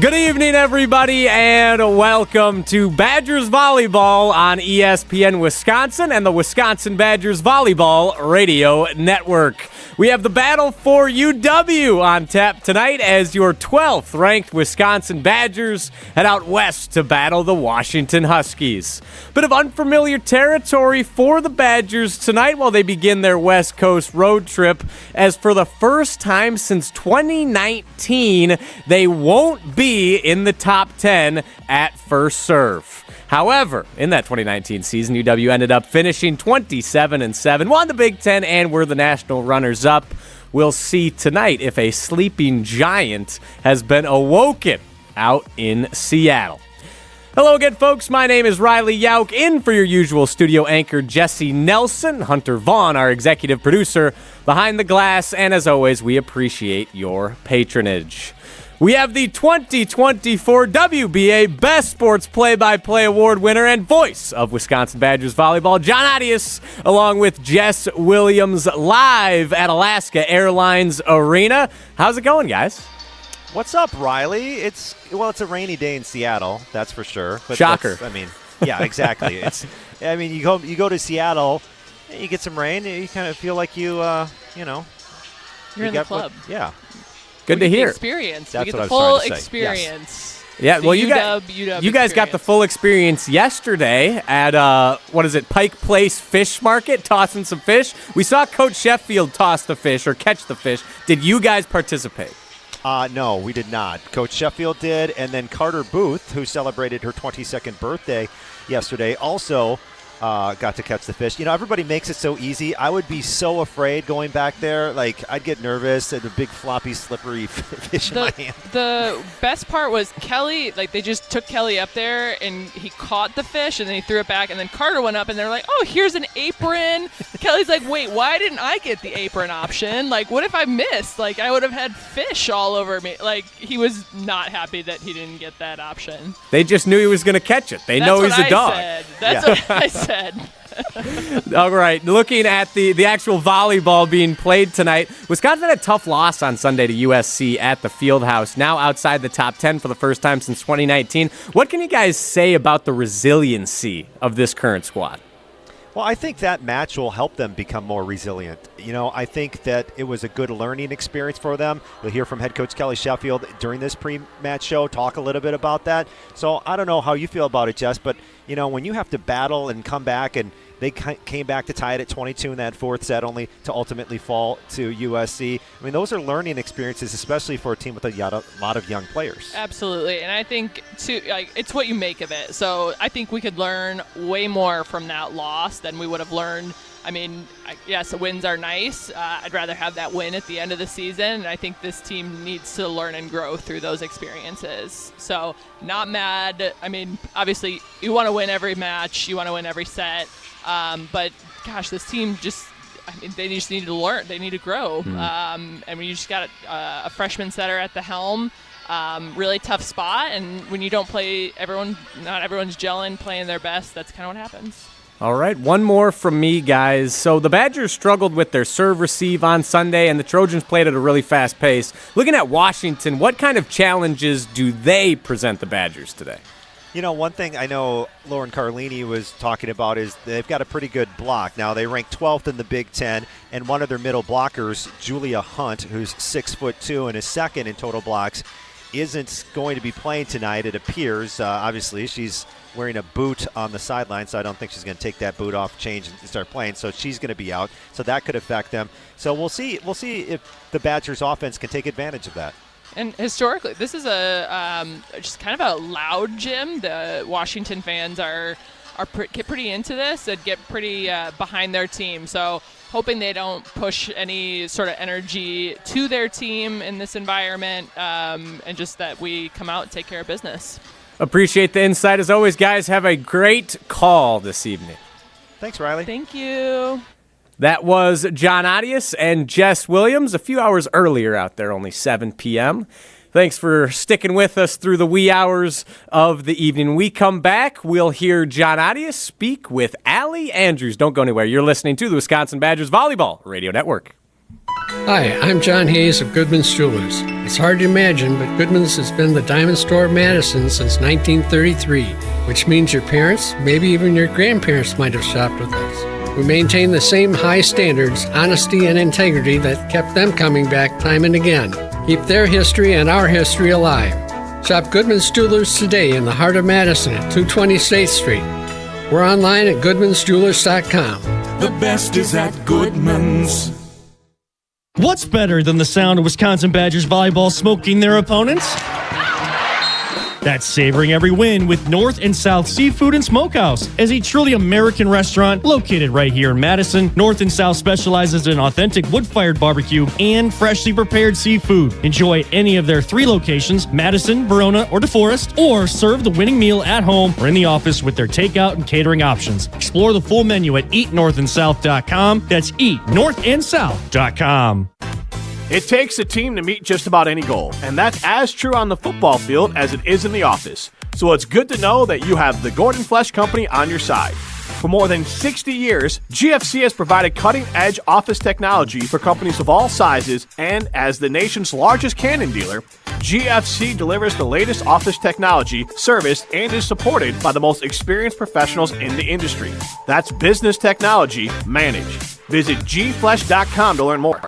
Good evening, everybody, and welcome to Badgers Volleyball on ESPN Wisconsin and the Wisconsin Badgers Volleyball Radio Network. We have the battle for UW on tap tonight as your 12th ranked Wisconsin Badgers head out west to battle the Washington Huskies. Bit of unfamiliar territory for the Badgers tonight while they begin their West Coast road trip, as for the first time since 2019, they won't be in the top 10 at first serve. However, in that 2019 season, UW ended up finishing 27-7, won the Big Ten, and were the national runners-up. We'll see tonight if a sleeping giant has been awoken out in Seattle. Hello again, folks. My name is Riley Yauk, in for your usual studio anchor, Jesse Nelson, Hunter Vaughn, our executive producer, behind the glass, and as always, we appreciate your patronage. We have the 2024 WBA Best Sports Play-by-Play Award winner and voice of Wisconsin Badgers Volleyball, John Adius, along with Jess Williams, live at Alaska Airlines Arena. How's it going, guys? What's up, Riley? It's a rainy day in Seattle, that's for sure. But shocker. Yeah, exactly. You go to Seattle, you get some rain, you kind of feel like you're in the club. Yeah. Good to hear. Experience. That's we get what the I was full trying to say. experience. Yeah, well, you guys got the full experience yesterday at Pike Place Fish Market, tossing some fish. We saw Coach Sheffield toss the fish or catch the fish. Did you guys participate? No, we did not. Coach Sheffield did, and then Carter Booth, who celebrated her 22nd birthday yesterday, also got to catch the fish. Everybody makes it so easy. I would be so afraid going back there. I'd get nervous at the big floppy, slippery fish in my hand. The best part was Kelly, they just took Kelly up there, and he caught the fish, and then he threw it back, and then Carter went up, and they're like, oh, here's an apron. Kelly's like, wait, why didn't I get the apron option? What if I missed? I would have had fish all over me. He was not happy that he didn't get that option. They just knew he was going to catch it. They know he's a dog. That's what I said. All right, looking at the actual volleyball being played tonight, Wisconsin had a tough loss on Sunday to USC at the Fieldhouse, now outside the top 10 for the first time since 2019. What can you guys say about the resiliency of this current squad? Well, I think that match will help them become more resilient. I think that it was a good learning experience for them. We'll hear from head coach Kelly Sheffield during this pre-match show, talk a little bit about that. So I don't know how you feel about it, Jess, but, when you have to battle and come back, and they came back to tie it at 22 in that fourth set, only to ultimately fall to USC. Those are learning experiences, especially for a team with a lot of young players. Absolutely, and I think, too, it's what you make of it. So I think we could learn way more from that loss than we would have learned. Yes, the wins are nice. I'd rather have that win at the end of the season, and I think this team needs to learn and grow through those experiences. So not mad. Obviously, you want to win every match. You want to win every set. But, gosh, this team they just need to learn. They need to grow. And when you just got a freshman setter at the helm, really tough spot. And when you don't play not everyone's gelling, playing their best, that's kind of what happens. All right, one more from me, guys. So the Badgers struggled with their serve receive on Sunday, and the Trojans played at a really fast pace. Looking at Washington, what kind of challenges do they present the Badgers today? One thing I know Lauren Carlini was talking about is they've got a pretty good block. Now, they rank 12th in the Big Ten, and one of their middle blockers, Julia Hunt, who's 6'2" and is second in total blocks, isn't going to be playing tonight, it appears. Obviously, she's wearing a boot on the sideline, so I don't think she's going to take that boot off, change, and start playing. So she's going to be out. So that could affect them. So we'll see. We'll see if the Badgers' offense can take advantage of that. And historically, this is just kind of a loud gym. The Washington fans get pretty into this and get pretty behind their team. So hoping they don't push any sort of energy to their team in this environment, and just that we come out and take care of business. Appreciate the insight. As always, guys, have a great call this evening. Thanks, Riley. Thank you. That was John Adius and Jess Williams a few hours earlier out there, only 7 p.m. Thanks for sticking with us through the wee hours of the evening. When we come back, we'll hear John Adius speak with Allie Andrews. Don't go anywhere. You're listening to the Wisconsin Badgers Volleyball Radio Network. Hi, I'm John Hayes of Goodman's Jewelers. It's hard to imagine, but Goodman's has been the diamond store of Madison since 1933, which means your parents, maybe even your grandparents might have shopped with us. We maintain the same high standards, honesty, and integrity that kept them coming back time and again. Keep their history and our history alive. Shop Goodman's Jewelers today in the heart of Madison at 220 State Street. We're online at goodmansjewelers.com. The best is at Goodman's. What's better than the sound of Wisconsin Badgers volleyball smoking their opponents? That's savoring every win with North and South Seafood and Smokehouse. As a truly American restaurant located right here in Madison, North and South specializes in authentic wood-fired barbecue and freshly prepared seafood. Enjoy any of their 3 locations, Madison, Verona, or DeForest, or serve the winning meal at home or in the office with their takeout and catering options. Explore the full menu at eatnorthandsouth.com. That's eatnorthandsouth.com. It takes a team to meet just about any goal, and that's as true on the football field as it is in the office. So it's good to know that you have the Gordon Flesch Company on your side. For more than 60 years, GFC has provided cutting-edge office technology for companies of all sizes, and as the nation's largest Canon dealer, GFC delivers the latest office technology, serviced, and is supported by the most experienced professionals in the industry. That's business technology managed. Visit gflesh.com to learn more.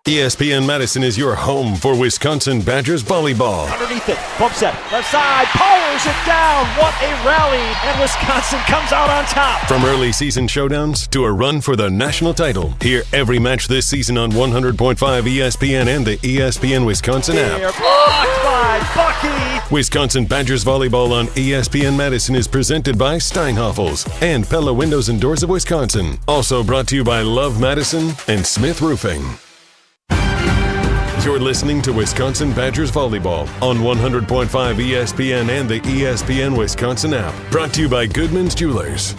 ESPN Madison is your home for Wisconsin Badgers volleyball. Underneath it, bump set, left side, powers it down. What a rally, and Wisconsin comes out on top. From early season showdowns to a run for the national title, hear every match this season on 100.5 ESPN and the ESPN Wisconsin app. Blocked by Bucky. Wisconsin Badgers volleyball on ESPN Madison is presented by Steinhoffels and Pella Windows and Doors of Wisconsin. Also brought to you by Love Madison and Smith Roofing. You're listening to Wisconsin Badgers Volleyball on 100.5 ESPN and the ESPN Wisconsin app. Brought to you by Goodman's Jewelers.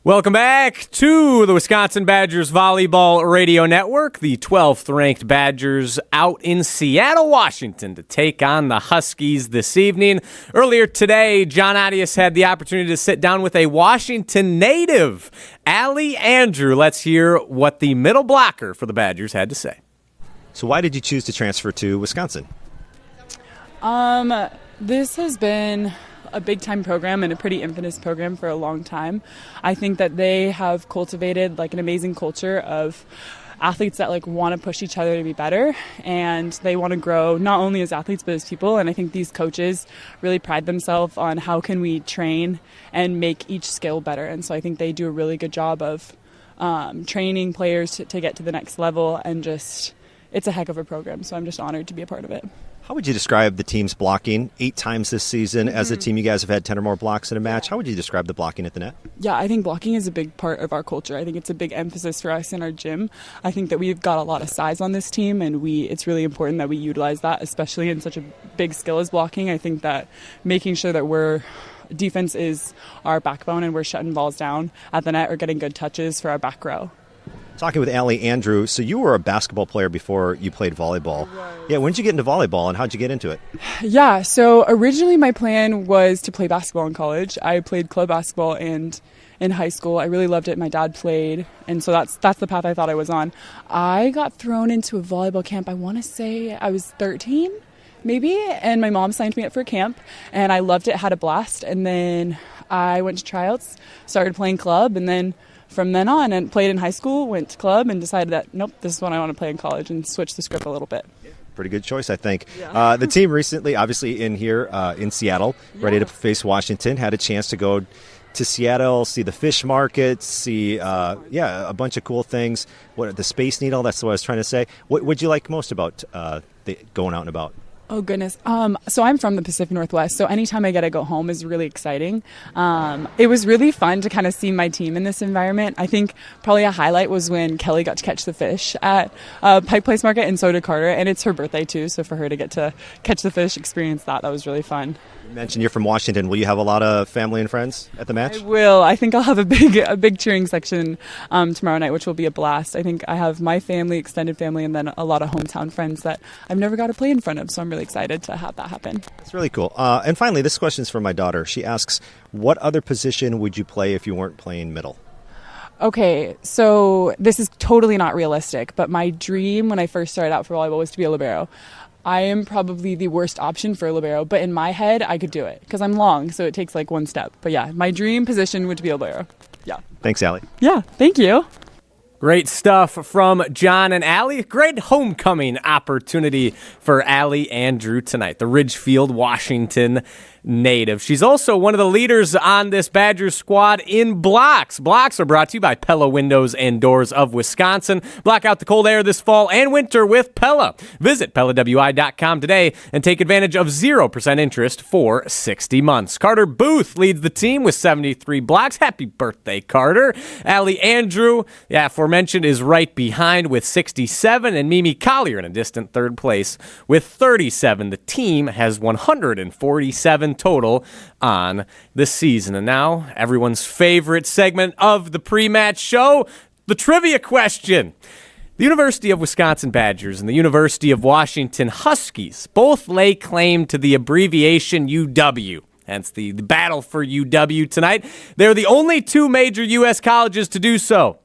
Welcome back to the Wisconsin Badgers Volleyball Radio Network. The 12th ranked Badgers out in Seattle, Washington to take on the Huskies this evening. Earlier today, John Adias had the opportunity to sit down with a Washington native, Allie Andrew. Let's hear what the middle blocker for the Badgers had to say. So why did you choose to transfer to Wisconsin? This has been a big-time program and a pretty infamous program for a long time. I think that they have cultivated an amazing culture of athletes that want to push each other to be better, and they want to grow not only as athletes but as people. And I think these coaches really pride themselves on how can we train and make each skill better. And so I think they do a really good job of training players to get to the next level, and just it's a heck of a program. So I'm just honored to be a part of it. How would you describe the team's blocking 8 times this season? As a team, you guys have had 10 or more blocks in a match. How would you describe the blocking at the net? Yeah, I think blocking is a big part of our culture. I think it's a big emphasis for us in our gym. I think that we've got a lot of size on this team, and it's really important that we utilize that, especially in such a big skill as blocking. I think that making sure that defense is our backbone and we're shutting balls down at the net or getting good touches for our back row. Talking with Allie Andrew, so you were a basketball player before you played volleyball. Right. Yeah, when did you get into volleyball and how'd you get into it? Yeah, so originally my plan was to play basketball in college. I played club basketball and in high school. I really loved it. My dad played, and so that's the path I thought I was on. I got thrown into a volleyball camp, I want to say I was 13, maybe, and my mom signed me up for a camp, and I loved it, had a blast, and then I went to tryouts, started playing club, and then from then on, and played in high school, went to club, and decided that, nope, this is what I want to play in college, and switched the script a little bit. Pretty good choice, I think. Yeah. The team recently, obviously in here in Seattle, ready to face Washington, had a chance to go to Seattle, see the fish market, see, a bunch of cool things. The Space Needle, that's what I was trying to say. What would you like most about going out and about? Oh, goodness. So I'm from the Pacific Northwest, so anytime I get to go home is really exciting. It was really fun to kind of see my team in this environment. I think probably a highlight was when Kelly got to catch the fish at Pike Place Market, and so did Carter, and it's her birthday too, so for her to get to catch the fish, experience that was really fun. You mentioned you're from Washington. Will you have a lot of family and friends at the match? I will. I think I'll have a big cheering section tomorrow night, which will be a blast. I think I have my family, extended family, and then a lot of hometown friends that I've never got to play in front of, so I'm really excited to have that happen. That's really cool. And finally, this question is from my daughter. She asks, what other position would you play if you weren't playing middle? Okay, so this is totally not realistic, but my dream when I first started out for volleyball was to be a libero. I am probably the worst option for a libero, but in my head, I could do it because I'm long, so it takes like one step. But yeah, my dream position would be a libero. Yeah. Thanks, Allie. Yeah, thank you. Great stuff from John and Allie. Great homecoming opportunity for Allie and Drew tonight. The Ridgefield, Washington native. She's also one of the leaders on this Badgers squad in blocks. Blocks are brought to you by Pella Windows and Doors of Wisconsin. Block out the cold air this fall and winter with Pella. Visit PellaWI.com today and take advantage of 0% interest for 60 months. Carter Booth leads the team with 73 blocks. Happy birthday, Carter. Allie Andrew, aforementioned, is right behind with 67, and Mimi Collier in a distant third place with 37. The team has 147 total on the season. And now, everyone's favorite segment of the pre-match show, the trivia question. The University of Wisconsin Badgers and the University of Washington Huskies both lay claim to the abbreviation UW. Hence the battle for UW tonight. They're the only two major U.S. colleges to do so.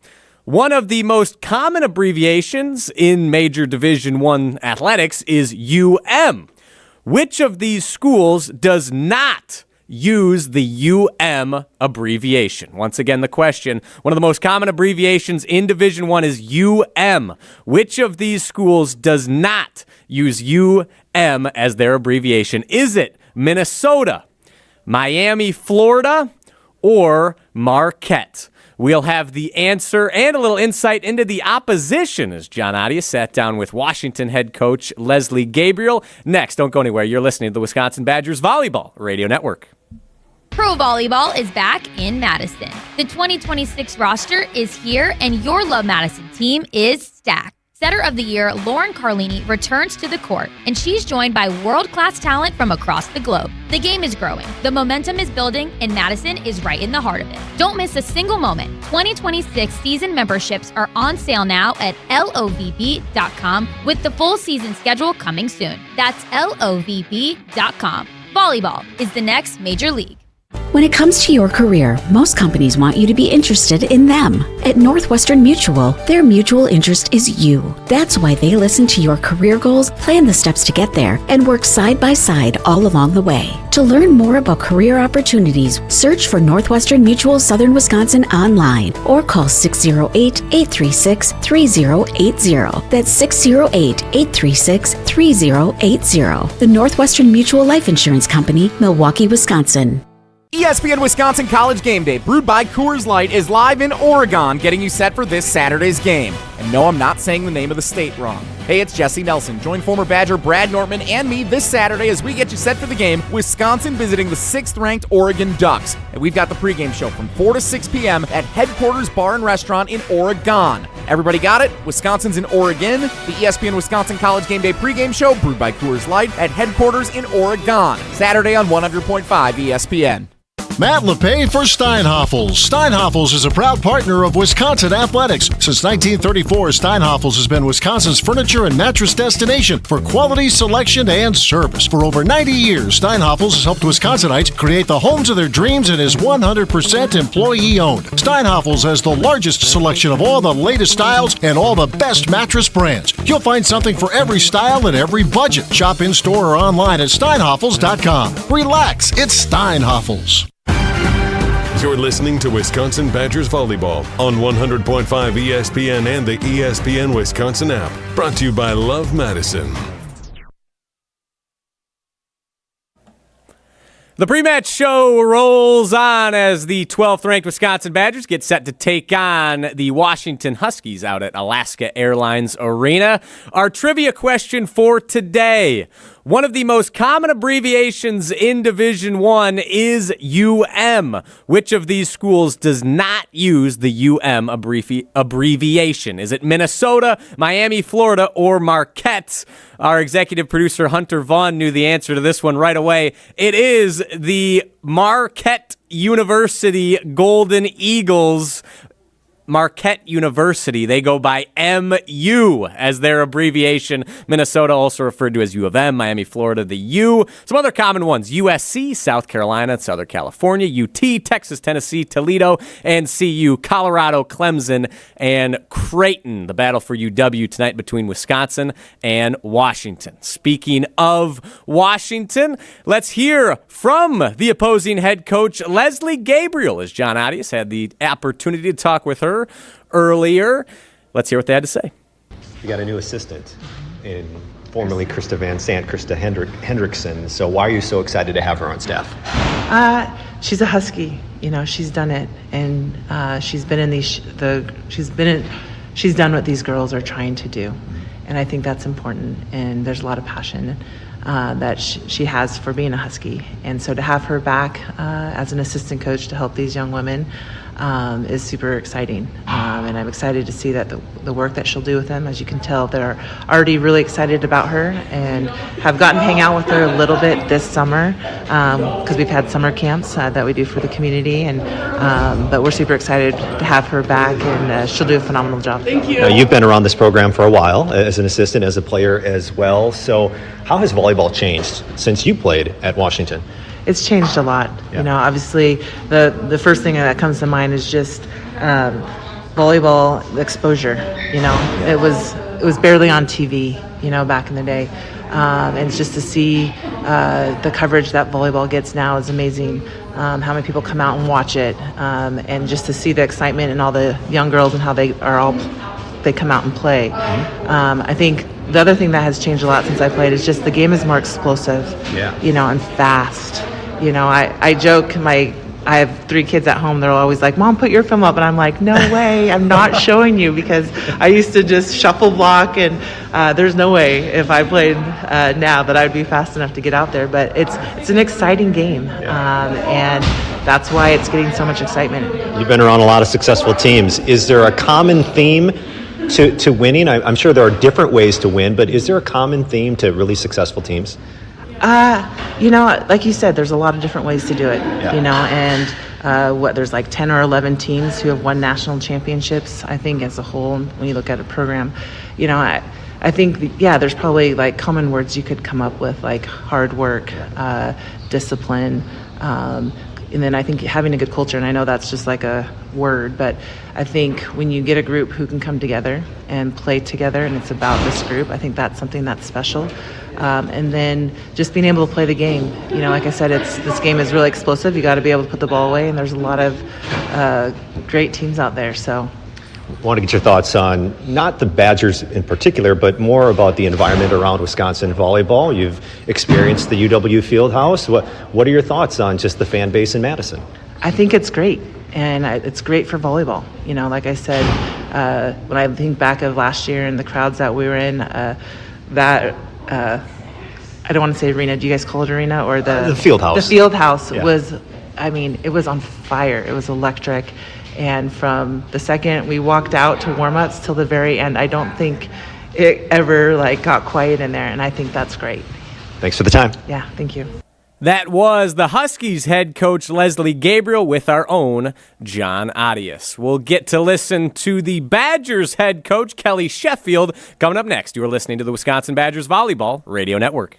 One of the most common abbreviations in major Division I athletics is UM. Which of these schools does not use the UM abbreviation? Once again, the question, one of the most common abbreviations in Division I is UM. Which of these schools does not use UM as their abbreviation? Is it Minnesota, Miami, Florida, or Marquette? We'll have the answer and a little insight into the opposition as John Adia sat down with Washington head coach Leslie Gabriel. Next, don't go anywhere. You're listening to the Wisconsin Badgers Volleyball Radio Network. Pro volleyball is back in Madison. The 2026 roster is here, and your Love Madison team is stacked. Setter of the Year, Lauren Carlini, returns to the court, and she's joined by world-class talent from across the globe. The game is growing, the momentum is building, and Madison is right in the heart of it. Don't miss a single moment. 2026 season memberships are on sale now at lovb.com with the full season schedule coming soon. That's lovb.com. Volleyball is the next major league. When it comes to your career, most companies want you to be interested in them. At Northwestern Mutual, their mutual interest is you. That's why they listen to your career goals, plan the steps to get there, and work side by side all along the way. To learn more about career opportunities, search for Northwestern Mutual Southern Wisconsin online or call 608-836-3080. That's 608-836-3080. The Northwestern Mutual Life Insurance Company, Milwaukee, Wisconsin. ESPN Wisconsin College Game Day, brewed by Coors Light, is live in Oregon, getting you set for this Saturday's game. And no, I'm not saying the name of the state wrong. Hey, it's Jesse Nelson. Join former Badger Brad Nortman and me this Saturday as we get you set for the game, Wisconsin visiting the 6th-ranked Oregon Ducks. And we've got the pregame show from 4 to 6 p.m. at Headquarters Bar and Restaurant in Oregon. Everybody got it? Wisconsin's in Oregon. The ESPN Wisconsin College Game Day pregame show, brewed by Coors Light, at Headquarters in Oregon. Saturday on 100.5 ESPN. Matt LePay for Steinhoffels. Steinhoffels is a proud partner of Wisconsin Athletics. Since 1934, Steinhoffels has been Wisconsin's furniture and mattress destination for quality, selection, and service. For over 90 years, Steinhoffels has helped Wisconsinites create the homes of their dreams and is 100% employee-owned. Steinhoffels has the largest selection of all the latest styles and all the best mattress brands. You'll find something for every style and every budget. Shop in-store or online at steinhoffels.com. Relax, it's Steinhoffels. You're listening to Wisconsin Badgers Volleyball on 100.5 ESPN and the ESPN Wisconsin app. Brought to you by Love Madison. The pre-match show rolls on as the 12th-ranked Wisconsin Badgers get set to take on the Washington Huskies out at Alaska Airlines Arena. Our trivia question for today. One of the most common abbreviations in Division I is UM. Which of these schools does not use the UM abbreviation? Is it Minnesota, Miami, Florida, or Marquette? Our executive producer, Hunter Vaughn, knew the answer to this one right away. It is the Marquette University Golden Eagles. Marquette University. They go by MU as their abbreviation. Minnesota, also referred to as U of M. Miami, Florida, the U. Some other common ones: USC, South Carolina, Southern California, UT, Texas, Tennessee, Toledo, and CU, Colorado, Clemson, and Creighton. The battle for UW tonight between Wisconsin and Washington. Speaking of Washington, let's hear from the opposing head coach, Leslie Gabriel, as John Adias had the opportunity to talk with her earlier. Let's hear what they had to say. You got a new assistant in formerly Krista Van Sant, Krista Hendrickson. So why are you so excited to have her on staff? She's a Husky. You know, she's done it, and she's been in she's done what these girls are trying to do, and I think that's important. And there's a lot of passion that she has for being a Husky, and so to have her back as an assistant coach to help these young women is super exciting, and I'm excited to see that the work that she'll do with them. As you can tell, they're already really excited about her and have gotten to hang out with her a little bit this summer because we've had summer camps that we do for the community, and but we're super excited to have her back, and she'll do a phenomenal job. Thank you. Now, you've been around this program for a while as an assistant, as a player as well. So how has volleyball changed since you played at Washington? It's changed a lot. Yeah. You know, obviously the first thing that comes to mind is just volleyball exposure. You know, it was barely on TV, you know, back in the day. And just to see the coverage that volleyball gets now is amazing. How many people come out and watch it, and just to see the excitement and all the young girls and how they come out and play. I think the other thing that has changed a lot since I played is just the game is more explosive, you know, and fast. You know, I joke, I have 3 kids at home. They're always like, "Mom, put your film up." And I'm like, "No way, I'm not showing you," because I used to just shuffle block, and there's no way if I played now that I'd be fast enough to get out there. But it's an exciting game, and that's why it's getting so much excitement. You've been around a lot of successful teams. Is there a common theme to winning? I'm sure there are different ways to win, but is there a common theme to really successful teams? You know, like you said, there's a lot of different ways to do it, you know, and there's like 10 or 11 teams who have won national championships, I think, as a whole, when you look at a program. You know, I think, there's probably like common words you could come up with, like hard work, discipline, and then I think having a good culture, and I know that's just like a word, but I think when you get a group who can come together and play together, and it's about this group, I think that's something that's special. And then just being able to play the game. You know, like I said, this game is really explosive. You got to be able to put the ball away, and there's a lot of great teams out there. So I want to get your thoughts on not the Badgers in particular, but more about the environment around Wisconsin volleyball. You've experienced the UW Fieldhouse. What are your thoughts on just the fan base in Madison? I think it's great, and it's great for volleyball. You know, like I said, when I think back of last year and the crowds that we were in, I don't want to say arena. Do you guys call it arena or the field house? The field house was, I mean, it was on fire. It was electric. And from the second we walked out to warm-ups till the very end, I don't think it ever got quiet in there. And I think that's great. Thanks for the time. Yeah, thank you. That was the Huskies head coach Leslie Gabriel with our own John Adias. We'll get to listen to the Badgers head coach Kelly Sheffield coming up next. You are listening to the Wisconsin Badgers Volleyball Radio Network.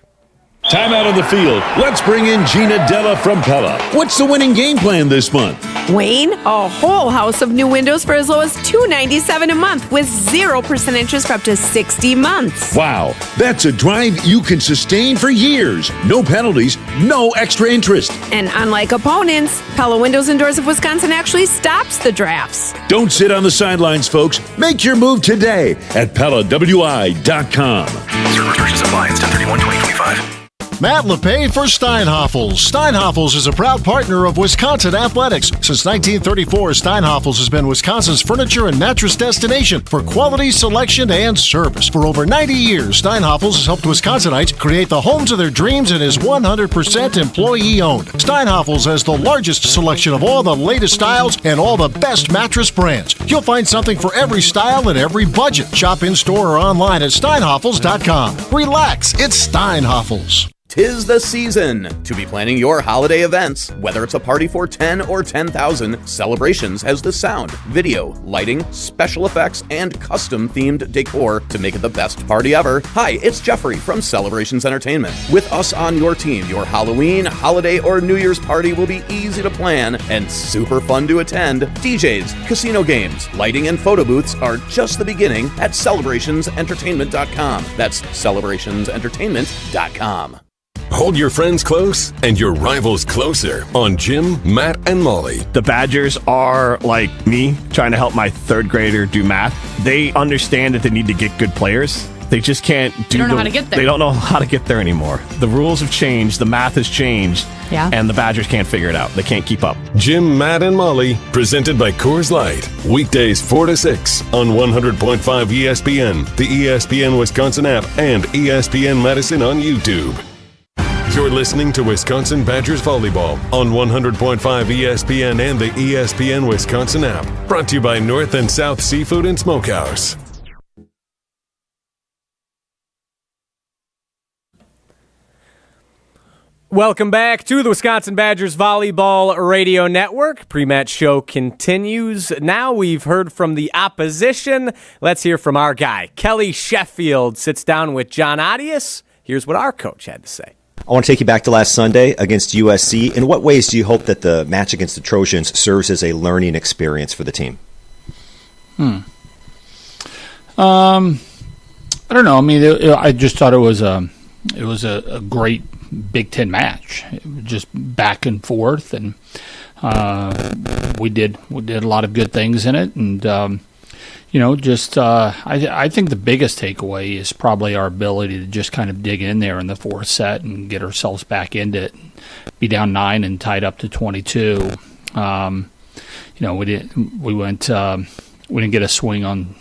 Time out on the field. Let's bring in Gina Della from Pella. What's the winning game plan this month? Wayne, a whole house of new windows for as low as $297 a month with 0% interest for up to 60 months. Wow, that's a drive you can sustain for years. No penalties, no extra interest. And unlike opponents, Pella Windows and Doors of Wisconsin actually stops the drafts. Don't sit on the sidelines, folks. Make your move today at PellaWI.com. Certain restrictions apply. It's 10/31/2025. Matt LePay for Steinhoffels. Steinhoffels is a proud partner of Wisconsin Athletics. Since 1934, Steinhoffels has been Wisconsin's furniture and mattress destination for quality, selection, and service. For over 90 years, Steinhoffels has helped Wisconsinites create the homes of their dreams and is 100% employee-owned. Steinhoffels has the largest selection of all the latest styles and all the best mattress brands. You'll find something for every style and every budget. Shop in-store or online at steinhoffels.com. Relax, it's Steinhoffels. 'Tis the season to be planning your holiday events. Whether it's a party for 10 or 10,000, Celebrations has the sound, video, lighting, special effects, and custom-themed decor to make it the best party ever. Hi, it's Jeffrey from Celebrations Entertainment. With us on your team, your Halloween, holiday, or New Year's party will be easy to plan and super fun to attend. DJs, casino games, lighting, and photo booths are just the beginning at CelebrationsEntertainment.com. That's CelebrationsEntertainment.com. Hold your friends close and your rivals closer on Jim, Matt, and Molly. The Badgers are like me trying to help my third grader do math. They understand that they need to get good players. They just can't do. They don't know how to get there. They don't know how to get there anymore. The rules have changed. The math has changed. Yeah. And the Badgers can't figure it out. They can't keep up. Jim, Matt, and Molly, presented by Coors Light. Weekdays 4 to 6 on 100.5 ESPN, the ESPN Wisconsin app, and ESPN Madison on YouTube. You're listening to Wisconsin Badgers Volleyball on 100.5 ESPN and the ESPN Wisconsin app. Brought to you by North and South Seafood and Smokehouse. Welcome back to the Wisconsin Badgers Volleyball Radio Network. Pre-match show continues. Now we've heard from the opposition. Let's hear from our guy. Kelly Sheffield sits down with John Adius. Here's what our coach had to say. I want to take you back to last Sunday against USC. In what ways do you hope that the match against the Trojans serves as a learning experience for the team? I don't know. I mean, I just thought it was a great Big Ten match. It was just back and forth, and we did a lot of good things in it, and I think the biggest takeaway is probably our ability to just kind of dig in there in the fourth set and get ourselves back into it. Be down 9 and tied up to 22. We didn't get a swing on,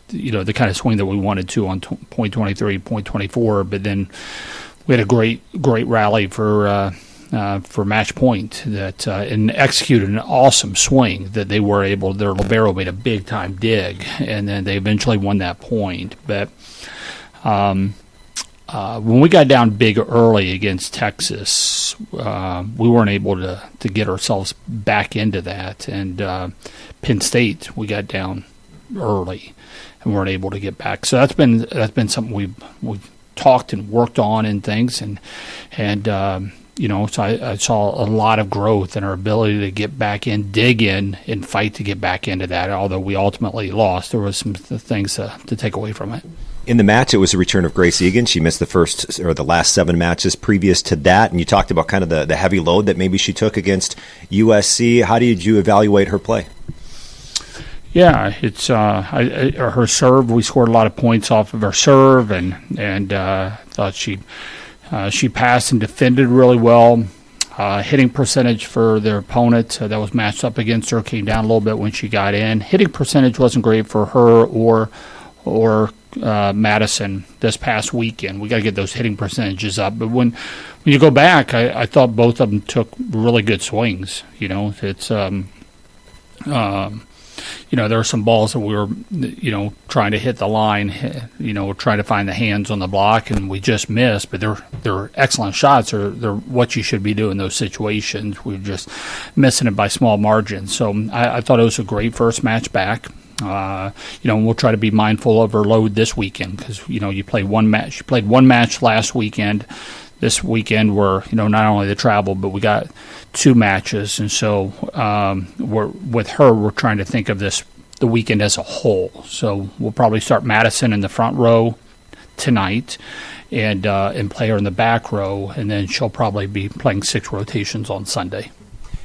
the kind of swing that we wanted to on point 23, point 24, but then we had a great rally for match point that and executed an awesome swing that they were able. Their libero made a big time dig, and then they eventually won that point. But when we got down big early against Texas, we weren't able to get ourselves back into that. And Penn State, we got down early and weren't able to get back. So that's been something we've talked and worked on and things, so I saw a lot of growth in our ability to get back in, dig in, and fight to get back into that. Although we ultimately lost, there was some things to take away from it. In the match, it was the return of Grace Egan. She missed the last 7 matches previous to that, and you talked about kind of the heavy load that maybe she took against USC. How did you evaluate her play? Yeah, it's her serve. We scored a lot of points off of her serve, and thought she passed and defended really well. Hitting percentage for their opponent that was matched up against her came down a little bit when she got in. Hitting percentage wasn't great for her or Madison this past weekend. We got to get those hitting percentages up. But when you go back, I thought both of them took really good swings. It's there were some balls that we were, trying to hit the line, trying to find the hands on the block, and we just missed. But they're excellent shots. They're what you should be doing in those situations. We're just missing it by small margins. So I thought it was a great first match back. We'll try to be mindful of our load this weekend because you played one match. You played one match last weekend. This weekend we're not only the travel, but we got 2 matches, and so we're trying to think of the weekend as a whole. So we'll probably start Madison in the front row tonight, and play her in the back row, and then she'll probably be playing 6 rotations on Sunday.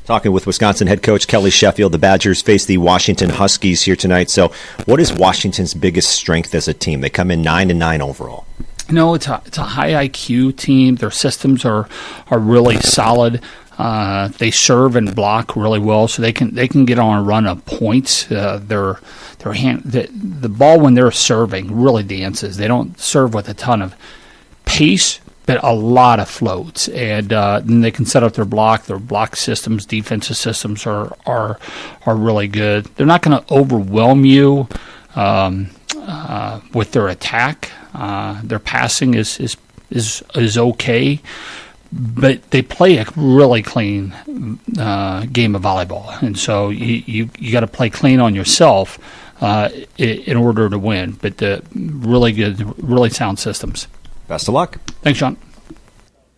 Talking with Wisconsin head coach Kelly Sheffield, the Badgers face the Washington Huskies here tonight. So what is Washington's biggest strength as a team? They come in 9-9 overall. It's a high IQ team. Their systems are really solid. They serve and block really well, so they can get on a run of points. The ball when they're serving really dances. They don't serve with a ton of pace, but a lot of floats, and then they can set up their block. Their block systems, defensive systems are really good. They're not going to overwhelm you with their attack. Their passing is is okay, but they play a really clean game of volleyball, and so you got to play clean on yourself in order to win. But really good, really sound systems. Best of luck. Thanks, Sean.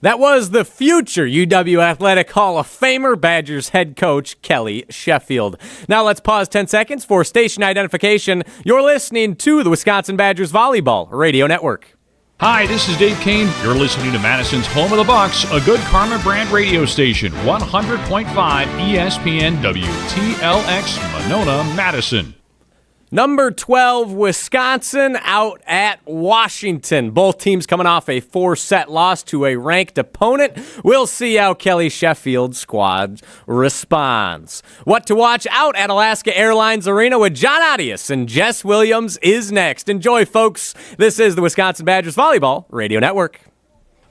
That was the future UW Athletic Hall of Famer, Badgers head coach Kelly Sheffield. Now let's pause 10 seconds for station identification. You're listening to the Wisconsin Badgers Volleyball Radio Network. Hi, this is Dave Kane. You're listening to Madison's Home of the Bucks, a good Karma brand radio station, 100.5 ESPN WTLX, Monona, Madison. Number 12, Wisconsin out at Washington. Both teams coming off a 4-set loss to a ranked opponent. We'll see how Kelly Sheffield's squad responds. What to watch out at Alaska Airlines Arena with John Adias and Jess Williams is next. Enjoy, folks. This is the Wisconsin Badgers Volleyball Radio Network.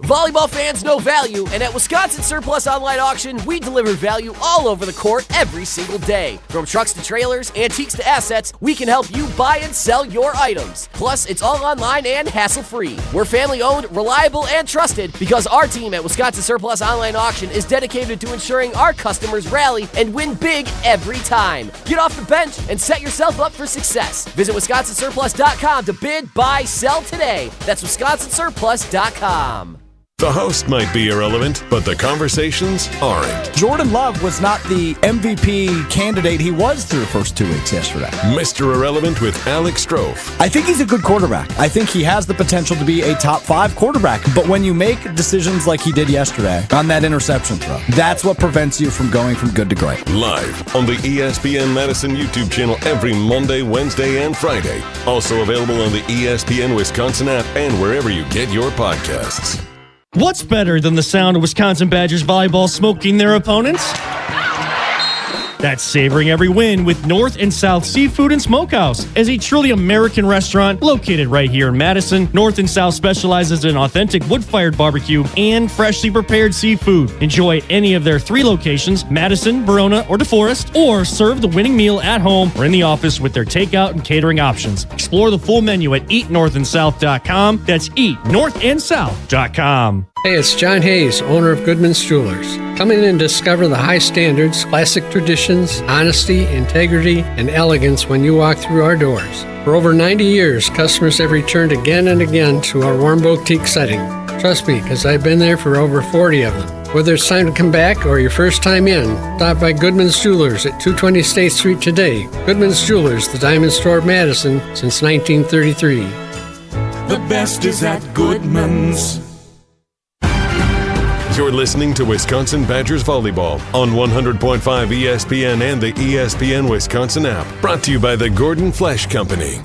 Volleyball fans know value, and at Wisconsin Surplus Online Auction, we deliver value all over the court every single day. From trucks to trailers, antiques to assets, we can help you buy and sell your items. Plus, it's all online and hassle-free. We're family-owned, reliable, and trusted because our team at Wisconsin Surplus Online Auction is dedicated to ensuring our customers rally and win big every time. Get off the bench and set yourself up for success. Visit WisconsinSurplus.com to bid, buy, sell today. That's WisconsinSurplus.com. The host might be irrelevant, but the conversations aren't. Jordan Love was not the MVP candidate he was through the first 2 weeks yesterday. Mr. Irrelevant with Alex Strofe. I think he's a good quarterback. I think he has the potential to be a top 5 quarterback. But when you make decisions like he did yesterday on that interception throw, that's what prevents you from going from good to great. Live on the ESPN Madison YouTube channel every Monday, Wednesday, and Friday. Also available on the ESPN Wisconsin app and wherever you get your podcasts. What's better than the sound of Wisconsin Badgers volleyball smoking their opponents? That's savoring every win with North and South Seafood and Smokehouse. As a truly American restaurant located right here in Madison, North and South specializes in authentic wood-fired barbecue and freshly prepared seafood. Enjoy any of their 3 locations, Madison, Verona, or DeForest, or serve the winning meal at home or in the office with their takeout and catering options. Explore the full menu at eatnorthandsouth.com. That's eatnorthandsouth.com. Hey, it's John Hayes, owner of Goodman's Jewelers. Come in and discover the high standards, classic traditions, honesty, integrity, and elegance when you walk through our doors. For over 90 years, customers have returned again and again to our warm boutique setting. Trust me, because I've been there for over 40 of them. Whether it's time to come back or your first time in, stop by Goodman's Jewelers at 220 State Street today. Goodman's Jewelers, the diamond store of Madison since 1933. The best is at Goodman's. You're listening to Wisconsin Badgers Volleyball on 100.5 ESPN and the ESPN Wisconsin app. Brought to you by the Gordon Flesh Company.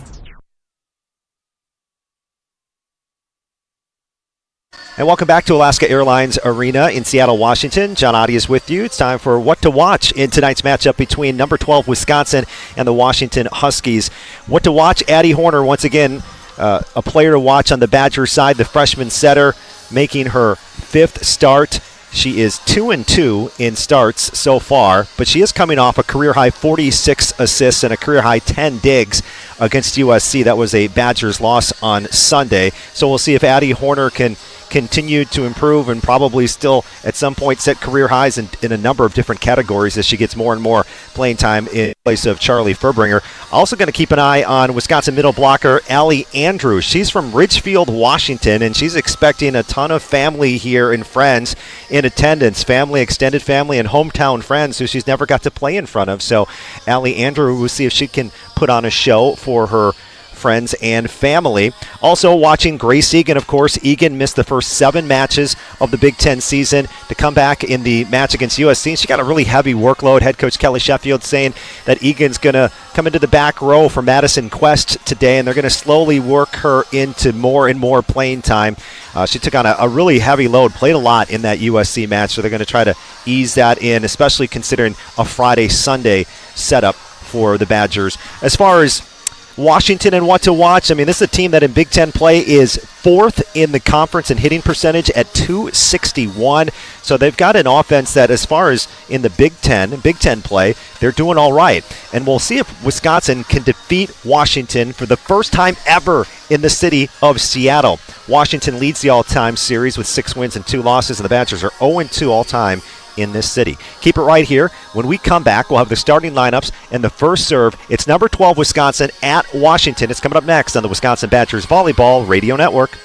And welcome back to Alaska Airlines Arena in Seattle, Washington. John Oddie is with you. It's time for What to Watch in tonight's matchup between number 12 Wisconsin and the Washington Huskies. What to watch, Addie Horner, once again, a player to watch on the Badgers side, the freshman setter, making her 5th start. She is 2-2 in starts so far, but she is coming off a career-high 46 assists and a career-high 10 digs against USC. That was a Badgers loss on Sunday. So we'll see if Addie Horner can continue to improve and probably still at some point set career highs in a number of different categories as she gets more and more playing time in place of Charlie Furbringer. Also going to keep an eye on Wisconsin middle blocker Allie Andrews. She's from Ridgefield, Washington, and she's expecting a ton of family here and friends in attendance, family, extended family, and hometown friends who she's never got to play in front of. So Allie Andrews, we'll see if she can put on a show for her friends and family. Also watching Grace Egan, of course. Egan missed the first 7 matches of the Big Ten season to come back in the match against USC. She got a really heavy workload. Head coach Kelly Sheffield saying that Egan's going to come into the back row for Madison Quest today, and they're going to slowly work her into more and more playing time. She took on a really heavy load, played a lot in that USC match, so they're going to try to ease that in, especially considering a Friday-Sunday setup for the Badgers. As far as Washington and what to watch. I mean, this is a team that in Big Ten play is 4th in the conference in hitting percentage at .261. So they've got an offense that, as far as in the Big Ten play, they're doing all right. And we'll see if Wisconsin can defeat Washington for the first time ever in the city of Seattle. Washington leads the all-time series with 6 wins and 2 losses, and the Badgers are 0-2 all-time in this city. Keep it right here. When we come back, we'll have the starting lineups and the first serve. It's number 12 Wisconsin at Washington. It's coming up next on the Wisconsin Badgers Volleyball Radio Network.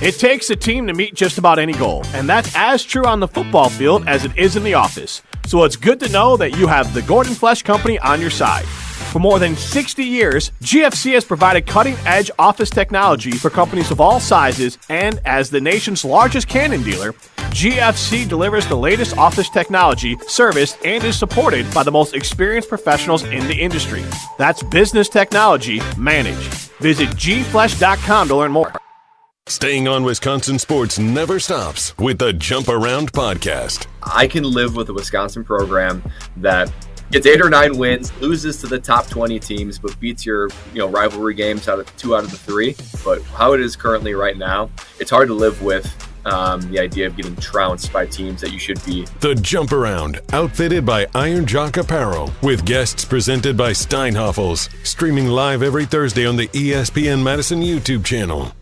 It takes a team to meet just about any goal, and that's as true on the football field as it is in the office. So it's good to know that you have the Gordon Flesch Company on your side. For more than 60 years, GFC has provided cutting-edge office technology for companies of all sizes, and as the nation's largest Canon dealer, GFC delivers the latest office technology, serviced, and is supported by the most experienced professionals in the industry. That's business technology managed. Visit gflesh.com to learn more. Staying on Wisconsin sports never stops with the Jump Around podcast. I can live with a Wisconsin program that gets 8 or 9 wins, loses to the top 20 teams, but beats your rivalry games out of 2 out of the 3. But how it is currently right now, it's hard to live with the idea of getting trounced by teams that you should be. The Jump Around, outfitted by Iron Jock Apparel, with guests presented by Steinhoffels, streaming live every Thursday on the ESPN Madison YouTube channel.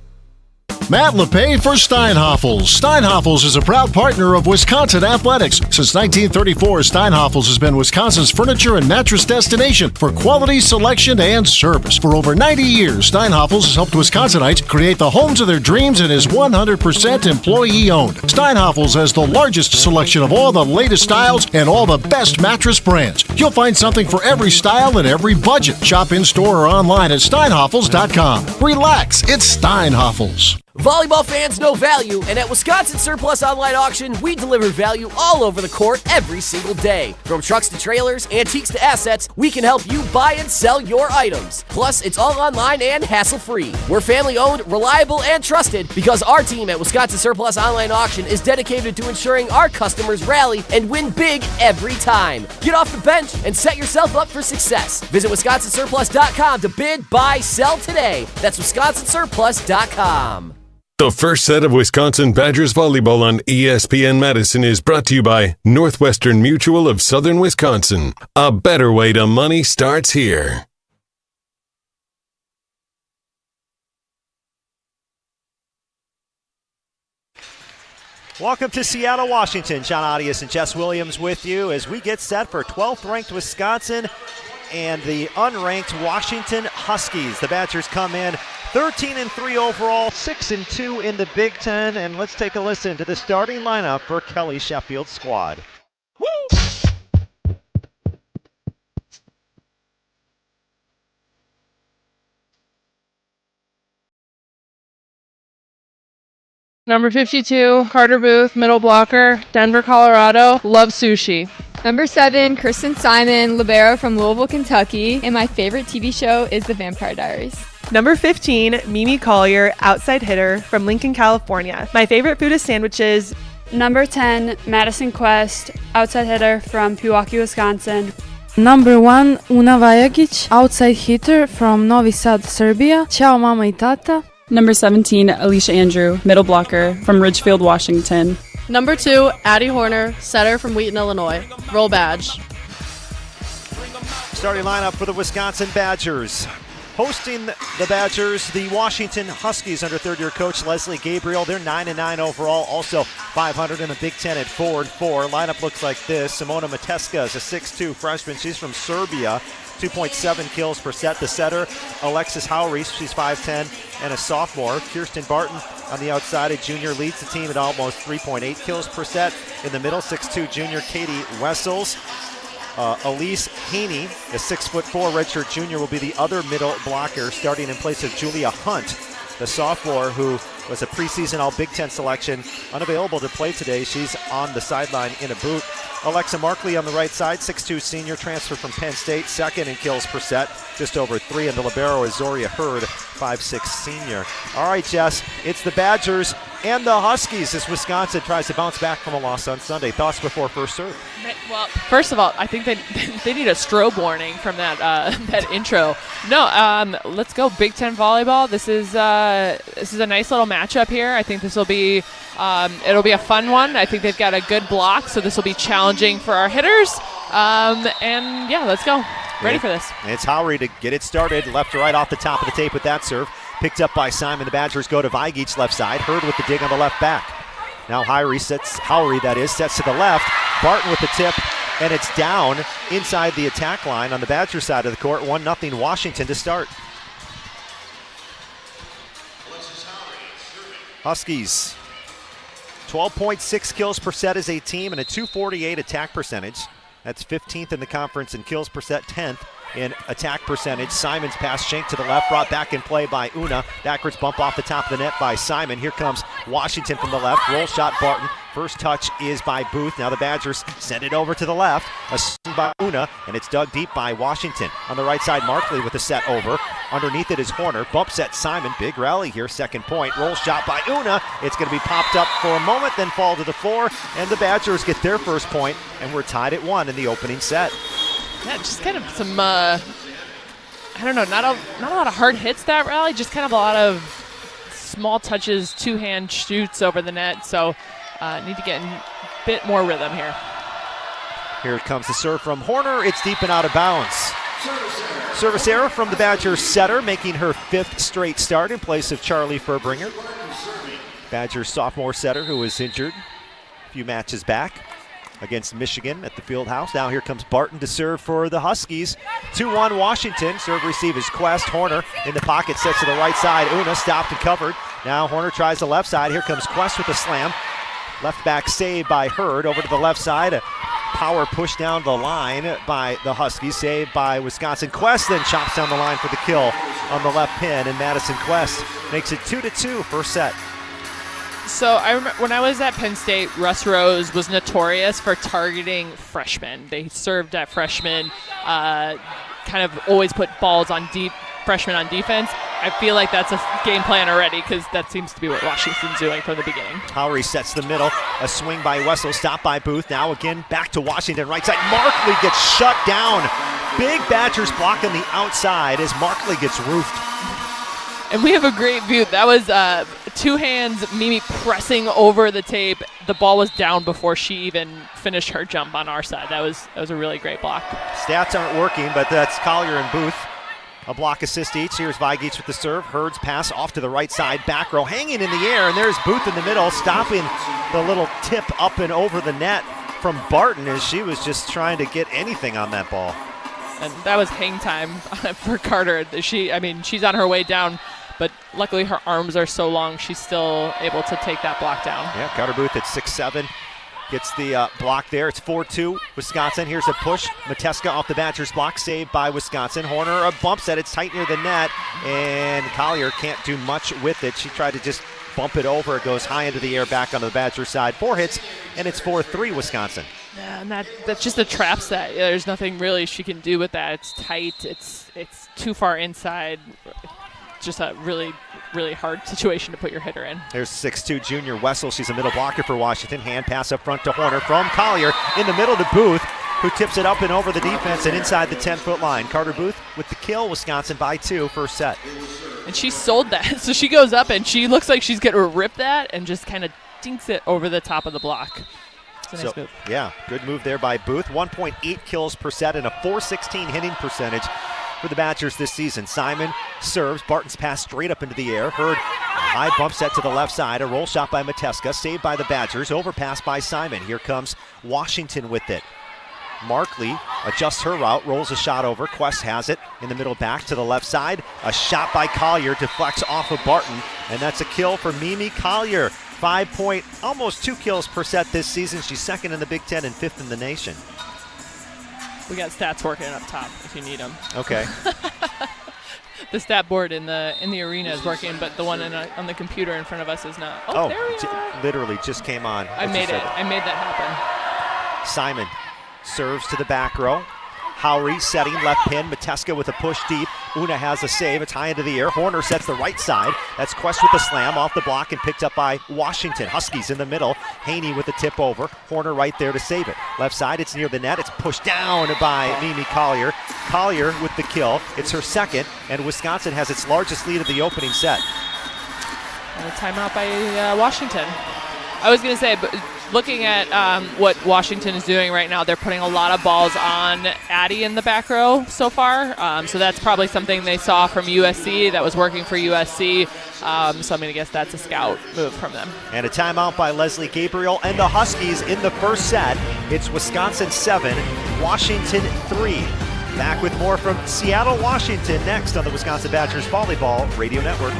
Matt LePay for Steinhoffels. Steinhoffels is a proud partner of Wisconsin Athletics. Since 1934, Steinhoffels has been Wisconsin's furniture and mattress destination for quality, selection, and service. For over 90 years, Steinhoffels has helped Wisconsinites create the homes of their dreams and is 100% employee-owned. Steinhoffels has the largest selection of all the latest styles and all the best mattress brands. You'll find something for every style and every budget. Shop in-store or online at steinhoffels.com. Relax, it's Steinhoffels. Volleyball fans know value, and at Wisconsin Surplus Online Auction, we deliver value all over the court every single day. From trucks to trailers, antiques to assets, we can help you buy and sell your items. Plus, it's all online and hassle-free. We're family-owned, reliable, and trusted because our team at Wisconsin Surplus Online Auction is dedicated to ensuring our customers rally and win big every time. Get off the bench and set yourself up for success. Visit WisconsinSurplus.com to bid, buy, sell today. That's WisconsinSurplus.com. The first set of Wisconsin Badgers volleyball on ESPN Madison is brought to you by Northwestern Mutual of Southern Wisconsin. A better way to money starts here. Welcome to Seattle, Washington. John Audius and Jess Williams with you as we get set for 12th-ranked Wisconsin and the unranked Washington Huskies. The Badgers come in 13-3 overall, 6-2 in the Big Ten, and let's take a listen to the starting lineup for Kelly Sheffield's squad. Woo! Number 52, Carter Booth, middle blocker, Denver, Colorado. Love sushi. Number 7, Kristen Simon, libero from Louisville, Kentucky, and my favorite TV show is The Vampire Diaries. Number 15, Mimi Collier, outside hitter from Lincoln, California. My favorite food is sandwiches. Number 10, Madison Quest, outside hitter from Pewaukee, Wisconsin. Number 1, Una Vajagic, outside hitter from Novi Sad, Serbia. Ciao mama I tata. Number 17, Alicia Andrew, middle blocker from Ridgefield, Washington. Number 2, Addie Horner, setter from Wheaton, Illinois. Roll badge. Starting lineup for the Wisconsin Badgers. Hosting the Badgers, the Washington Huskies under third-year coach Leslie Gabriel. They're 9-9 overall, also 500 in the Big Ten at 4-4. Lineup looks like this. Simona Mateska is a 6'2 freshman. She's from Serbia. 2.7 kills per set. The setter, Alexis Howry, she's 5'10 and a sophomore. Kirsten Barton on the outside, a junior, leads the team at almost 3.8 kills per set. In the middle, 6'2 junior Katie Wessels. Elise Haney, a 6'4 redshirt junior, will be the other middle blocker, starting in place of Julia Hunt, the sophomore who was a preseason All Big Ten selection, unavailable to play today. She's on the sideline in a boot. Alexa Markley on the right side, 6'2 senior, transfer from Penn State, second in kills per set, just over 3. And the libero is Zoria Hurd, 5'6 senior. All right, Jess, it's the Badgers and the Huskies as Wisconsin tries to bounce back from a loss on Sunday. Thoughts before first serve? Well, first of all, I think they need a strobe warning from that that intro. No, let's go Big Ten volleyball. This is a nice little matchup here. I think this will be it'll be a fun one. I think they've got a good block, so this will be challenging for our hitters. And yeah, let's go. Ready for this. It's Howry to get it started. Left to right off the top of the tape with that serve. Picked up by Simon. The Badgers go to Vigeach left side. Hurd with the dig on the left back. Now Howry sets to the left. Barton with the tip, and it's down inside the attack line on the Badger side of the court. 1-0 Washington to start. Huskies, 12.6 kills per set as a team and a .248 attack percentage. That's 15th in the conference in kills per set, 10th in attack percentage. Simon's pass shanked to the left, brought back in play by Una. Backwards bump off the top of the net by Simon. Here comes Washington from the left. Roll shot Barton. First touch is by Booth. Now the Badgers send it over to the left. A swing by Una, and it's dug deep by Washington. On the right side, Markley with the set over. Underneath it is Horner. Bump set Simon. Big rally here. Second point. Roll shot by Una. It's going to be popped up for a moment, then fall to the floor. And the Badgers get their first point, and we're tied at 1 in the opening set. Yeah, just kind of some, I don't know, not a lot of hard hits that rally, just kind of a lot of small touches, two-hand shoots over the net, so need to get a bit more rhythm here. Here comes the serve from Horner. It's deep and out of bounds. Service error from the Badgers setter, making her 5th straight start in place of Charlie Furbringer. Badgers sophomore setter who was injured a few matches back against Michigan at the field house. Now here comes Barton to serve for the Huskies. 2-1 Washington. Serve receive is Quest. Horner in the pocket, sets to the right side. Una stopped and covered. Now Horner tries the left side. Here comes Quest with a slam. Left back save by Hurd. Over to the left side. A power push down the line by the Huskies. Saved by Wisconsin. Quest then chops down the line for the kill on the left pin. And Madison Quest makes it 2-2 first set. So I remember when I was at Penn State, Russ Rose was notorious for targeting freshmen. They served at freshmen, kind of always put balls on freshmen on defense. I feel like that's a game plan already because that seems to be what Washington's doing from the beginning. Howry sets the middle. A swing by Wessel, stopped by Booth. Now again back to Washington, right side. Markley gets shut down. Big Badgers block on the outside as Markley gets roofed. And we have a great view. That was 2 hands, Mimi pressing over the tape. The ball was down before she even finished her jump on our side. That was a really great block. Stats aren't working, but that's Collier and Booth. A block assist each. Here's Vigeach with the serve. Hurd's pass off to the right side. Back row hanging in the air, and there's Booth in the middle, stopping the little tip up and over the net from Barton as she was just trying to get anything on that ball. And that was hang time for Carter. She's on her way down, but luckily her arms are so long, she's still able to take that block down. Yeah, Carter Booth at 6'7". Gets the block there. It's 4-2 Wisconsin. Here's a push. Mateska off the Badgers block. Saved by Wisconsin. Horner a bump set. It's tight near the net. And Collier can't do much with it. She tried to just bump it over. It goes high into the air back onto the Badgers side. 4 hits, and it's 4-3 Wisconsin. Yeah, and that's just a trap set. There's nothing really she can do with that. It's tight. It's too far inside. Just a really, really hard situation to put your hitter in. There's 6'2 junior Wessel. She's a middle blocker for Washington. Hand pass up front to Horner from Collier in the middle to Booth, who tips it up and over the defense and inside the 10-foot line. Carter Booth with the kill. Wisconsin by 2 first set. And she sold that. So she goes up and she looks like she's going to rip that and just kind of dinks it over the top of the block. It's a nice move. Yeah, good move there by Booth. 1.8 kills per set and a .416 hitting percentage for the Badgers this season. Simon serves. Barton's pass straight up into the air. Hurd high bump set to the left side. A roll shot by Mateska. Saved by the Badgers. Overpass by Simon. Here comes Washington with it. Markley adjusts her route. Rolls a shot over. Quest has it in the middle back to the left side. A shot by Collier. Deflects off of Barton. And that's a kill for Mimi Collier. 5 almost 2 kills per set this season. She's second in the Big Ten and 5th in the nation. We got stats working up top if you need them. Okay. The stat board in the arena is working, but the one on the computer in front of us is not. Oh, there we are. Literally just came on. I made that happen. Simon serves to the back row. Howry setting left pin. Mateska with a push deep. Una has a save. It's high into the air. Horner sets the right side. That's Quest with the slam off the block and picked up by Washington. Huskies in the middle. Haney with the tip over. Horner right there to save it. Left side, it's near the net. It's pushed down by Mimi Collier. Collier with the kill. It's her second, and Wisconsin has its largest lead of the opening set. And a timeout by Washington. I was going to say, but looking at what Washington is doing right now, they're putting a lot of balls on Addie in the back row so far. So that's probably something they saw from USC that was working for USC. So I'm going to guess that's a scout move from them. And a timeout by Leslie Gabriel and the Huskies in the first set. It's Wisconsin 7, Washington 3. Back with more from Seattle, Washington next on the Wisconsin Badgers Volleyball Radio Network.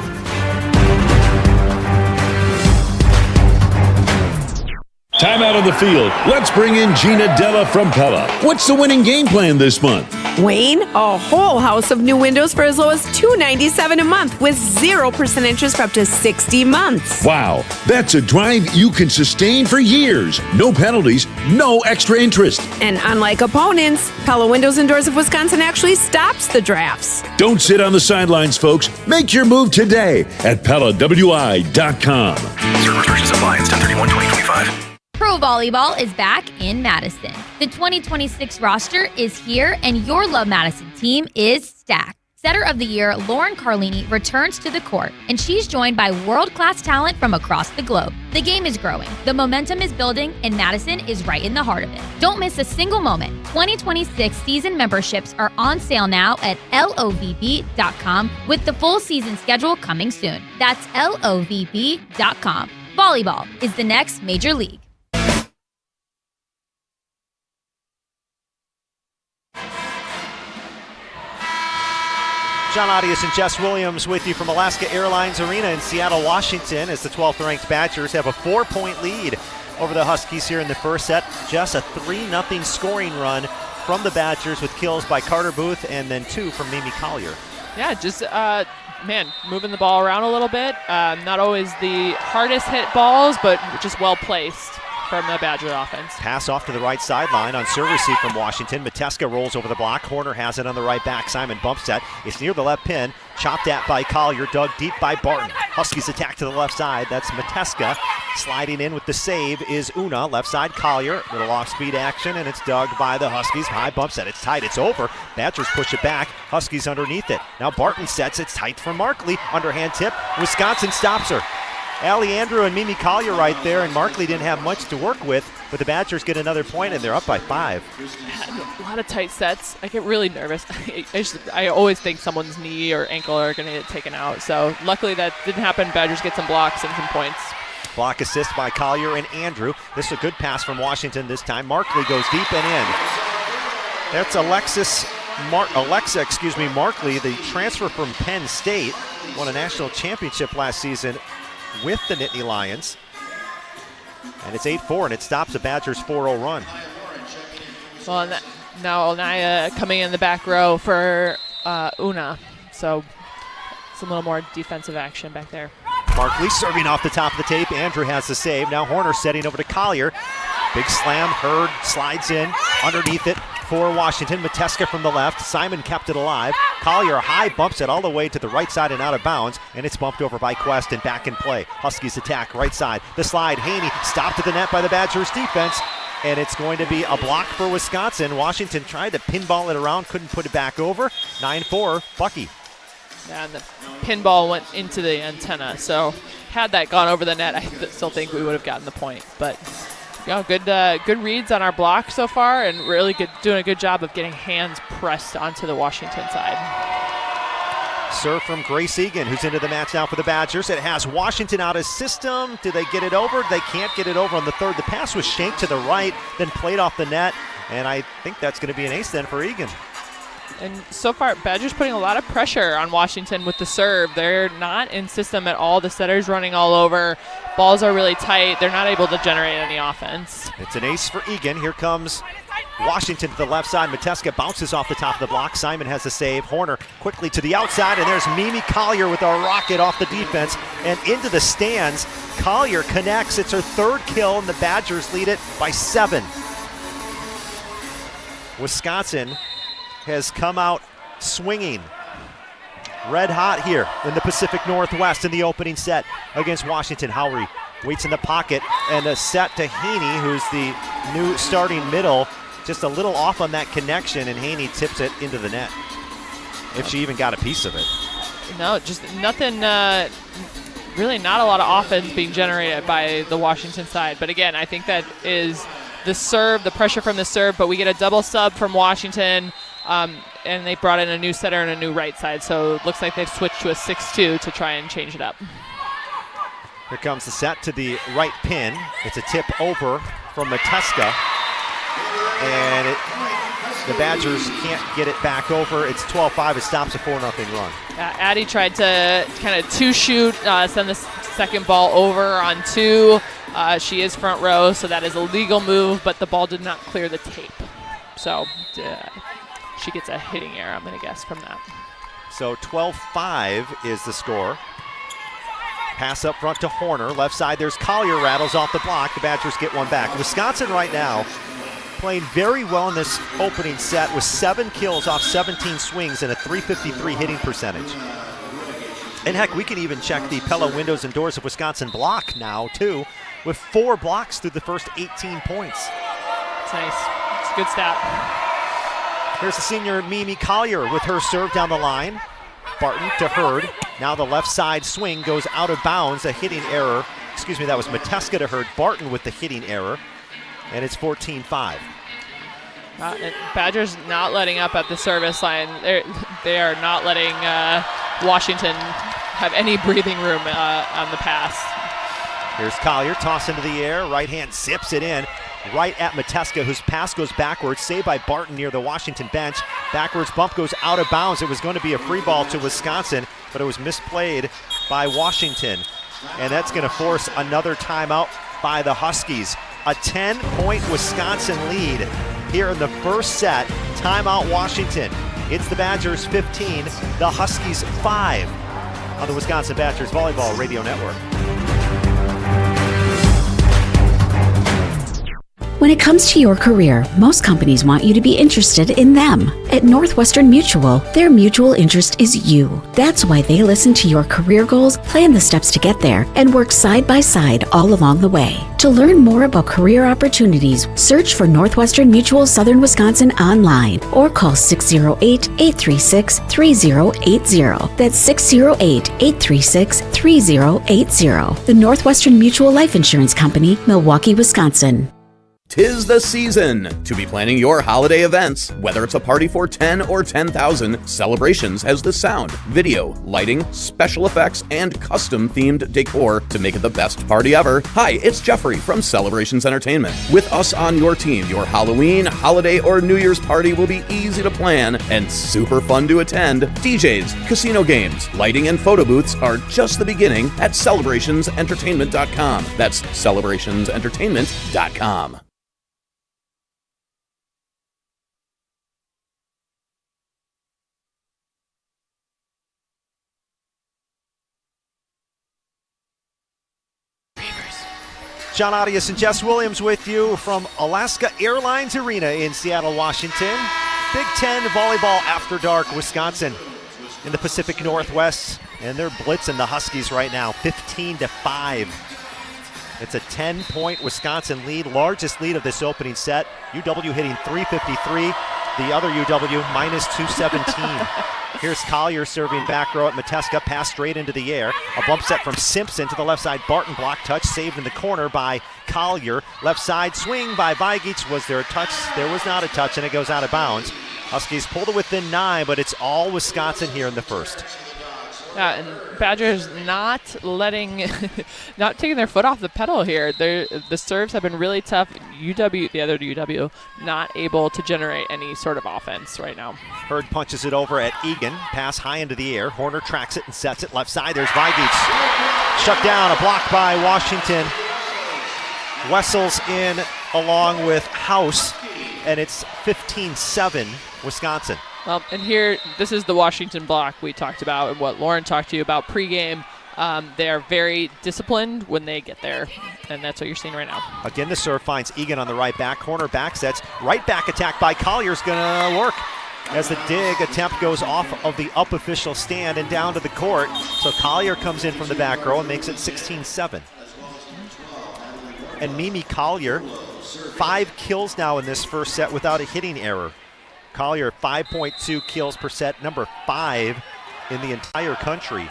Time out on the field. Let's bring in Gina Della from Pella. What's the winning game plan this month? Wayne, a whole house of new windows for as low as $297 a month with 0% interest for up to 60 months. Wow, that's a drive you can sustain for years. No penalties, no extra interest. And unlike opponents, Pella Windows and Doors of Wisconsin actually stops the drafts. Don't sit on the sidelines, folks. Make your move today at PellaWI.com. Certain restrictions apply. It's 10/31/2025. Pro Volleyball is back in Madison. The 2026 roster is here, and your Love Madison team is stacked. Setter of the Year Lauren Carlini returns to the court, and she's joined by world-class talent from across the globe. The game is growing, the momentum is building, and Madison is right in the heart of it. Don't miss a single moment. 2026 season memberships are on sale now at lovb.com with the full season schedule coming soon. That's lovb.com. Volleyball is the next major league. John Audius and Jess Williams with you from Alaska Airlines Arena in Seattle, Washington, as the 12th-ranked Badgers have a 4-point lead over the Huskies here in the first set. Just a 3-0 scoring run from the Badgers with kills by Carter Booth and then 2 from Mimi Collier. Yeah, just, moving the ball around a little bit. Not always the hardest hit balls, but just well placed from the Badger offense. Pass off to the right sideline on serve receive from Washington. Mateska rolls over the block. Horner has it on the right back. Simon bumps that. It's near the left pin. Chopped at by Collier. Dug deep by Barton. Huskies attack to the left side. That's Mateska. Sliding in with the save is Una. Left side Collier. Little off-speed action, and it's dug by the Huskies. High bump set. It's tight. It's over. Badgers push it back. Huskies underneath it. Now Barton sets. It's tight for Markley. Underhand tip. Wisconsin stops her. Allie Andrew and Mimi Collier right there, and Markley didn't have much to work with, but the Badgers get another point, and they're up by 5. A lot of tight sets. I get really nervous. I always think someone's knee or ankle are going to get taken out, so luckily that didn't happen. Badgers get some blocks and some points. Block assist by Collier and Andrew. This is a good pass from Washington this time. Markley goes deep and in. That's Alexa Markley, the transfer from Penn State, won a national championship last season with the Nittany Lions. And it's 8-4, and it stops the Badgers' 4-0 run. Well, now Naya coming in the back row for Una. So it's a little more defensive action back there. Markley serving off the top of the tape. Andrew has the save. Now Horner setting over to Collier. Big slam. Hurd slides in underneath it for Washington. Mateska from the left. Simon kept it alive. Collier high bumps it all the way to the right side and out of bounds, and it's bumped over by Quest and back in play. Huskies attack right side. The slide. Haney stopped at the net by the Badgers defense, and it's going to be a block for Wisconsin. Washington tried to pinball it around, couldn't put it back over. 9-4, Bucky. Yeah, and the pinball went into the antenna, so had that gone over the net, I still think we would have gotten the point. But good reads on our block so far, and really doing a good job of getting hands pressed onto the Washington side. Serve from Grace Egan, who's into the match now for the Badgers. It has Washington out of system. Do they get it over? They can't get it over on the third. The pass was shanked to the right, then played off the net, and I think that's going to be an ace then for Egan. And so far, Badgers putting a lot of pressure on Washington with the serve. They're not in system at all. The setter's running all over. Balls are really tight. They're not able to generate any offense. It's an ace for Egan. Here comes Washington to the left side. Mateska bounces off the top of the block. Simon has the save. Horner quickly to the outside, and there's Mimi Collier with a rocket off the defense and into the stands. Collier connects. It's her third kill, and the Badgers lead it by 7. Wisconsin has come out swinging. red hot here in the Pacific Northwest in the opening set against Washington. Howry waits in the pocket, and a set to Haney, who's the new starting middle. Just a little off on that connection, and Haney tips it into the net. If she even got a piece of it. No, just nothing, really not a lot of offense being generated by the Washington side. But again, I think that is the serve, the pressure from the serve, but we get a double sub from Washington, and they brought in a new setter and a new right side. So it looks like they've switched to a 6-2 to try and change it up. Here comes the set to the right pin. It's a tip over from Mateska. And the Badgers can't get it back over. It's 12-5. It stops a 4-0 run. Addie tried to kind of two-shoot, send the second ball over on two. She is front row, so that is a legal move, but the ball did not clear the tape. So she gets a hitting error, I'm going to guess, from that. So 12-5 is the score. Pass up front to Horner. Left side, there's Collier, rattles off the block. The Badgers get one back. Wisconsin right now playing very well in this opening set with 7 kills off 17 swings and a .353 hitting percentage. And heck, we can even check the Pella windows and doors of Wisconsin block now, too, with 4 blocks through the first 18 points. It's nice. It's a good stat. Here's the senior Mimi Collier with her serve down the line. Barton to Hurd. Now the left side swing goes out of bounds. A hitting error. Excuse me, that was Mateska to Hurd. Barton with the hitting error. And it's 14-5. Badgers not letting up at the service line. They are not letting Washington have any breathing room on the pass. Here's Collier, toss into the air. Right hand zips it in. Right at Mateska, whose pass goes backwards. Saved by Barton near the Washington bench. Backwards bump goes out of bounds. It was going to be a free ball to Wisconsin, but it was misplayed by Washington. And that's going to force another timeout by the Huskies. A 10-point Wisconsin lead here in the first set. Timeout Washington. It's the Badgers 15, the Huskies 5 on the Wisconsin Badgers Volleyball Radio Network. When it comes to your career, most companies want you to be interested in them. At Northwestern Mutual, their mutual interest is you. That's why they listen to your career goals, plan the steps to get there, and work side by side all along the way. To learn more about career opportunities, search for Northwestern Mutual Southern Wisconsin online or call 608-836-3080. That's 608-836-3080. The Northwestern Mutual Life Insurance Company, Milwaukee, Wisconsin. 'Tis the season to be planning your holiday events. Whether it's a party for 10 or 10,000, Celebrations has the sound, video, lighting, special effects, and custom-themed decor to make it the best party ever. Hi, it's Jeffrey from Celebrations Entertainment. With us on your team, your Halloween, holiday, or New Year's party will be easy to plan and super fun to attend. DJs, casino games, lighting, and photo booths are just the beginning at celebrationsentertainment.com. That's celebrationsentertainment.com. John Audius and Jess Williams with you from Alaska Airlines Arena in Seattle, Washington. Big Ten Volleyball After Dark, Wisconsin in the Pacific Northwest. And they're blitzing the Huskies right now, 15-5. It's a 10-point Wisconsin lead, largest lead of this opening set. UW hitting .353, the other UW minus .217. Here's Collier serving back row at Mateska, pass straight into the air. A bump set from Simpson to the left side. Barton block touch, saved in the corner by Collier. Left side swing by Vigic. Was there a touch? There was not a touch, and it goes out of bounds. Huskies pulled it within 9, but it's all Wisconsin here in the first. Yeah, and Badgers not not taking their foot off the pedal here. The serves have been really tough. The other UW, not able to generate any sort of offense right now. Hurd punches it over at Egan. Pass high into the air. Horner tracks it and sets it left side. There's Vigic. Shut down. A block by Washington. Wessels in along with House, and it's 15-7 Wisconsin. Well, and here, this is the Washington block we talked about and what Lauren talked to you about pregame. They are very disciplined when they get there, and that's what you're seeing right now. Again, the serve finds Egan on the right back corner. Back sets. Right back attack by Collier's going to work. as the dig attempt goes off of the up official stand and down to the court. So Collier comes in from the back row and makes it 16-7. And Mimi Collier, 5 kills now in this first set without a hitting error. Collier, 5.2 kills per set, number 5 in the entire country.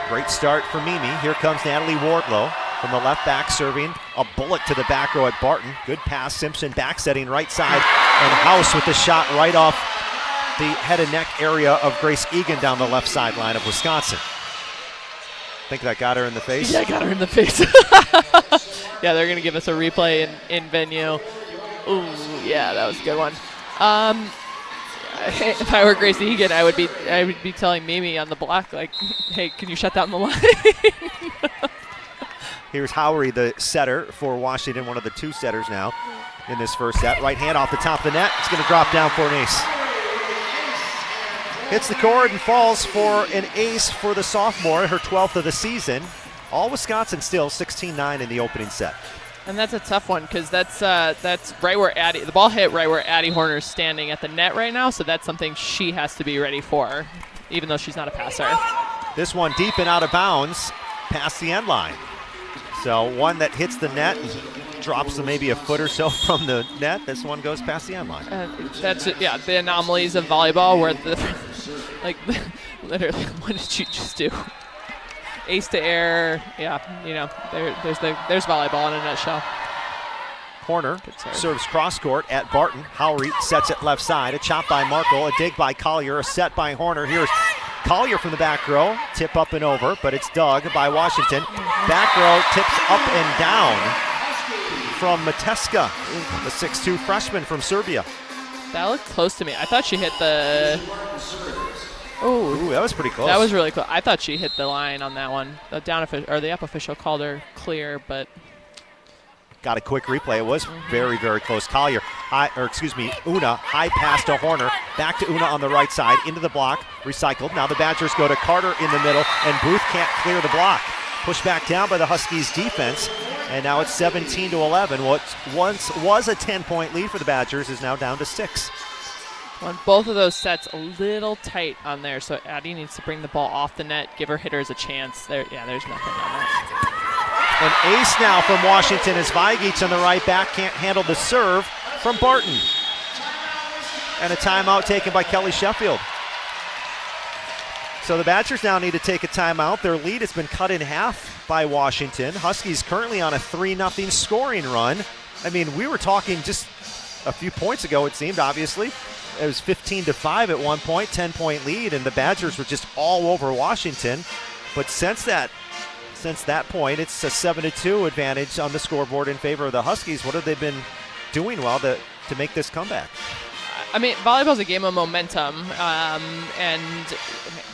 Great start for Mimi. Here comes Natalie Wardlow from the left back serving. A bullet to the back row at Barton. Good pass, Simpson back setting right side. And House with the shot right off the head and neck area of Grace Egan down the left sideline of Wisconsin. Think that got her in the face? Yeah, got her in the face. Yeah, they're going to give us a replay in venue. Ooh, yeah, that was a good one. If I were Grace Egan, I would be telling Mimi on the block, like, hey, can you shut down the line? Here's Howery, the setter for Washington, one of the 2 setters now in this first set. Right hand off the top of the net. It's going to drop down for an ace. Hits the cord and falls for an ace for the sophomore, her 12th of the season. All Wisconsin still 16-9 in the opening set. And that's a tough one because that's right where the ball hit right where Addie Horner's standing at the net right now, so that's something she has to be ready for, even though she's not a passer. This one deep and out of bounds past the end line. So one that hits the net and drops maybe a foot or so from the net. This one goes past the end line. That's it, yeah, the anomalies of volleyball where literally, what did you just do? Ace to air, yeah, there's volleyball in a nutshell. Horner serves cross court at Barton. Howery sets it left side. A chop by Markle, a dig by Collier, a set by Horner. Here's Collier from the back row, tip up and over, but it's dug by Washington. Back row tips up and down from Mateska, the 6'2 freshman from Serbia. That looked close to me. I thought she hit the... Ooh, that was pretty close. That was really close. I thought she hit the line on that one. The up official called her clear, but got a quick replay. It was very, very close. Collier, Una, high pass to Horner. Back to Una on the right side, into the block, recycled. Now the Badgers go to Carter in the middle, and Booth can't clear the block. Pushed back down by the Huskies defense, and now it's 17-11. What once was a 10-point lead for the Badgers is now down to 6. On both of those sets, a little tight on there, so Addie needs to bring the ball off the net, give her hitters a chance. There's nothing on that. An ace now from Washington as Vigic on the right back can't handle the serve from Barton. And a timeout taken by Kelly Sheffield. So the Badgers now need to take a timeout. Their lead has been cut in half by Washington. Huskies currently on a 3-0 scoring run. I mean, we were talking just a few points ago, it seemed, obviously. It was 15-5 at one point, 10-point lead, and the Badgers were just all over Washington. But since that point, it's a 7-2 advantage on the scoreboard in favor of the Huskies. What have they been doing well to make this comeback? I mean, volleyball's a game of momentum, and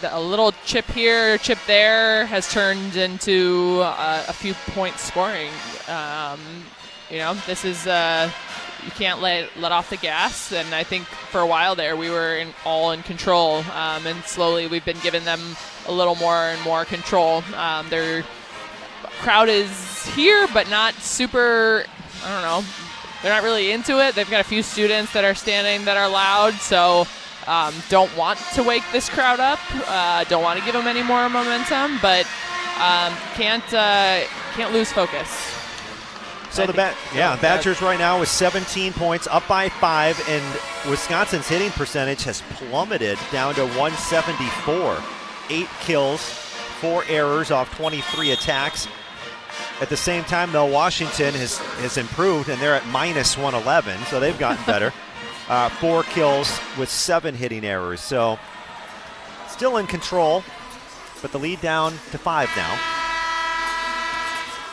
a little chip here, chip there has turned into a few points scoring. This is you can't let off the gas, and I think for a while there we were all in control, and slowly we've been giving them a little more and more control. Their crowd is here, but not super, I don't know, they're not really into it. They've got a few students that are standing that are loud, so don't want to wake this crowd up, don't want to give them any more momentum, but can't lose focus. So Badgers right now with 17 points, up by 5, and Wisconsin's hitting percentage has plummeted down to 174. 8 kills, 4 errors off 23 attacks. At the same time, though, Washington has improved, and they're at minus 111, so they've gotten better. 4 kills with 7 hitting errors. So still in control, but the lead down to 5 now.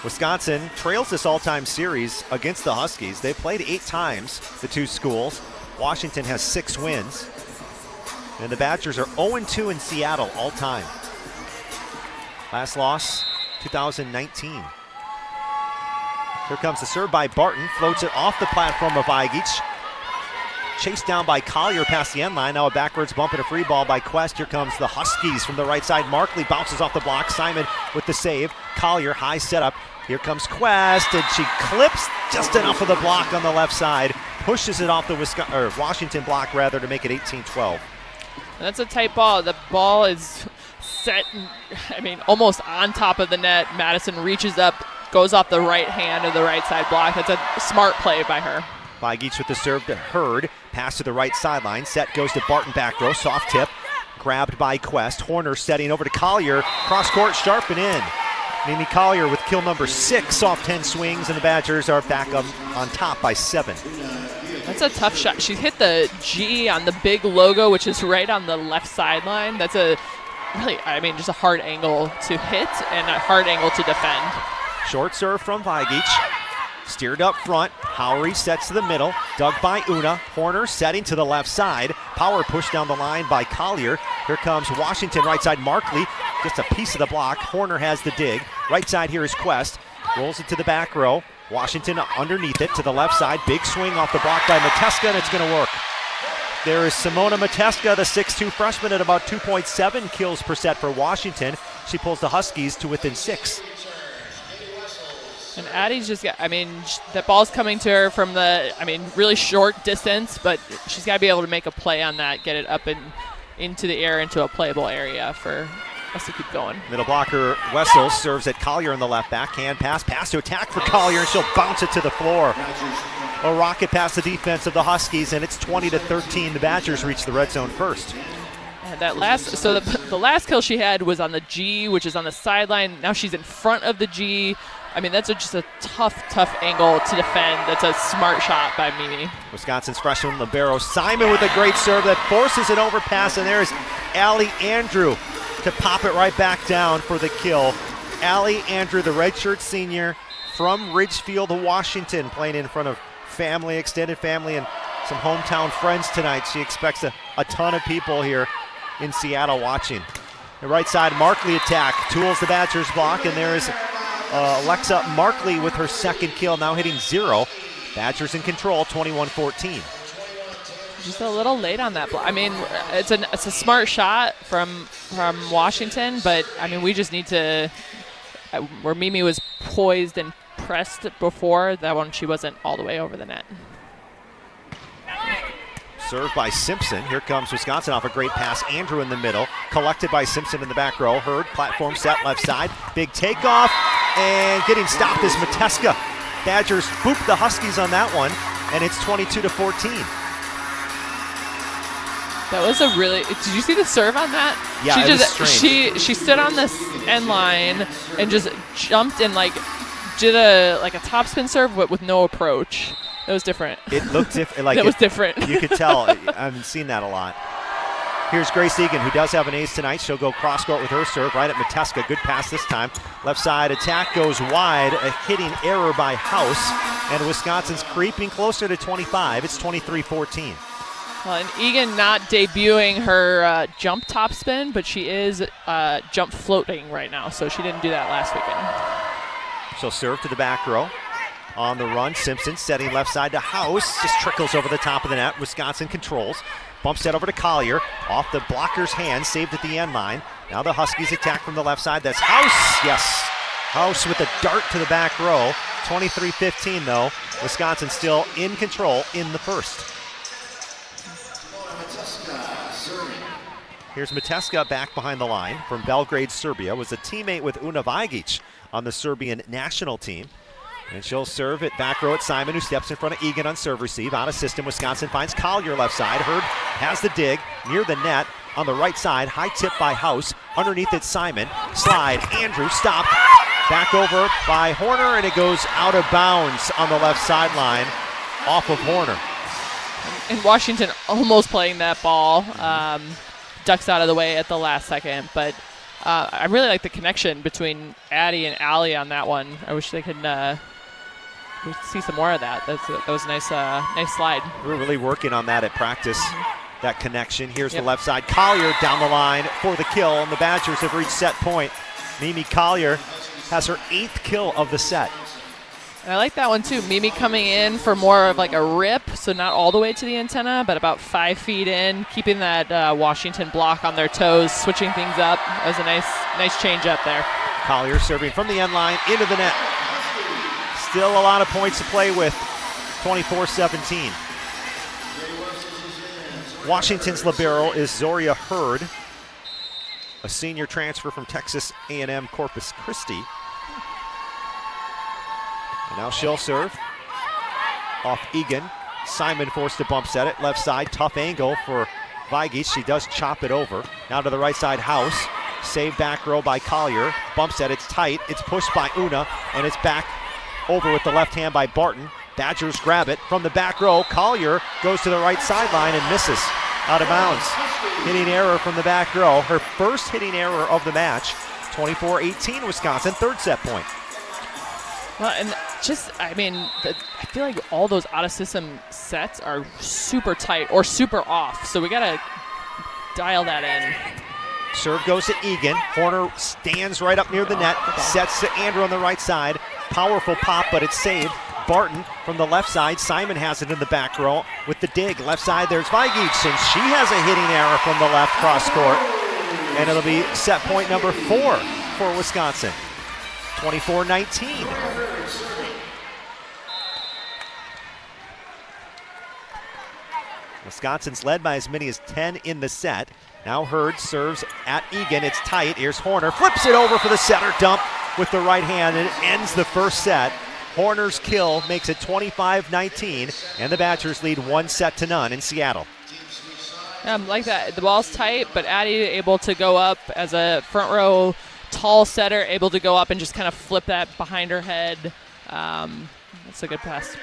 Wisconsin trails this all-time series against the Huskies. They've played 8 times, the two schools. Washington has 6 wins. And the Badgers are 0-2 in Seattle all-time. Last loss, 2019. Here comes the serve by Barton. Floats it off the platform of Vigic. Chased down by Collier past the end line. Now a backwards bump and a free ball by Quest. Here comes the Huskies from the right side. Markley bounces off the block. Simon with the save. Collier, high setup. Here comes Quest, and she clips just enough of the block on the left side. pushes it off the Washington block rather to make it 18-12. That's a tight ball. The ball is set, almost on top of the net. Madison reaches up, goes off the right hand of the right side block. That's a smart play by her. Vagic with the serve to Hurd. Pass to the right sideline. Set goes to Barton back row. Soft tip. Grabbed by Quest. Horner setting over to Collier. Cross court, sharp and in. Mimi Collier with kill number 6 off 10 swings, and the Badgers are back on top by 7. That's a tough shot. She hit the G on the big logo, which is right on the left sideline. That's a really, just a hard angle to hit and a hard angle to defend. Short serve from Vagic. Steered up front. Howery sets to the middle. Dug by Una. Horner setting to the left side. Power push down the line by Collier. Here comes Washington right side. Markley, just a piece of the block. Horner has the dig. Right side here is Quest. Rolls it to the back row. Washington underneath it to the left side. Big swing off the block by Mateska, and it's going to work. There is Simona Mateska, the 6'2 freshman, at about 2.7 kills per set for Washington. She pulls the Huskies to within 6. And Addie's just got, that ball's coming to her from the, really short distance, but she's got to be able to make a play on that, get it up and into the air, into a playable area for us to keep going. Middle blocker Wessels serves at Collier in the left backhand pass to attack for Collier, and she'll bounce it to the floor. A rocket past the defense of the Huskies, and it's 20-13. The Badgers reach the red zone first. And that the last kill she had was on the G, which is on the sideline. Now she's in front of the G. That's just a tough angle to defend. That's a smart shot by Mimi. Wisconsin's freshman libero Simon with a great serve that forces an overpass, and there's Allie Andrew to pop it right back down for the kill. Allie Andrew, the redshirt senior from Ridgefield, Washington, playing in front of family, extended family, and some hometown friends tonight. She expects a ton of people here in Seattle watching. The right side Markley attack, tools the Badgers block, and there is Alexa Markley with her second kill, now hitting 0. Badgers in control, 21-14. Just a little late on that block. It's a smart shot from Washington, but we just need to, where Mimi was poised and pressed before, that one she wasn't all the way over the net. Served by Simpson. Here comes Wisconsin off a great pass. Andrew in the middle. Collected by Simpson in the back row. Hurd, platform set left side. Big takeoff. And getting stopped is Mateska. Badgers boop the Huskies on that one. And it's 22-14. That was a really, did you see the serve on that? Yeah, it was strange. She stood on this end line and just jumped and did a topspin serve but with no approach. That was different. It looked different. That was different. You could tell. I haven't seen that a lot. Here's Grace Egan, who does have an ace tonight. She'll go cross court with her serve right at Mateska. Good pass this time. Left side attack goes wide. A hitting error by House. And Wisconsin's creeping closer to 25. It's 23-14. Well, and Egan not debuting her jump topspin, but she is jump floating right now, so she didn't do that last weekend. She'll serve to the back row. On the run, Simpson setting left side to House. Just trickles over the top of the net. Wisconsin controls. Bumps that over to Collier. Off the blocker's hand, saved at the end line. Now the Huskies attack from the left side. That's House. Yes. House with a dart to the back row. 23-15 though. Wisconsin still in control in the first. Here's Mateska back behind the line from Belgrade, Serbia. Was a teammate with Una Vagic on the Serbian national team. And she'll serve it back row at Simon, who steps in front of Egan on serve receive. Out of system, Wisconsin finds Collier left side. Hurd has the dig near the net on the right side. High tip by House. Underneath it, Simon. Slide. Andrew stopped. Back over by Horner, and it goes out of bounds on the left sideline off of Horner. And Washington almost playing that ball. Ducks out of the way at the last second, but I really like the connection between Addie and Allie on that one. I wish they could see some more of that. That was a nice slide. We're really working on that at practice, that connection. Here's the left side. Collier down the line for the kill, and the Badgers have reached set point. Mimi Collier has her 8th kill of the set. And I like that one too. Mimi coming in for more of a rip, so not all the way to the antenna, but about 5 feet in, keeping that Washington block on their toes, switching things up. That was a nice change up there. Collier serving from the end line into the net. Still a lot of points to play with. 24-17. Washington's libero is Zoria Hurd, a senior transfer from Texas A&M Corpus Christi. And now she'll serve off Egan. Simon forced to bump set it. Left side, tough angle for Vigic. She does chop it over. Now to the right side, House. Saved back row by Collier. Bump set, it's tight. It's pushed by Una, and it's back over with the left hand by Barton. Badgers grab it from the back row. Collier goes to the right sideline and misses out of bounds. Hitting error from the back row. Her first hitting error of the match. 24-18 Wisconsin, third set point. Well, and I feel like all those out-of-system sets are super tight or super off, so we got to dial that in. Serve goes to Egan. Horner stands right up near the net, sets to Andrew on the right side. Powerful pop, but it's saved. Barton from the left side. Simon has it in the back row with the dig. Left side, there's Vigic, and she has a hitting error from the left cross court. And it'll be set point number 4 for Wisconsin. 24-19. Wisconsin's led by as many as 10 in the set. Now Hurd serves at Egan. It's tight. Here's Horner. Flips it over for the setter dump with the right hand, and it ends the first set. Horner's kill makes it 25-19, and the Badgers lead 1-0 in Seattle. Like that. The ball's tight, but Addie able to go up as a front row tall setter, able to go up and just kind of flip that behind her head. That's a good pass.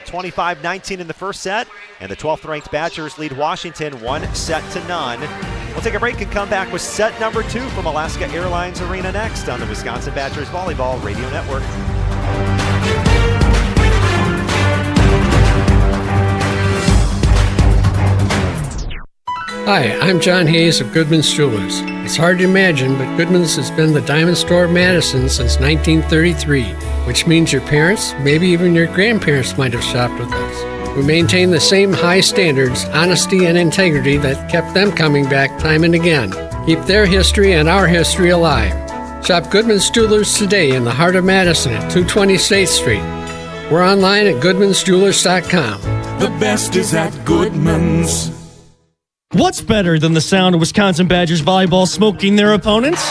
25-19 in the first set, and the 12th-ranked Badgers lead Washington 1-0. We'll take a break and come back with set number 2 from Alaska Airlines Arena next on the Wisconsin Badgers Volleyball Radio Network. Hi, I'm John Hayes of Goodman's Jewelers. It's hard to imagine, but Goodman's has been the diamond store of Madison since 1933, which means your parents, maybe even your grandparents might have shopped with us. We maintain the same high standards, honesty, and integrity that kept them coming back time and again. Keep their history and our history alive. Shop Goodman's Jewelers today in the heart of Madison at 220 State Street. We're online at goodmansjewelers.com. The best is at Goodman's. What's better than the sound of Wisconsin Badgers volleyball smoking their opponents?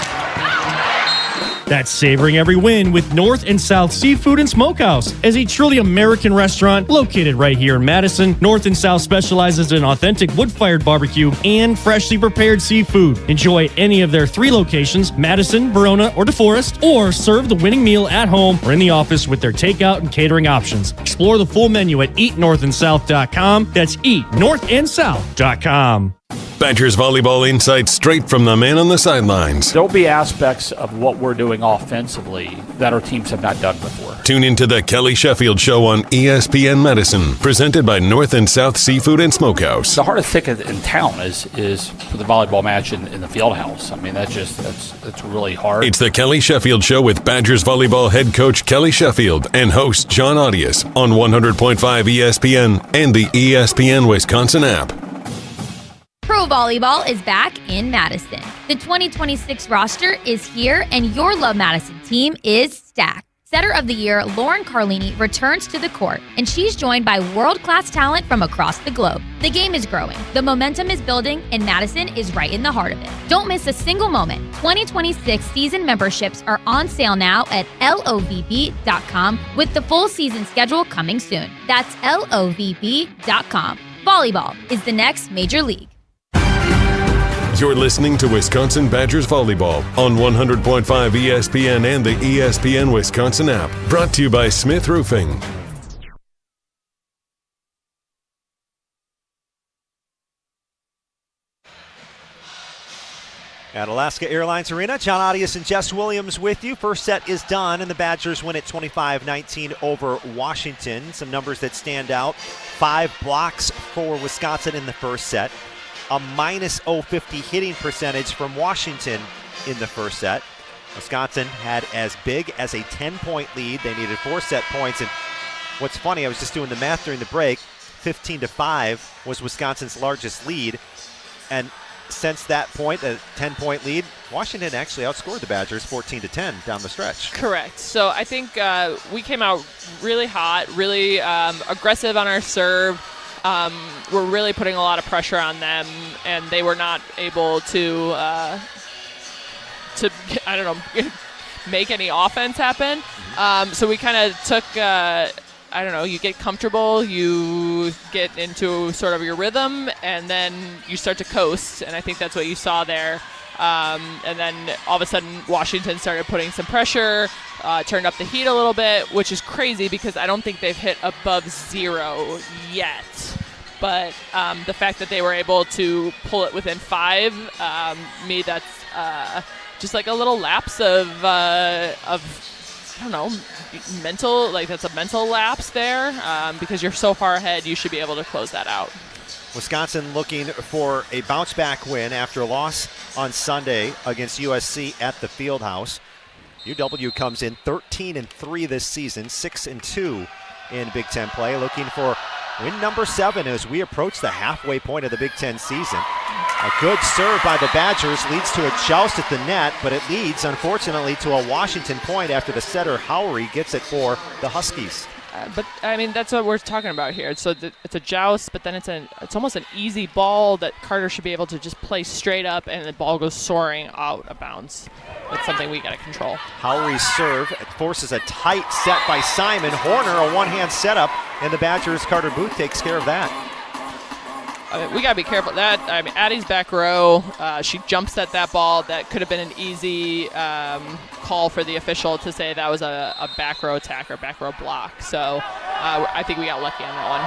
That's savoring every win with North and South Seafood and Smokehouse. As a truly American restaurant located right here in Madison, North and South specializes in authentic wood-fired barbecue and freshly prepared seafood. Enjoy any of their 3 locations, Madison, Verona, or DeForest, or serve the winning meal at home or in the office with their takeout and catering options. Explore the full menu at eatnorthandsouth.com. That's eatnorthandsouth.com. Badgers volleyball insights straight from the man on the sidelines. There'll be aspects of what we're doing offensively that our teams have not done before. Tune into the Kelly Sheffield Show on ESPN Medicine, presented by North and South Seafood and Smokehouse. The hardest ticket in town is for the volleyball match in the field house. I mean, that's really hard. It's the Kelly Sheffield Show with Badgers volleyball head coach Kelly Sheffield and host John Audius on 100.5 ESPN and the ESPN Wisconsin app. Pro Volleyball is back in Madison. The 2026 roster is here, and your Love Madison team is stacked. Setter of the Year, Lauren Carlini, returns to the court, and she's joined by world-class talent from across the globe. The game is growing, the momentum is building, and Madison is right in the heart of it. Don't miss a single moment. 2026 season memberships are on sale now at lovb.com, with the full season schedule coming soon. That's lovb.com. Volleyball is the next major league. You're listening to Wisconsin Badgers Volleyball on 100.5 ESPN and the ESPN Wisconsin app. Brought to you by Smith Roofing. At Alaska Airlines Arena, John Audius and Jess Williams with you. First set is done, and the Badgers win at 25-19 over Washington. Some numbers that stand out. 5 blocks for Wisconsin in the first set. A minus 050 hitting percentage from Washington in the first set. Wisconsin had as big as a 10-point lead. They needed 4 set points. And what's funny, I was just doing the math during the break. 15-5 was Wisconsin's largest lead. And since that point, a 10-point lead, Washington actually outscored the Badgers 14-10 down the stretch. Correct. So I think we came out really hot, really aggressive on our serve. were really putting a lot of pressure on them, and they were not able to I don't know, make any offense happen. So we kind of took, I don't know, you get comfortable, you get into sort of your rhythm, and then you start to coast, and I think that's what you saw there. And then all of a sudden Washington started putting some pressure, turned up the heat a little bit, which is crazy because I don't think they've hit above 0 yet. But the fact that they were able to pull it within 5, me, that's just like a little lapse of I don't know, mental, like that's a mental lapse there, because you're so far ahead, you should be able to close that out. Wisconsin looking for a bounce-back win after a loss on Sunday against USC at the Fieldhouse. UW comes in 13-3 this season, 6-2 in Big Ten play, looking for win number 7 as we approach the halfway point of the Big Ten season. A good serve by the Badgers leads to a joust at the net, but it leads, unfortunately, to a Washington point after the setter Howery gets it for the Huskies. But I mean, that's what we're talking about here. So it's a joust, but then it's almost an easy ball that Carter should be able to just play straight up, and the ball goes soaring out of bounds. That's something we got to control. Howery's serve forces a tight set by Simon. Horner, a one-hand setup, and the Badgers' Carter Booth takes care of that. I mean, we got to be careful. That, I mean, Addie's back row, she jumps at that ball. That could have been an easy call for the official to say that was a back row attack or back row block. So I think we got lucky on that one.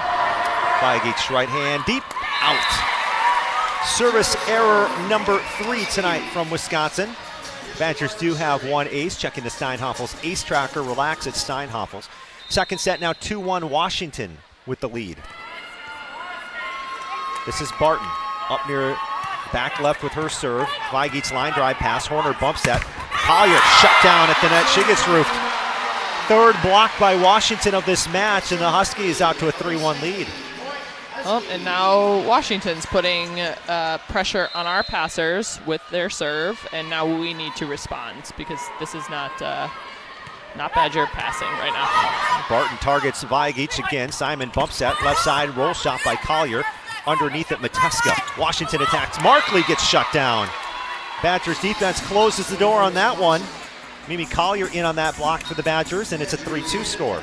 Weigich right hand deep, out. Service error number 3 tonight from Wisconsin. Badgers do have one ace. Checking the Steinhoffel's ace tracker. Relax at Steinhoffel's. Second set now 2-1 Washington with the lead. This is Barton up near back left with her serve. Weigich line drive pass. Horner bumps that. Collier shut down at the net. She gets roofed. Third block by Washington of this match, and the Huskies out to a 3-1 lead. Oh, and now Washington's putting pressure on our passers with their serve, and now we need to respond because this is not Badger passing right now. Barton targets Weigich again. Simon bumps that. Left side roll shot by Collier. Underneath it, Mateska. Washington attacks. Markley gets shut down. Badgers defense closes the door on that one. Mimi Collier in on that block for the Badgers, and it's a 3-2 score.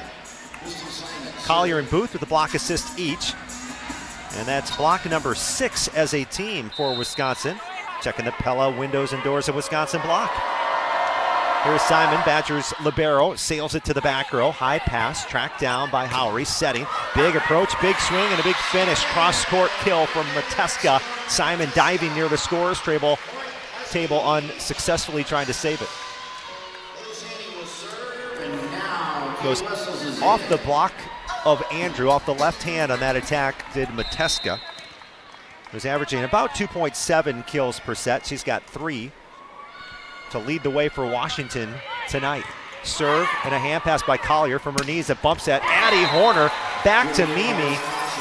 Collier and Booth with a block assist each. And that's block number 6 as a team for Wisconsin. Checking the Pella windows and doors of Wisconsin block. Here's Simon, Badgers libero, sails it to the back row. High pass, tracked down by Howery, setting. Big approach, big swing, and a big finish. Cross-court kill from Mateska. Simon diving near the scorer's table, unsuccessfully trying to save it. Goes off the block of Andrew, off the left hand on that attack did Mateska. Who's averaging about 2.7 kills per set. She's got 3. To lead the way for Washington tonight. Serve and a hand pass by Collier from her knees that bumps at Addie. Horner back to Mimi,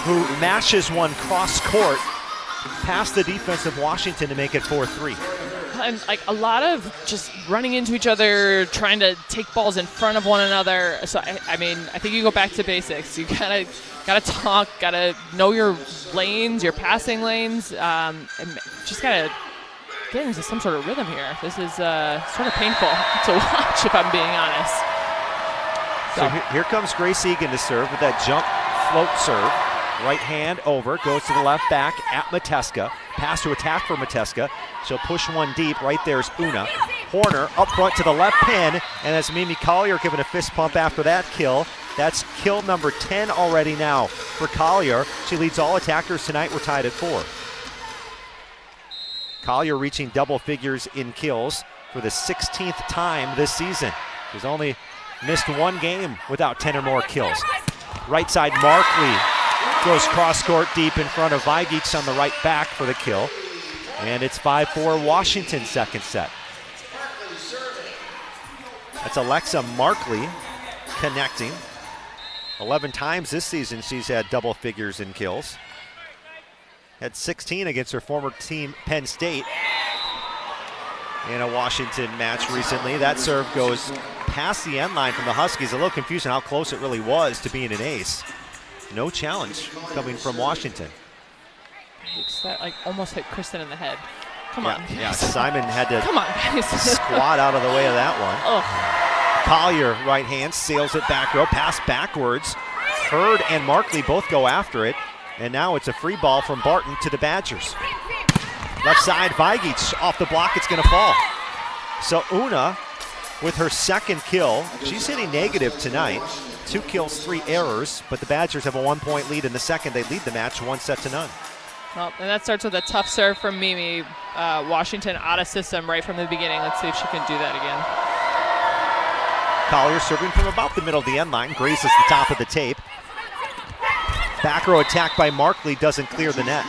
who mashes one cross court past the defense of Washington to make it 4-3. And like a lot of just running into each other, trying to take balls in front of one another. So I mean, I think you go back to basics. You gotta talk, gotta know your lanes, your passing lanes, and just gotta get into some sort of rhythm here. This is sort of painful to watch, if I'm being honest. So here comes Grace Egan to serve with that jump float serve. Right hand over, goes to the left back at Mateska. Pass to attack for Mateska. She'll push one deep. Right there's Una. Horner up front to the left pin, and that's Mimi Collier giving a fist pump after that kill. That's kill number 10 already now for Collier. She leads all attackers tonight. We're tied at 4. Collier reaching double figures in kills for the 16th time this season. She's only missed one game without 10 or more kills. Right side, Markley goes cross-court deep in front of Weigich on the right back for the kill. And it's 5-4 Washington second set. That's Alexa Markley connecting. 11 times this season she's had double figures in kills. Had 16 against her former team, Penn State, in a Washington match recently. That serve goes past the end line from the Huskies. A little confusion how close it really was to being an ace. No challenge coming from Washington. That almost hit Kristen in the head. Come on. Yeah, Simon had to Come on, guys. squat out of the way of that one. Ugh. Collier, right hand, sails it back row, pass backwards. Hurd and Markley both go after it. And now it's a free ball from Barton to the Badgers. Left side, Vigic off the block, it's gonna fall. So Una, with her second kill, she's hitting negative tonight. 2 kills, 3 errors, but the Badgers have a 1-point lead in the second. They lead the match 1-0. Well, and that starts with a tough serve from Mimi. Washington out of system right from the beginning. Let's see if she can do that again. Collier serving from about the middle of the end line, grazes the top of the tape. Back row attack by Markley doesn't clear the net.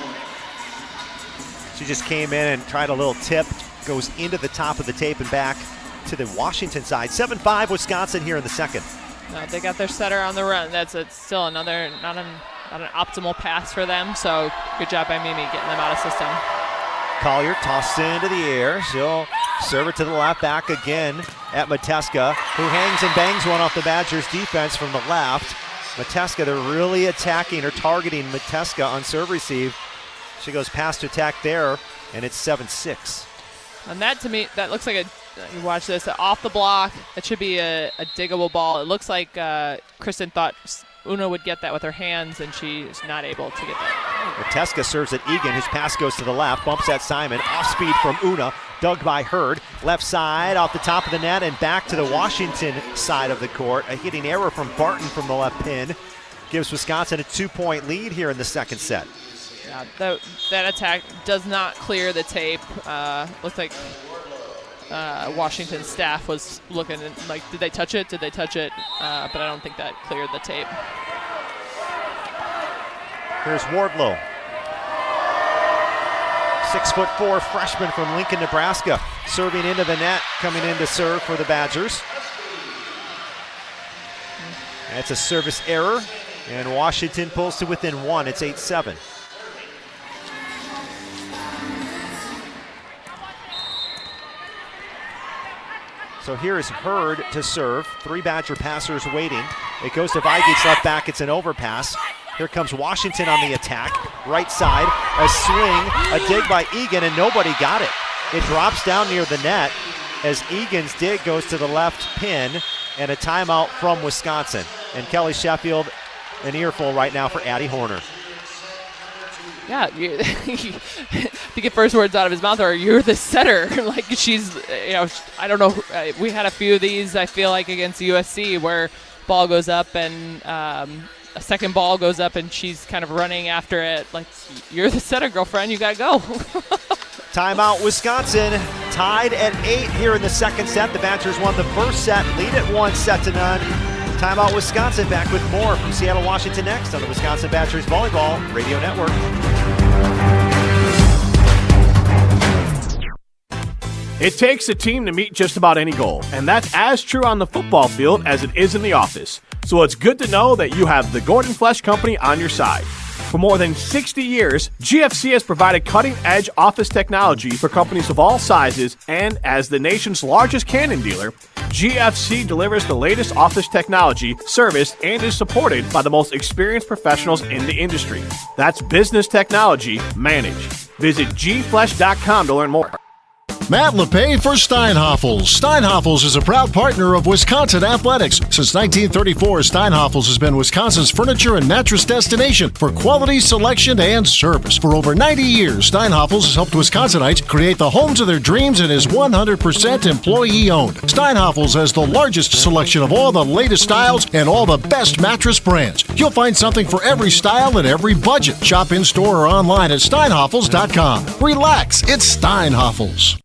She just came in and tried a little tip, goes into the top of the tape and back to the Washington side. 7-5 Wisconsin here in the second. No, they got their setter on the run. That's still another not an optimal pass for them, so good job by Mimi getting them out of system. Collier tossed into the air. She'll serve it to the left, back again at Mateska, who hangs and bangs one off the Badgers defense from the left. Mateska, they're really attacking or targeting Mateska on serve receive. She goes past to attack there, and it's 7-6. And that, to me, that looks like you watch this, off the block. It should be a diggable ball. It looks like Kristen thought Una would get that with her hands, and she's not able to get that. Mateska serves at Egan, whose pass goes to the left, bumps at Simon, off speed from Una, dug by Hurd, left side off the top of the net and back to the Washington side of the court. A hitting error from Barton from the left pin gives Wisconsin a 2-point lead here in the second set. Yeah, that attack does not clear the tape. Looks like Washington staff was looking like, did they touch it? Did they touch it? But I don't think that cleared the tape. Here's Wardlow. 6'4" freshman from Lincoln, Nebraska, serving into the net, coming in to serve for the Badgers. That's a service error, and Washington pulls to within 1. It's 8-7. So here is Hurd to serve. 3 Badger passers waiting. It goes to Vigic left back. It's an overpass. Here comes Washington on the attack. Right side, a swing, a dig by Egan, and nobody got it. It drops down near the net as Egan's dig goes to the left pin, and a timeout from Wisconsin. And Kelly Sheffield, an earful right now for Addie Horner. Yeah, to get first words out of his mouth are, you're the setter. Like, she's, I don't know. We had a few of these, I feel like, against USC where ball goes up and a second ball goes up and she's kind of running after it. Like, you're the setter, girlfriend. You got to go. Timeout, Wisconsin. Tied at 8 here in the second set. The Badgers won the first set, lead at 1-0. Timeout, Wisconsin. Back with more from Seattle, Washington next on the Wisconsin Badgers Volleyball Radio Network. It takes a team to meet just about any goal, and that's as true on the football field as it is in the office. So it's good to know that you have the Gordon Flesch Company on your side. For more than 60 years, GFC has provided cutting-edge office technology for companies of all sizes, and as the nation's largest Canon dealer, GFC delivers the latest office technology, service, and is supported by the most experienced professionals in the industry. That's business technology managed. Visit gflesh.com to learn more. Matt LePay for Steinhoffels. Steinhoffels is a proud partner of Wisconsin Athletics. Since 1934, Steinhoffels has been Wisconsin's furniture and mattress destination for quality, selection, and service. For over 90 years, Steinhoffels has helped Wisconsinites create the homes of their dreams and is 100% employee-owned. Steinhoffels has the largest selection of all the latest styles and all the best mattress brands. You'll find something for every style and every budget. Shop in-store or online at steinhoffels.com. Relax, it's Steinhoffels.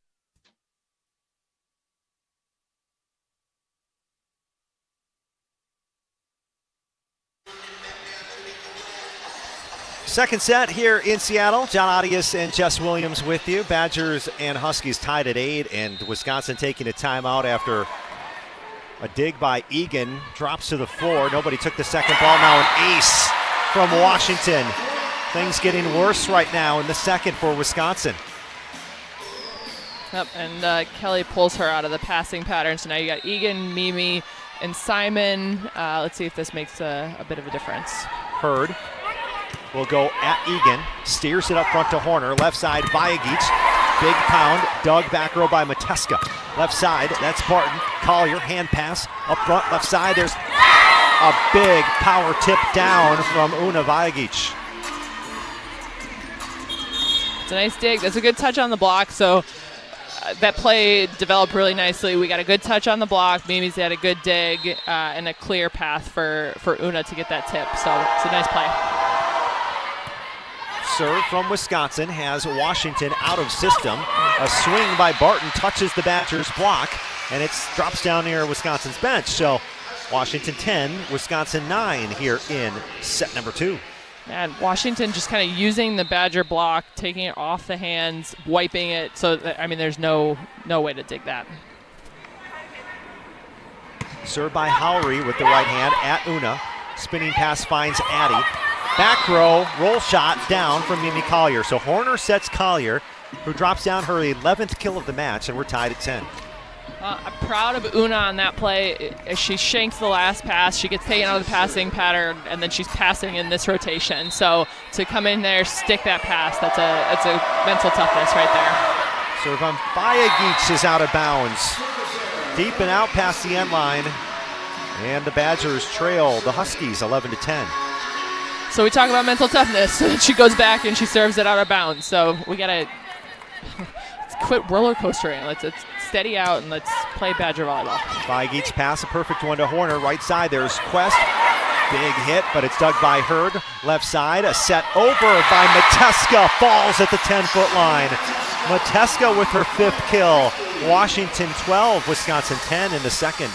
Second set here in Seattle. John Audius and Jess Williams with you. Badgers and Huskies tied at 8, and Wisconsin taking a timeout after a dig by Egan. Drops to the floor. Nobody took the second ball. Now an ace from Washington. Things getting worse right now in the second for Wisconsin. Yep, and Kelly pulls her out of the passing pattern. So now you got Egan, Mimi, and Simon. Let's see if this makes a bit of a difference. Hurd will go at Egan. Steers it up front to Horner. Left side, Vajagic. Big pound. Dug back row by Mateska. Left side, that's Barton. Collier, hand pass. Up front, left side, there's a big power tip down from Una Vajagic. It's a nice dig. That's a good touch on the block. So that play developed really nicely. We got a good touch on the block. Mimi's had a good dig and a clear path for Una to get that tip. So it's a nice play. Serve from Wisconsin has Washington out of system. A swing by Barton touches the Badgers' block, and it drops down near Wisconsin's bench. So Washington 10, Wisconsin 9 here in set number 2. And Washington just kind of using the Badger block, taking it off the hands, wiping it. So, there's no way to dig that. Served by Howry with the right hand at Una. Spinning pass finds Addy. Back row, roll shot down from Mimi Collier. So Horner sets Collier, who drops down her 11th kill of the match, and we're tied at 10. I'm proud of Una on that play. She shanks the last pass. She gets taken out of the passing pattern, and then she's passing in this rotation. So to come in there, stick that pass, that's a mental toughness right there. Serve on Vajagic is out of bounds. Deep and out past the end line. And the Badgers trail the Huskies 11-10. So we talk about mental toughness. She goes back and she serves it out of bounds. So we got to quit roller coastering. Let's steady out and let's play Badger volleyball. Vajagic pass, a perfect one to Horner. Right side, there's Quest. Big hit, but it's dug by Hurd. Left side, a set over by Mateska. Falls at the 10-foot line. Mateska with her 5th kill. Washington 12, Wisconsin 10 in the second.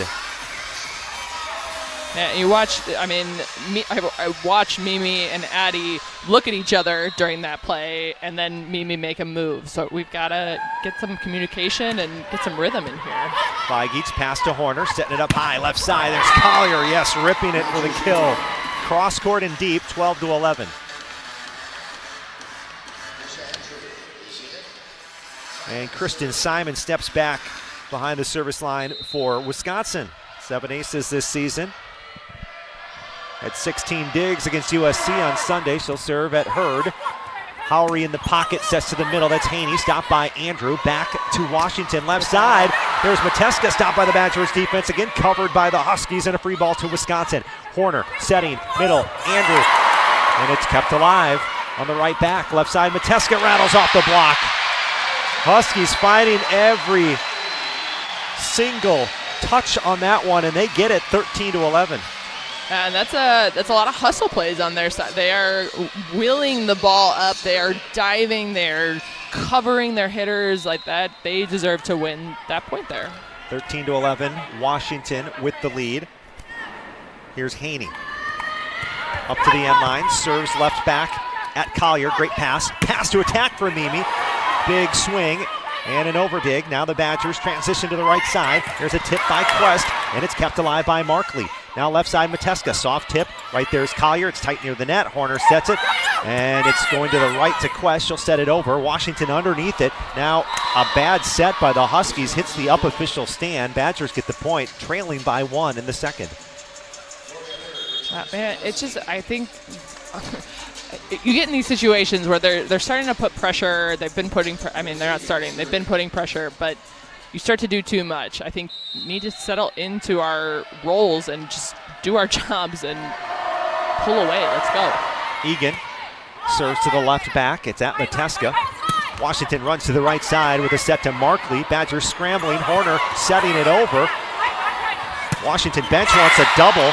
Yeah, you watch, I watch Mimi and Addy look at each other during that play, and then Mimi make a move. So we've got to get some communication and get some rhythm in here. Vajagic pass to Horner, setting it up high, left side. There's Collier, yes, ripping it for the kill. Cross court and deep, 12-11. And Kristen Simon steps back behind the service line for Wisconsin. 7 aces this season. Had 16 digs against USC on Sunday. She'll serve at Hurd. Howry in the pocket, sets to the middle. That's Haney, stopped by Andrew. Back to Washington, left side. There's Mateska, stopped by the Badgers defense. Again, covered by the Huskies, and a free ball to Wisconsin. Horner setting, middle, Andrew. And it's kept alive on the right back. Left side, Mateska rattles off the block. Huskies fighting every single touch on that one, and they get it 13-11. And that's a lot of hustle plays on their side. They are wheeling the ball up. They are diving. They're covering their hitters like that. They deserve to win that point there. 13-11, Washington with the lead. Here's Haney. Up to the end line, serves left back at Collier. Great pass. Pass to attack for Mimi. Big swing and an over dig. Now the Badgers transition to the right side. There's a tip by Quest, and it's kept alive by Markley. Now left side, Mateska, soft tip. Right there's Collier. It's tight near the net. Horner sets it, and it's going to the right to Quest. She'll set it over. Washington underneath it. Now a bad set by the Huskies hits the up official stand. Badgers get the point, trailing by 1 in the second. Man, it's just, I think you get in these situations where they're starting to put pressure. They've been putting, they're not starting. They've been putting pressure, but you start to do too much. I think we need to settle into our roles and just do our jobs and pull away. Let's go. Egan serves to the left back. It's at Mateska. Washington runs to the right side with a set to Markley. Badgers scrambling. Horner setting it over. Washington bench wants a double.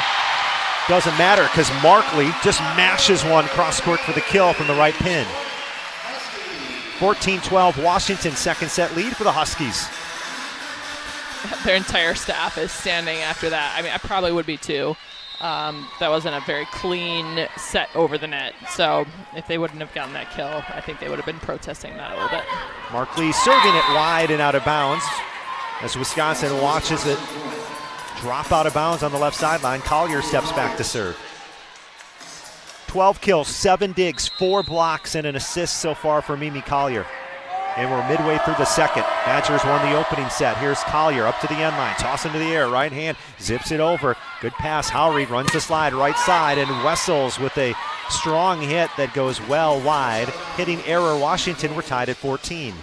Doesn't matter because Markley just mashes one cross court for the kill from the right pin. 14-12, Washington second set lead for the Huskies. Their entire staff is standing after that. I probably would be too. That wasn't a very clean set over the net. So if they wouldn't have gotten that kill, I think they would have been protesting that a little bit. Markley serving it wide and out of bounds as Wisconsin watches it drop out of bounds on the left sideline. Collier steps back to serve. 12 kills, 7 digs, 4 blocks, and an assist so far for Mimi Collier. And we're midway through the second. Badgers won the opening set. Here's Collier up to the end line. Toss into the air. Right hand. Zips it over. Good pass. Howry runs the slide right side, and Wessels with a strong hit that goes well wide. Hitting error, Washington. We're tied at 14.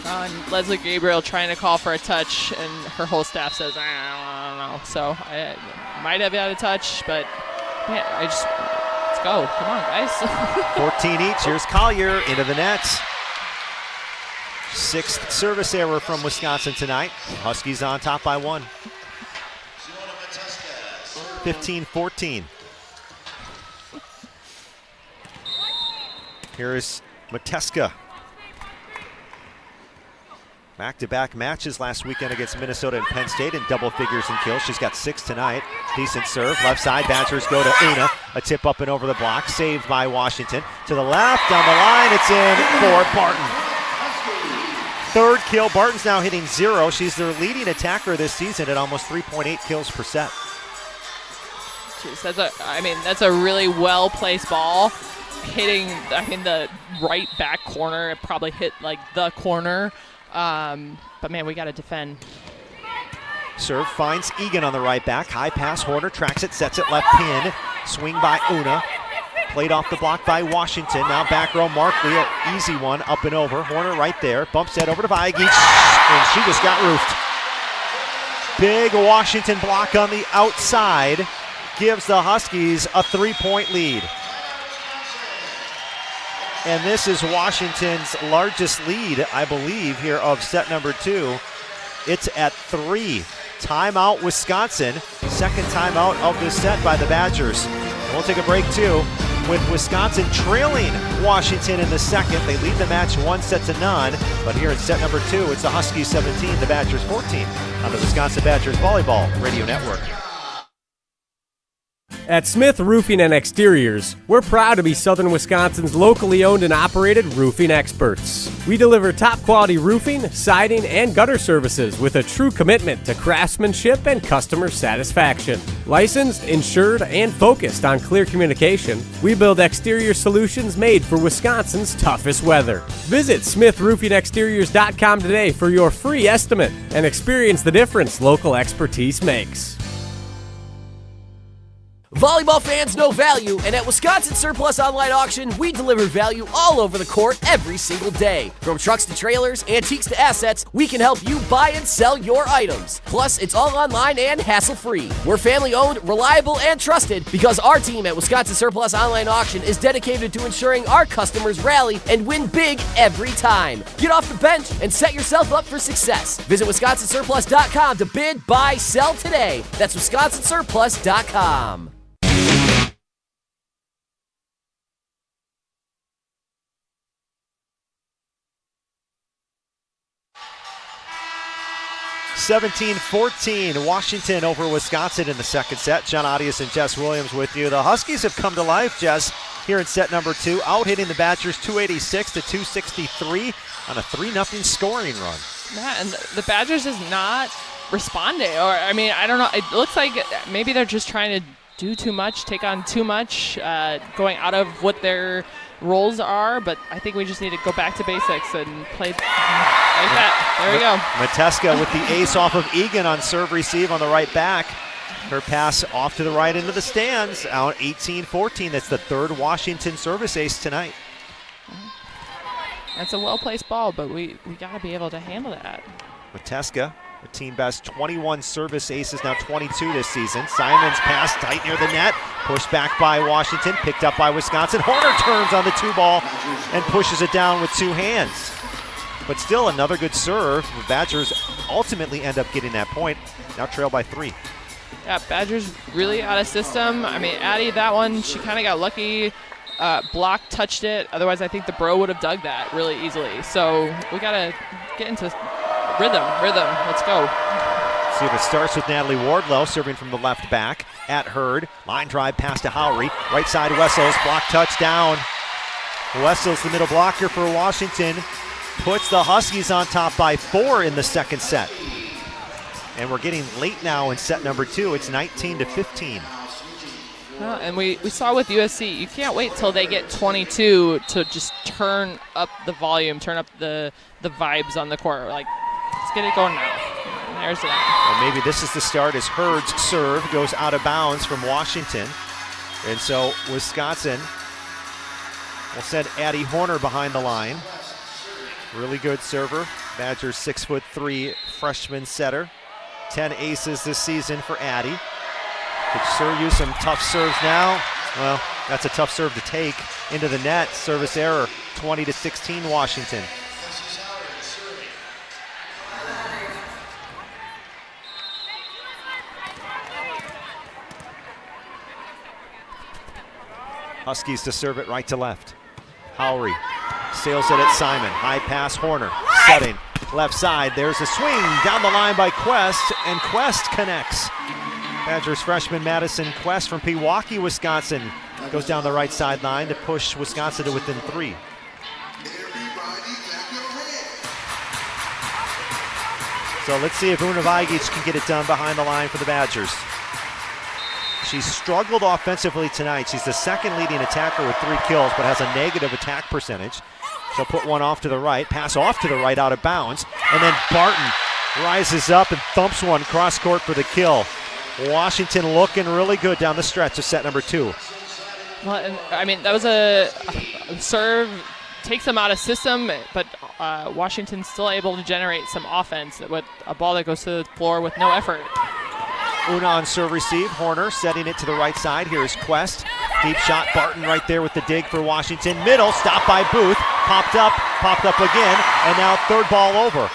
And Leslie Gabriel trying to call for a touch, and her whole staff says, I don't know. So I might have had a touch, but man, let's go. Come on, guys. 14 each. Here's Collier into the net. 6th service error from Wisconsin tonight. Huskies on top by 1. 15-14. Here's Mateska. Back-to-back matches last weekend against Minnesota and Penn State in double figures in kills. She's got 6 tonight. Decent serve. Left side, Badgers go to Una. A tip up and over the block. Saved by Washington. To the left, down the line. It's in for Barton. 3rd kill. Barton's now hitting 0. She's their leading attacker this season at almost 3.8 kills per set. Jeez, that's a really well-placed ball. Hitting, the right back corner. It probably hit like the corner. But man, we got to defend. Serve finds Egan on the right back. High pass, Horner tracks it, sets it left pin. Swing by Una. Played off the block by Washington. Now back row, Markley, an easy one, up and over. Horner right there. Bumps head over to Weigich, and she just got roofed. Big Washington block on the outside gives the Huskies a 3-point lead. And this is Washington's largest lead, I believe, here of set number 2. It's at 3. Timeout, Wisconsin. 2nd timeout of this set by the Badgers. And we'll take a break, too, with Wisconsin trailing Washington in the 2nd. They lead the match 1-0. But here in set number 2, it's the Huskies 17, the Badgers 14 on the Wisconsin Badgers Volleyball Radio Network. At Smith Roofing and Exteriors, we're proud to be Southern Wisconsin's locally owned and operated roofing experts. We deliver top-quality roofing, siding, and gutter services with a true commitment to craftsmanship and customer satisfaction. Licensed, insured, and focused on clear communication, we build exterior solutions made for Wisconsin's toughest weather. Visit SmithRoofingExteriors.com today for your free estimate and experience the difference local expertise makes. Volleyball fans know value, and at Wisconsin Surplus Online Auction, we deliver value all over the court every single day. From trucks to trailers, antiques to assets, we can help you buy and sell your items. Plus, it's all online and hassle-free. We're family-owned, reliable, and trusted because our team at Wisconsin Surplus Online Auction is dedicated to ensuring our customers rally and win big every time. Get off the bench and set yourself up for success. Visit WisconsinSurplus.com to bid, buy, sell today. That's WisconsinSurplus.com. 17-14, Washington over Wisconsin in the 2nd set. John Audius and Jess Williams with you. The Huskies have come to life, Jess, here in set number 2, out-hitting the Badgers 286-263 on a 3-0 scoring run. Yeah, and the Badgers is not responding. I don't know. It looks like maybe they're just trying to do too much, take on too much, going out of what their roles are, but I think we just need to go back to basics and play like that. There we go. Mateska with the ace off of Egan on serve receive on the right back. Her pass off to the right into the stands. Out 18-14. That's the 3rd Washington service ace tonight. That's a well-placed ball, but we got to be able to handle that. Mateska, the team best 21 service aces, now 22 this season. Simon's pass tight near the net. Pushed back by Washington, picked up by Wisconsin. Horner turns on the 2-ball and pushes it down with 2 hands. But still another good serve. The Badgers ultimately end up getting that point. Now trail by 3. Yeah, Badgers really out of system. Addie, that one, she kind of got lucky. Block touched it. Otherwise, I think the Bro would have dug that really easily. So we got to get into rhythm. Let's go. See if it starts with Natalie Wardlow serving from the left back at Hurd. Line drive pass to Howry. Right side Wessels. Block touchdown. Wessels, the middle blocker for Washington, puts the Huskies on top by 4 in the 2nd set. And we're getting late now in set number 2. It's 19-15. And we saw with USC, you can't wait till they get 22 to just turn up the volume, turn up the vibes on the court. Let's get it going now. There's it. And maybe this is the start as Hurd's serve goes out of bounds from Washington. And so Wisconsin will send Addie Horner behind the line. Really good server. Badgers 6'3" freshman setter. 10 aces this season for Addie. Could sure use some tough serves now. Well, that's a tough serve to take into the net. Service error, 20-16 Washington. Huskies to serve it right to left. Howry sails it at Simon. High pass, Horner setting. Left side, there's a swing down the line by Quest, and Quest connects. Badgers freshman Madison Quest from Pewaukee, Wisconsin, goes down the right sideline to push Wisconsin to within 3. So let's see if Una Vajic can get it done behind the line for the Badgers. She's struggled offensively tonight. She's the second leading attacker with 3 kills, but has a negative attack percentage. She'll put one off to the right, pass off to the right out of bounds, and then Barton rises up and thumps one cross court for the kill. Washington looking really good down the stretch of set number 2. Well, and, I mean, that was a serve, takes them out of system, but Washington's still able to generate some offense with a ball that goes to the floor with no effort. Una on serve receive. Horner setting it to the right side. Here is Quest. Deep shot. Barton right there with the dig for Washington. Middle, stopped by Booth. Popped up again, and now third ball over.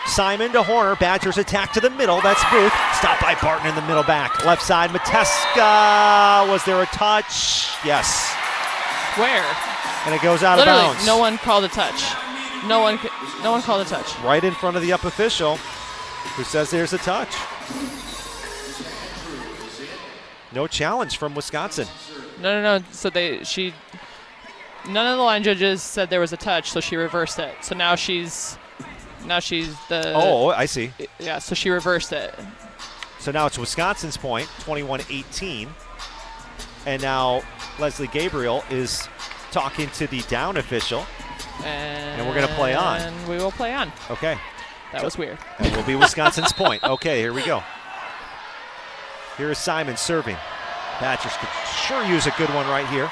Simon to Horner. Badgers attack to the middle. That's Booth. Stopped by Barton in the middle back. Left side, Mateska. Was there a touch? Yes. Where? And it goes out Literally, of bounds. no one called a touch. No one called a touch. Right in front of the up official, who says there's a touch. No challenge from Wisconsin. No. So none of the line judges said there was a touch, so she reversed it. So now she's the. Oh, I see. Yeah, so she reversed it. So now it's Wisconsin's point, 21-18. And now Leslie Gabriel is talking to the down official. And we're going to play on. And we will play on. Okay. That was weird. That will be Wisconsin's point. Okay, here we go. Here is Simon serving. Badgers could sure use a good one right here.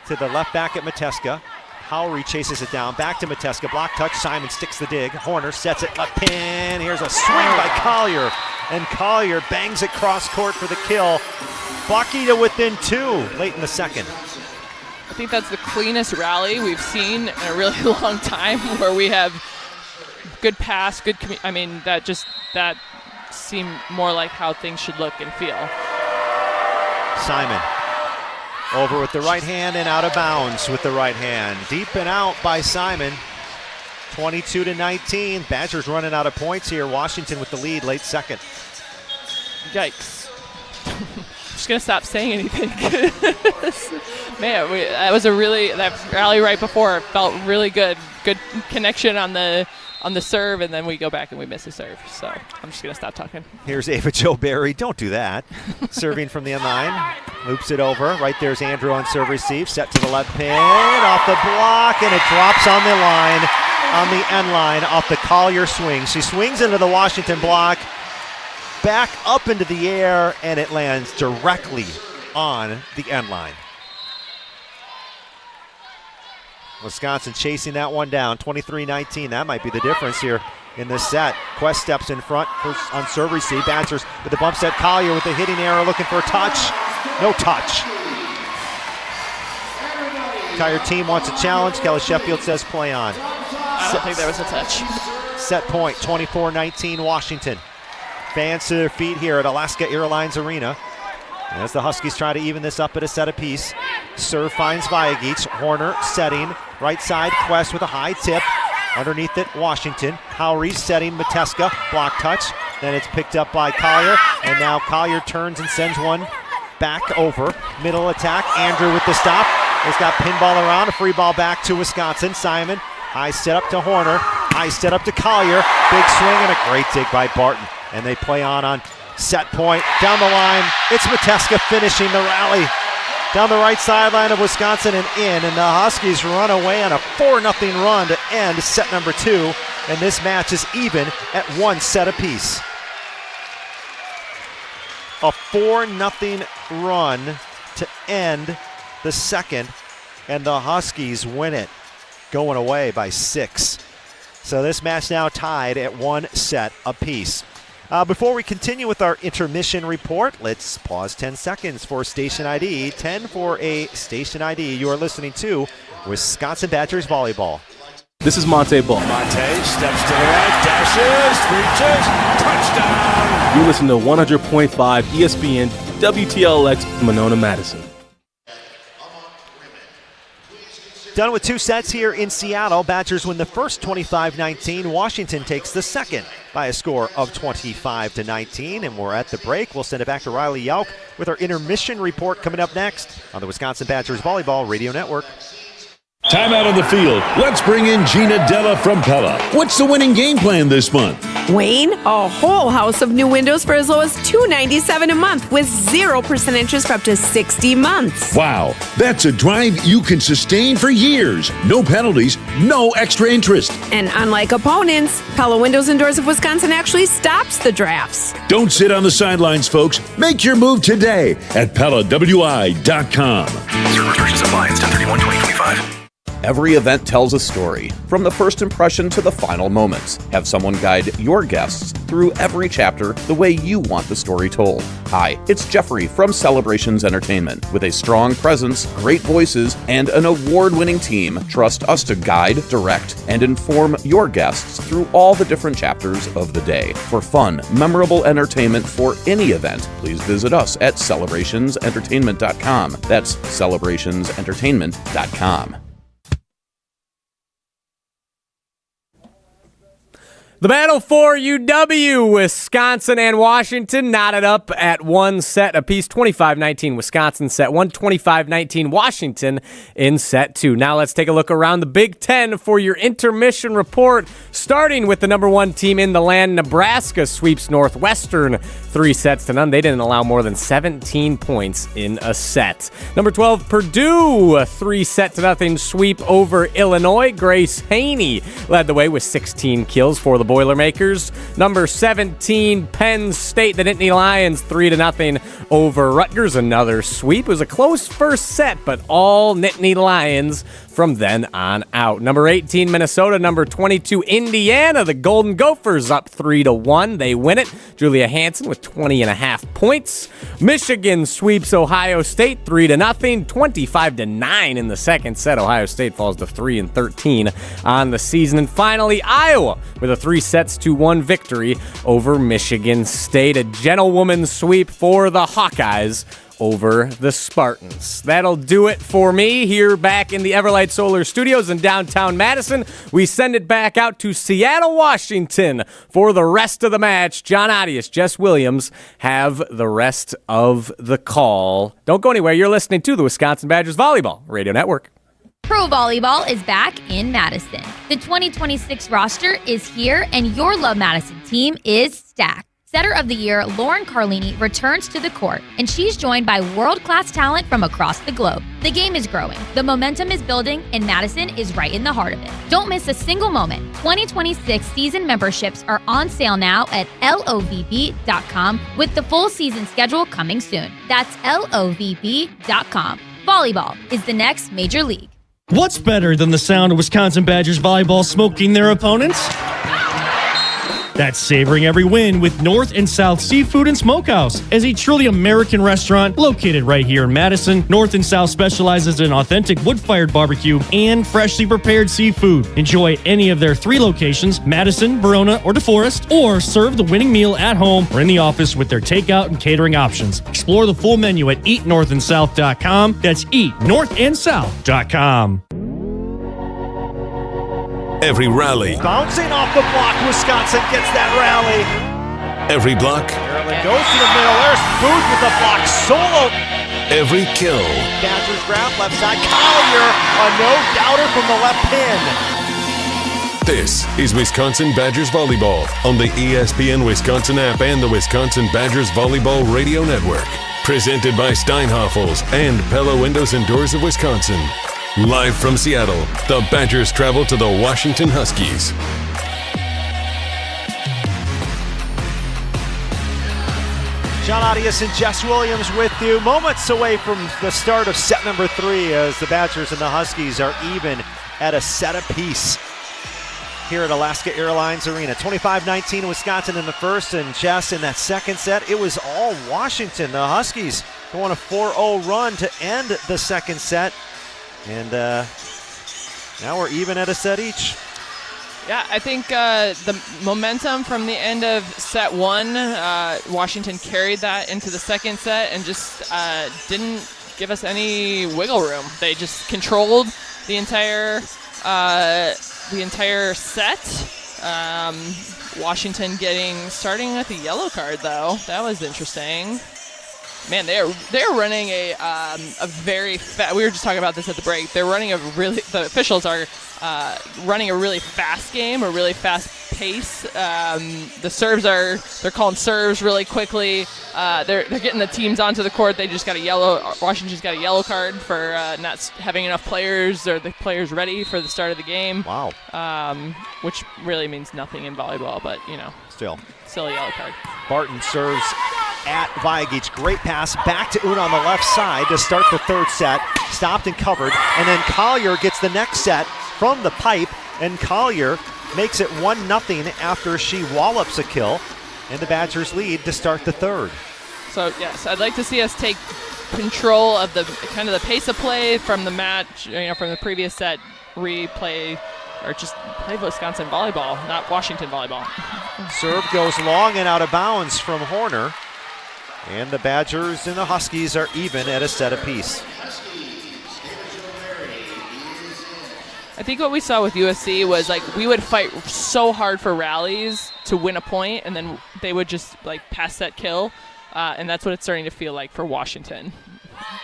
To the left back at Mateska. Howry chases it down. Back to Mateska. Block touch. Simon sticks the dig. Horner sets it. Left pin. Here's a swing by Collier. And Collier bangs it cross court for the kill. Bucky to within 2 late in the second. I think that's the cleanest rally we've seen in a really long time, where we have good pass, good that seemed more like how things should look and feel. Simon over with the right hand and out of bounds with the right hand. Deep and out by Simon. 22-19. Badgers running out of points here. Washington with the lead late second. Yikes. I'm just going to stop saying anything. Man, that rally right before felt really good. Good connection on the serve, and then we go back and we miss a serve. So I'm just going to stop talking. Here's Ava Jo Berry. Don't do that. Serving from the end line. Loops it over. Right there's Andrew on serve receive. Set to the left pin. Off the block, and it drops on the line, on the end line, off the Collier swing. She swings into the Washington block, back up into the air, and it lands directly on the end line. Wisconsin chasing that one down, 23-19. That might be the difference here in this set. Quest steps in front on serve receive. Badgers with the bump set. Collier with the hitting error, looking for a touch. No touch. Entire team wants a challenge. Kelly Sheffield says play on. I don't think there was a touch. Set point, 24-19 Washington. Fans to their feet here at Alaska Airlines Arena as the Huskies try to even this up at a set apiece. Serve finds Vajic. Horner setting. Right side, Quest with a high tip. Underneath it, Washington. Howry setting Mateska. Block touch. Then it's picked up by Collier. And now Collier turns and sends one back over. Middle attack. Andrew with the stop. He's got pinball around. A free ball back to Wisconsin. Simon. High set up to Horner. High set up to Collier. Big swing and a great dig by Barton. And they play on set point. Down the line, it's Mateska finishing the rally. Down the right sideline of Wisconsin and in. And the Huskies run away on a 4-0 run to end set number 2. And this match is even at 1 set apiece. A 4-0 run to end the second, and the Huskies win it, going away by 6. So this match now tied at 1 set apiece. Before we continue with our intermission report, let's pause 10 seconds for station ID. 10 for a station ID. You are listening to Wisconsin Badgers Volleyball. This is Monte Ball. Monte steps to the right, dashes, reaches, touchdown! You listen to 100.5 ESPN WTLX Monona, Madison. Done with 2 sets here in Seattle. Badgers win the first 25-19. Washington takes the second by a score of 25-19. And we're at the break. We'll send it back to Riley Yauk with our intermission report coming up next on the Wisconsin Badgers Volleyball Radio Network. Time out on the field. Let's bring in Gina Della from Pella. What's the winning game plan this month? Wayne, a whole house of new windows for as low as $297 a month with 0% interest for up to 60 months. Wow, that's a drive you can sustain for years. No penalties, no extra interest. And unlike opponents, Pella Windows and Doors of Wisconsin actually stops the drafts. Don't sit on the sidelines, folks. Make your move today at PellaWI.com. Certain restrictions apply. It's 10/31/2025. Every event tells a story, from the first impression to the final moments. Have someone guide your guests through every chapter the way you want the story told. Hi, it's Jeffrey from Celebrations Entertainment. With a strong presence, great voices, and an award-winning team, trust us to guide, direct, and inform your guests through all the different chapters of the day. For fun, memorable entertainment for any event, please visit us at celebrationsentertainment.com. That's celebrationsentertainment.com. The battle for UW, Wisconsin and Washington knotted up at 1 set apiece. 25-19 Wisconsin set 1, 25-19 Washington in set 2. Now let's take a look around the Big Ten for your intermission report, starting with the number 1 team in the land. Nebraska sweeps Northwestern 3-0. They didn't allow more than 17 points in a set. Number 12, Purdue, a 3-0 sweep over Illinois. Grace Haney led the way with 16 kills for the Boilermakers. Number 17, Penn State, the Nittany Lions, 3-0 over Rutgers. Another sweep. It was a close first set, but all Nittany Lions from then on out. Number 18, Minnesota. Number 22, Indiana. The Golden Gophers up 3-1. They win it. Julia Hansen with 20.5 points. Michigan sweeps Ohio State 3-0. 25-9 in the second set. Ohio State falls to 3-13 on the season. And finally, Iowa with a 3-1 victory over Michigan State. A gentlewoman sweep for the Hawkeyes over the Spartans. That'll do it for me here back in the Everlight Solar Studios in downtown Madison. We send it back out to Seattle, Washington for the rest of the match. John Adius, Jess Williams have the rest of the call. Don't go anywhere. You're listening to the Wisconsin Badgers Volleyball Radio Network. Pro Volleyball is back in Madison. The 2026 roster is here, and your Love Madison team is stacked. Setter of the Year, Lauren Carlini, returns to the court, and she's joined by world-class talent from across the globe. The game is growing, the momentum is building, and Madison is right in the heart of it. Don't miss a single moment. 2026 season memberships are on sale now at lovb.com, with the full season schedule coming soon. That's lovb.com. Volleyball is the next major league. What's better than the sound of Wisconsin Badgers volleyball smoking their opponents? That's savoring every win with North and South Seafood and Smokehouse. As a truly American restaurant located right here in Madison, North and South specializes in authentic wood-fired barbecue and freshly prepared seafood. Enjoy any of their 3 locations, Madison, Verona, or DeForest, or serve the winning meal at home or in the office with their takeout and catering options. Explore the full menu at eatnorthandsouth.com. That's eatnorthandsouth.com. Every rally. Bouncing off the block, Wisconsin gets that rally. Every block. Maryland goes to the middle. There's Booth with the block solo. Every kill. Badgers grab left side. Collier, a no-doubter from the left pin. This is Wisconsin Badgers Volleyball on the ESPN Wisconsin app and the Wisconsin Badgers Volleyball Radio Network. Presented by Steinhoffels and Pella Windows and Doors of Wisconsin. Live from Seattle, the Badgers travel to the Washington Huskies. John Audius and Jess Williams with you. Moments away from the start of set number 3 as the Badgers and the Huskies are even at a set apiece here at Alaska Airlines Arena. 25-19 Wisconsin in the first, and Jess, in that second set, it was all Washington. The Huskies go on a 4-0 run to end the second set, and now we're even at a set each. Yeah, I think the momentum from the end of set 1, Washington carried that into the second set and just didn't give us any wiggle room. They just controlled the entire set. Washington starting with a yellow card, though. That was interesting. Man, they're running a very fast. We were just talking about this at the break. They're running the officials are running a really fast game, a really fast pace. The serves they're calling serves really quickly. They're getting the teams onto the court. Washington's got a yellow card for not having enough players or the players ready for the start of the game. Wow. Which really means nothing in volleyball, but still a yellow card. Barton serves at Vajic. Great pass back to Una on the left side to start the third set. Stopped and covered. And then Collier gets the next set from the pipe, and Collier makes it 1-0 after she wallops a kill, and the Badgers lead to start the third. So, yes, I'd like to see us take control of the pace of play from the match, from the previous set, replay, or just play Wisconsin volleyball, not Washington volleyball. Serve goes long and out of bounds from Horner. And the Badgers and the Huskies are even at a set apiece. I think what we saw with USC was we would fight so hard for rallies to win a point, and then they would just pass that kill, and that's what it's starting to feel like for Washington.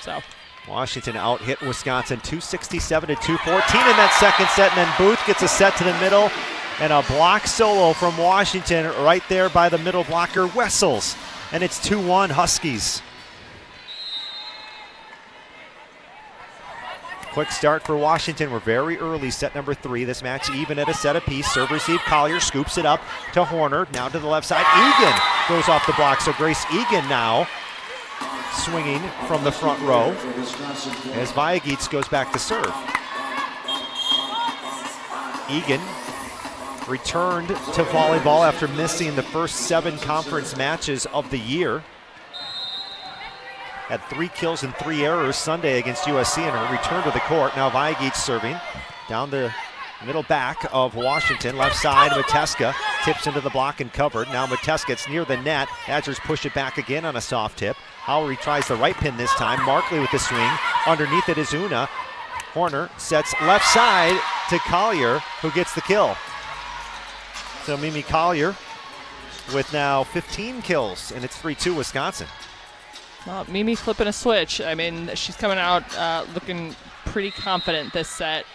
So Washington out-hit Wisconsin 267 to 214 in that second set, and then Booth gets a set to the middle, and a block solo from Washington right there by the middle blocker, Wessels. And it's 2-1 Huskies. Quick start for Washington. We're very early, set number 3. This match even at a set apiece. Serve receive. Collier scoops it up to Horner. Now to the left side. Egan goes off the block. So Grace Egan now swinging from the front row as Vajic goes back to serve. Egan returned to volleyball after missing the first 7 conference matches of the year. Had 3 kills and 3 errors Sunday against USC in her return to the court. Now Vajic serving down the middle back of Washington. Left side, Mateska tips into the block and covered. Now Mateska, it's near the net. Badgers push it back again on a soft tip. Howery tries the right pin this time. Markley with the swing. Underneath it is Una. Horner sets left side to Collier, who gets the kill. So Mimi Collier with now 15 kills, and it's 3-2 Wisconsin. Well, Mimi flipping a switch. I mean, she's coming out looking pretty confident this set,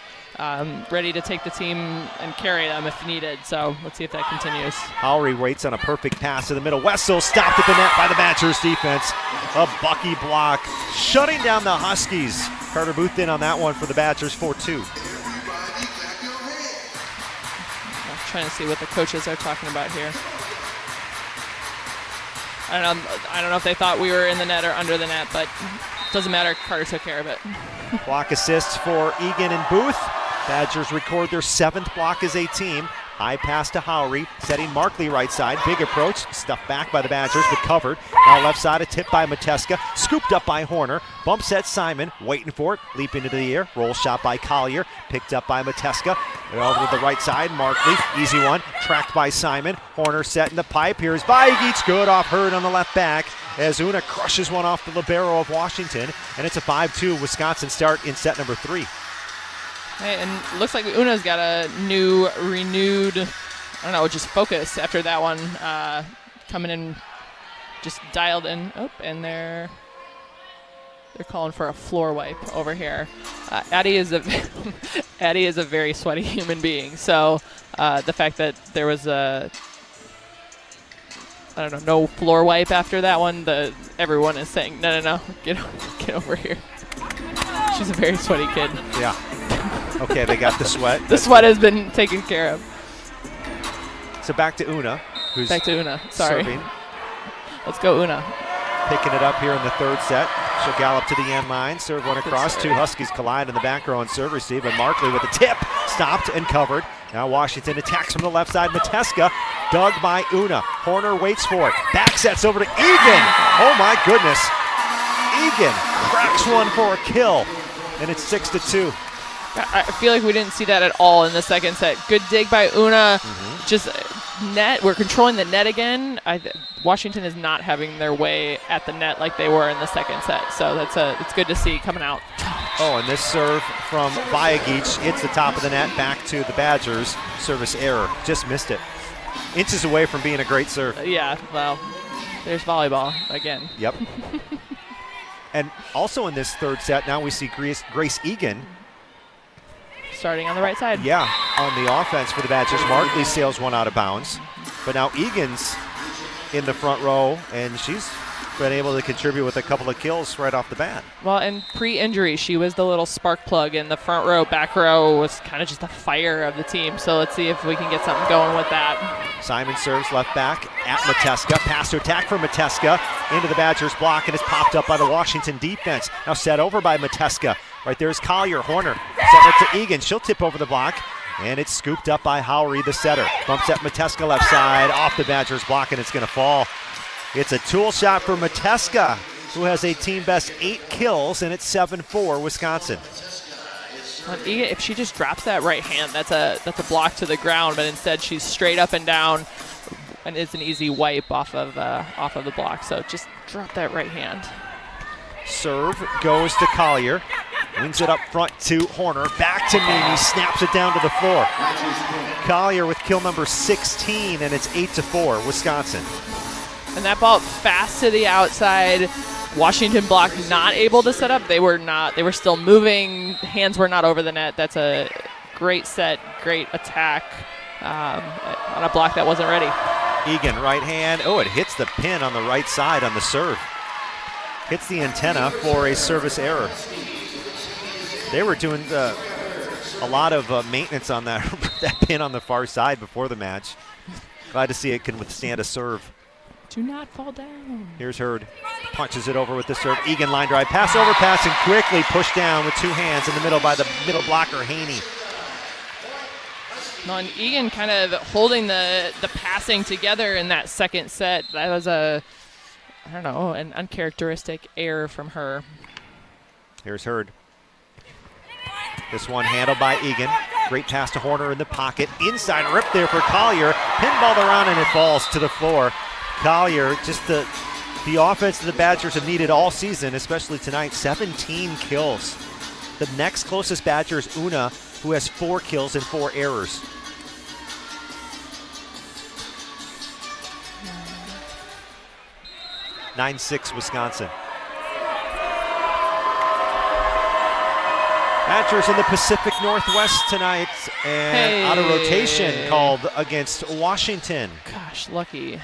ready to take the team and carry them if needed. So let's see if that continues. Howery waits on a perfect pass to the middle. Wessel stopped at the net by the Badgers defense. A Bucky block, shutting down the Huskies. Carter Booth in on that one for the Badgers, 4-2. Trying to see what the coaches are talking about here. I don't know if they thought we were in the net or under the net, but it doesn't matter. Carter took care of it. Block assists for Egan and Booth. Badgers record their 7th block as a team. High pass to Howery, setting Markley right side. Big approach, stuffed back by the Badgers, but covered. Now left side, a tip by Mateska, scooped up by Horner. Bump set Simon, waiting for it, leaping into the air. Roll shot by Collier, picked up by Mateska. And over to the right side, Markley, easy one, tracked by Simon. Horner setting the pipe. Here's Vajic, good off Hurd on the left back as Una crushes one off the libero of Washington. And it's a 5-2 Wisconsin start in set number 3. Hey, and it looks like Una's got a renewed, just focus after that one. Coming in, just dialed in. Oh, and they're calling for a floor wipe over here. Addie is a very sweaty human being. So the fact that there was no floor wipe after that one, everyone is saying, no, get over here. She's a very sweaty kid. Yeah. Okay, they got the sweat. The sweat has been taken care of. So back to Una. Back to Una. Sorry. Serving. Let's go, Una. picking it up here in the third set. She'll gallop to the end line. Serve one across. Two Huskies collide in the back row on serve receive. And Markley with the tip. Stopped and covered. Now Washington attacks from the left side. Mateska dug by Una. Horner waits for it. Back sets over to Egan. Oh my goodness. Egan cracks one for a kill. And it's 6-2. I feel like we didn't see that at all in the second set. Good dig by Una. Just net. We're controlling the net again. Washington is not having their way at the net like they were in the second set. So it's good to see coming out. Oh, and this serve from Vajagic hits the top of the net, back to the Badgers. Service error. Just missed it. Inches away from being a great serve. Yeah, well, there's volleyball again. Yep. And also in this third set, now we see Grace Egan starting on the right side. Yeah, on the offense for the Badgers. Markley sails one out of bounds. But now Egan's in the front row, and she's been able to contribute with a couple of kills right off the bat. Well, and pre-injury, she was the little spark plug in the front row. Back row was kind of just the fire of the team. So let's see if we can get something going with that. Simon serves left back at Mateska. Pass to attack for Mateska into the Badgers block, and it's popped up by the Washington defense. Now set over by Mateska. Right there's Collier. Horner set it to Egan. She'll tip over the block, and it's scooped up by Howry, the setter. Bumps at Mateska left side, off the Badgers block, and it's going to fall. It's a tool shot for Mateska, who has a team best 8 kills, and it's 7-4 Wisconsin. Egan, if she just drops that right hand, that's a block to the ground, but instead she's straight up and down, and it's an easy wipe off of the block. So just drop that right hand. Serve goes to Collier. Wings it up front to Horner. Back to Mimi. Snaps it down to the floor. Collier with kill number 16, and it's 8-4 Wisconsin. And that ball fast to the outside. Washington block not able to set up. They were still moving. Hands were not over the net. That's a great set, great attack on a block that wasn't ready. Egan, right hand. Oh, it hits the pin on the right side on the serve. Hits the antenna for a service error. They were doing a lot of maintenance on that pin on the far side before the match. Glad to see it can withstand a serve. Do not fall down. Here's Hurd. Punches it over with the serve. Egan line drive. Pass over pass and quickly pushed down with two hands in the middle by the middle blocker, Haney. No, and Egan kind of holding the passing together in that second set. That was an uncharacteristic error from her. Here's Hurd. This one handled by Egan. Great pass to Horner in the pocket. Inside rip there for Collier. Pinballed around and it falls to the floor. Collier, just the offense that the Badgers have needed all season, especially tonight, 17 kills. The next closest Badger is Una, who has 4 kills and 4 errors. Mm-hmm. 9-6 Wisconsin. Badgers in the Pacific Northwest tonight, and out of rotation called against Washington. Gosh, lucky.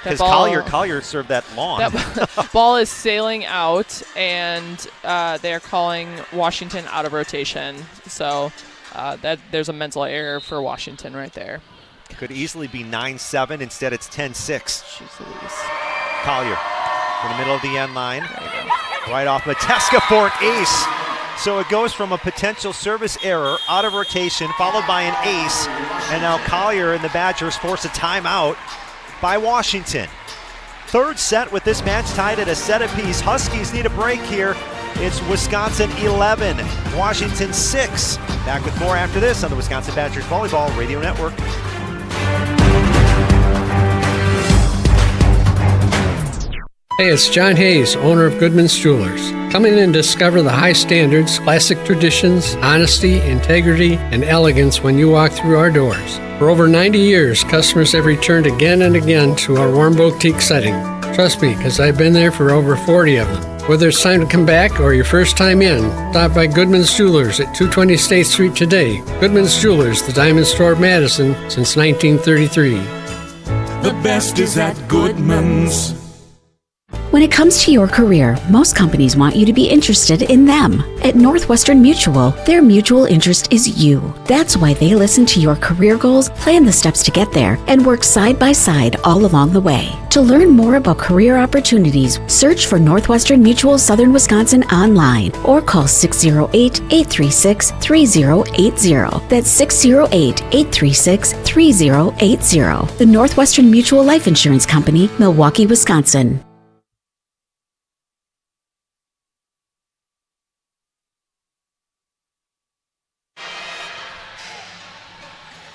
Because Collier served that long. That ball is sailing out, and they are calling Washington out of rotation. So there's a mental error for Washington right there. Could easily be 9-7. Instead, it's 10-6. Jeez Louise. Collier in the middle of the end line. Right off Mateska for an ace. So it goes from a potential service error out of rotation, followed by an ace, and now Collier and the Badgers force a timeout by Washington. Third set with this match tied at a set apiece. Huskies need a break here. It's Wisconsin 11, Washington 6. Back with more after this on the Wisconsin Badgers Volleyball Radio Network. Hey, it's John Hayes, owner of Goodman's Jewelers. Come in and discover the high standards, classic traditions, honesty, integrity, and elegance when you walk through our doors. For over 90 years, customers have returned again and again to our warm boutique setting. Trust me, because I've been there for over 40 of them. Whether it's time to come back or your first time in, stop by Goodman's Jewelers at 220 State Street today. Goodman's Jewelers, the Diamond Store of Madison since 1933. The best is at Goodman's. When it comes to your career, most companies want you to be interested in them. At Northwestern Mutual, their mutual interest is you. That's why they listen to your career goals, plan the steps to get there, and work side by side all along the way. To learn more about career opportunities, search for Northwestern Mutual Southern Wisconsin online or call 608-836-3080. That's 608-836-3080. The Northwestern Mutual Life Insurance Company, Milwaukee, Wisconsin.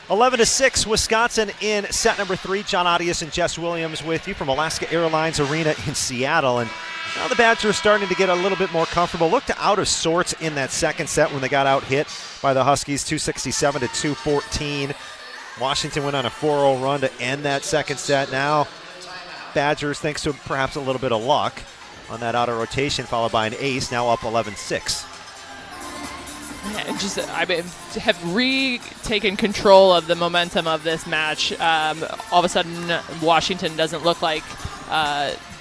11-6, Wisconsin in set number 3. John Audius and Jess Williams with you from Alaska Airlines Arena in Seattle. And now the Badgers are starting to get a little bit more comfortable. Looked out of sorts in that second set when they got out hit by the Huskies, 267-214. Washington went on a 4-0 run to end that second set. Now Badgers, thanks to perhaps a little bit of luck on that auto rotation, followed by an ace, now up 11-6. And just, have retaken control of the momentum of this match. All of a sudden, Washington doesn't look like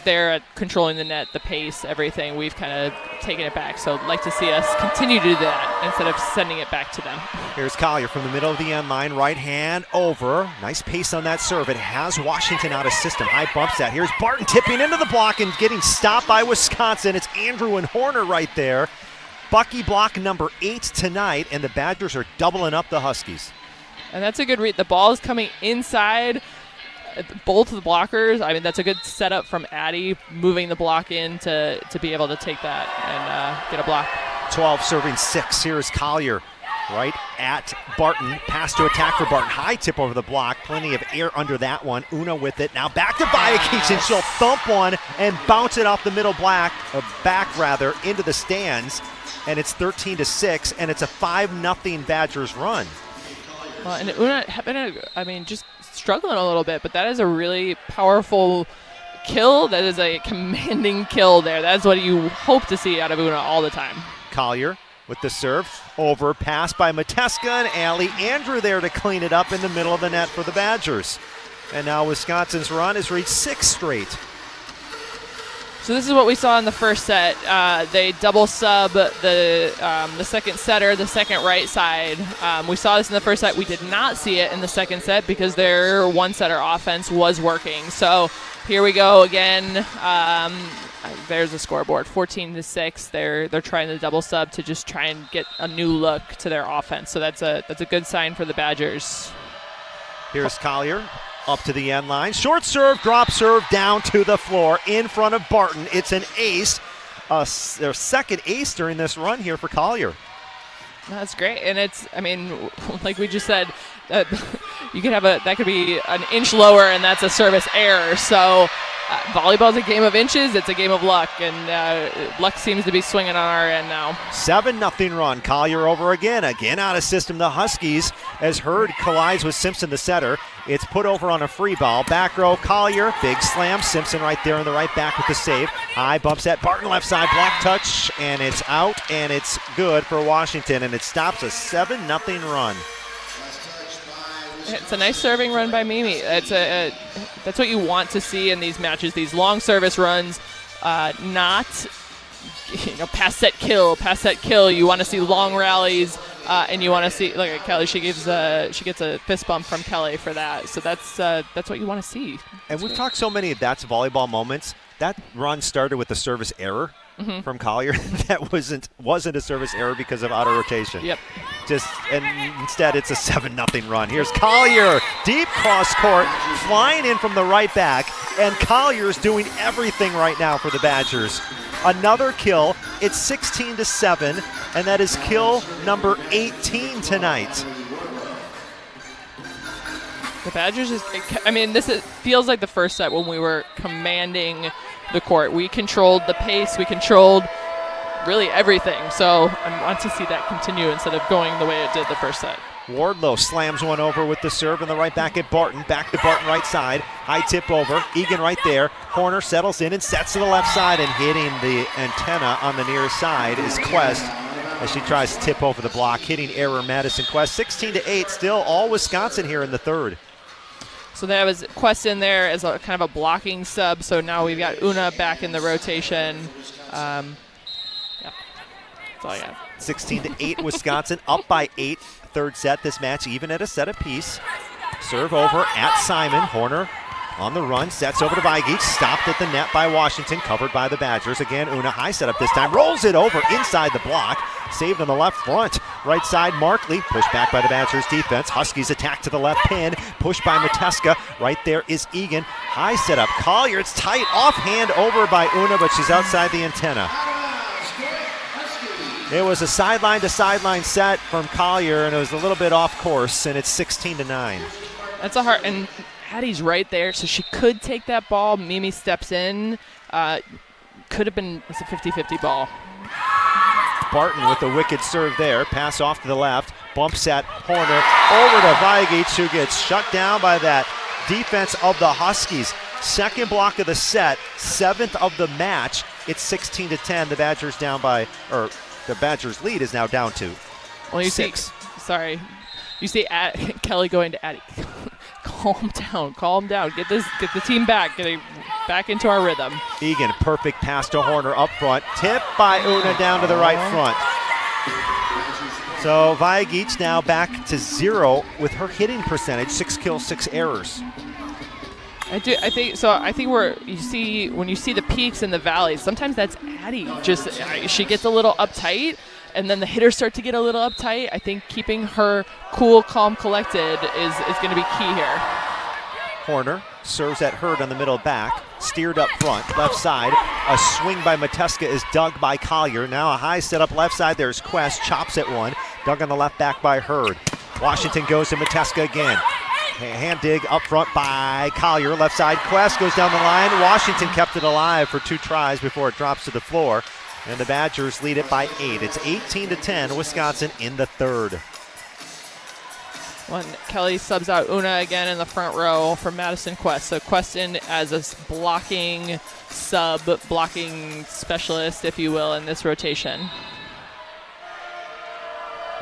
they're controlling the net, the pace, everything. We've kind of taken it back. So I'd like to see us continue to do that instead of sending it back to them. Here's Collier from the middle of the end line, right hand over. Nice pace on that serve. It has Washington out of system. High bump set. Here's Barton tipping into the block and getting stopped by Wisconsin. It's Andrew and Horner right there. Bucky block number 8 tonight, and the Badgers are doubling up the Huskies. And that's a good read. The ball is coming inside both of the blockers. I mean, that's a good setup from Addy, moving the block in to be able to take that and get a block. 12 serving 6. Here's Collier right at Barton. Pass to attack for Barton. High tip over the block. Plenty of air under that one. Una with it. Now back to Bayakic, and she'll thump one and bounce it off the middle back into the stands. And it's 13-6, and it's a 5-0 Badgers run. Well, and Una, just struggling a little bit, but that is a really powerful kill. That is a commanding kill there. That's what you hope to see out of Una all the time. Collier with the serve. Over, pass by Mateska and Allie. Andrew there to clean it up in the middle of the net for the Badgers. And now Wisconsin's run has reached 6 straight. So this is what we saw in the first set. They double sub the second setter, the second right side. We saw this in the first set. We did not see it in the second set because their one-setter offense was working. So here we go again. There's the scoreboard, 14-6. They're trying the double sub to just try and get a new look to their offense. So that's a good sign for the Badgers. Here's Collier. Up to the end line. Short serve, drop serve, down to the floor in front of Barton. It's an ace. Their second ace during this run here for Collier. That's great. And it's, like we just said, you could have that could be an inch lower, and that's a service error. So volleyball's a game of inches. It's a game of luck, and luck seems to be swinging on our end now. 7-0 run. Collier over again out of system. The Huskies, as Hurd collides with Simpson, the setter. It's put over on a free ball. Back row, Collier, big slam. Simpson right there in the right back with the save. High bump set. Barton left side, block touch, and it's out, and it's good for Washington, and it stops a 7-0 run. It's a nice serving run by Mimi. That's what you want to see in these matches, these long service runs, not pass set kill. You want to see long rallies, and you want to see, look at Kelly. She gets a fist bump from Kelly for that. So that's what you want to see. And we've talked so many of that's volleyball moments. That run started with a service error from Collier. That wasn't a service error because of auto rotation. Yep. And instead it's a 7-0 run. Here's Collier, deep cross court, flying in from the right back, and Collier's doing everything right now for the Badgers. Another kill. It's 16-7, and that is kill number 18 tonight. The Badgers feels like the first set when we were commanding the court. We controlled the pace. We controlled really everything. So I want to see that continue instead of going the way it did the first set. Wardlow slams one over with the serve in the right back at Barton. Back to Barton right side. High tip over. Egan right there. Horner settles in and sets to the left side, and hitting the antenna on the near side is Quest as she tries to tip over the block. Hitting error Madison Quest. 16-8, still all Wisconsin here in the third. So there was Quest in there as a kind of a blocking sub. So now we've got Una back in the rotation. Yeah, that's all I got. 16-8 Wisconsin, up by 8. Third set. This match even at a set apiece. Serve over at Simon. Horner on the run, sets over to Vigic, stopped at the net by Washington, covered by the Badgers. Again, Una high setup this time, rolls it over inside the block, saved on the left front. Right side, Markley, pushed back by the Badgers defense. Huskies attack to the left pin, pushed by Mateska. Right there is Egan, high setup. Collier, it's tight, offhand over by Una, but she's outside the antenna. It was a sideline to sideline set from Collier, and it was a little bit off course, and it's 16-9. That's a hard, and Hattie's right there, so she could take that ball. Mimi steps in. Could have been, it's a 50-50 ball. Barton with the wicked serve there. Pass off to the left. Bumps at Horner. Over to Vigic, who gets shut down by that defense of the Huskies. Second block of the set, 7th of the match. It's 16-10. The Badgers down by, or the Badgers lead is now down to 6. You see Kelly going to Addie. Calm down. Get the team back. Getting back into our rhythm. Egan, perfect pass to Horner up front. Tipped by Una down to the right front. So Vigic now back to 0 with her hitting percentage, 6 kills, 6 errors. I think when you see the peaks and the valleys, sometimes that's Addie. She gets a little uptight, and then the hitters start to get a little uptight. I think keeping her cool, calm, collected is going to be key here. Horner serves at Hurd on the middle back, steered up front, left side. A swing by Mateska is dug by Collier. Now a high setup left side. There's Quest, chops at one, dug on the left back by Hurd. Washington goes to Mateska again. Hand dig up front by Collier. Left side, Quest goes down the line. Washington kept it alive for 2 tries before it drops to the floor. And the Badgers lead it by 8. It's 18-10, Wisconsin in the third. When Kelly subs out Una again in the front row for Madison Quest. So Quest in as a blocking sub, blocking specialist, if you will, in this rotation.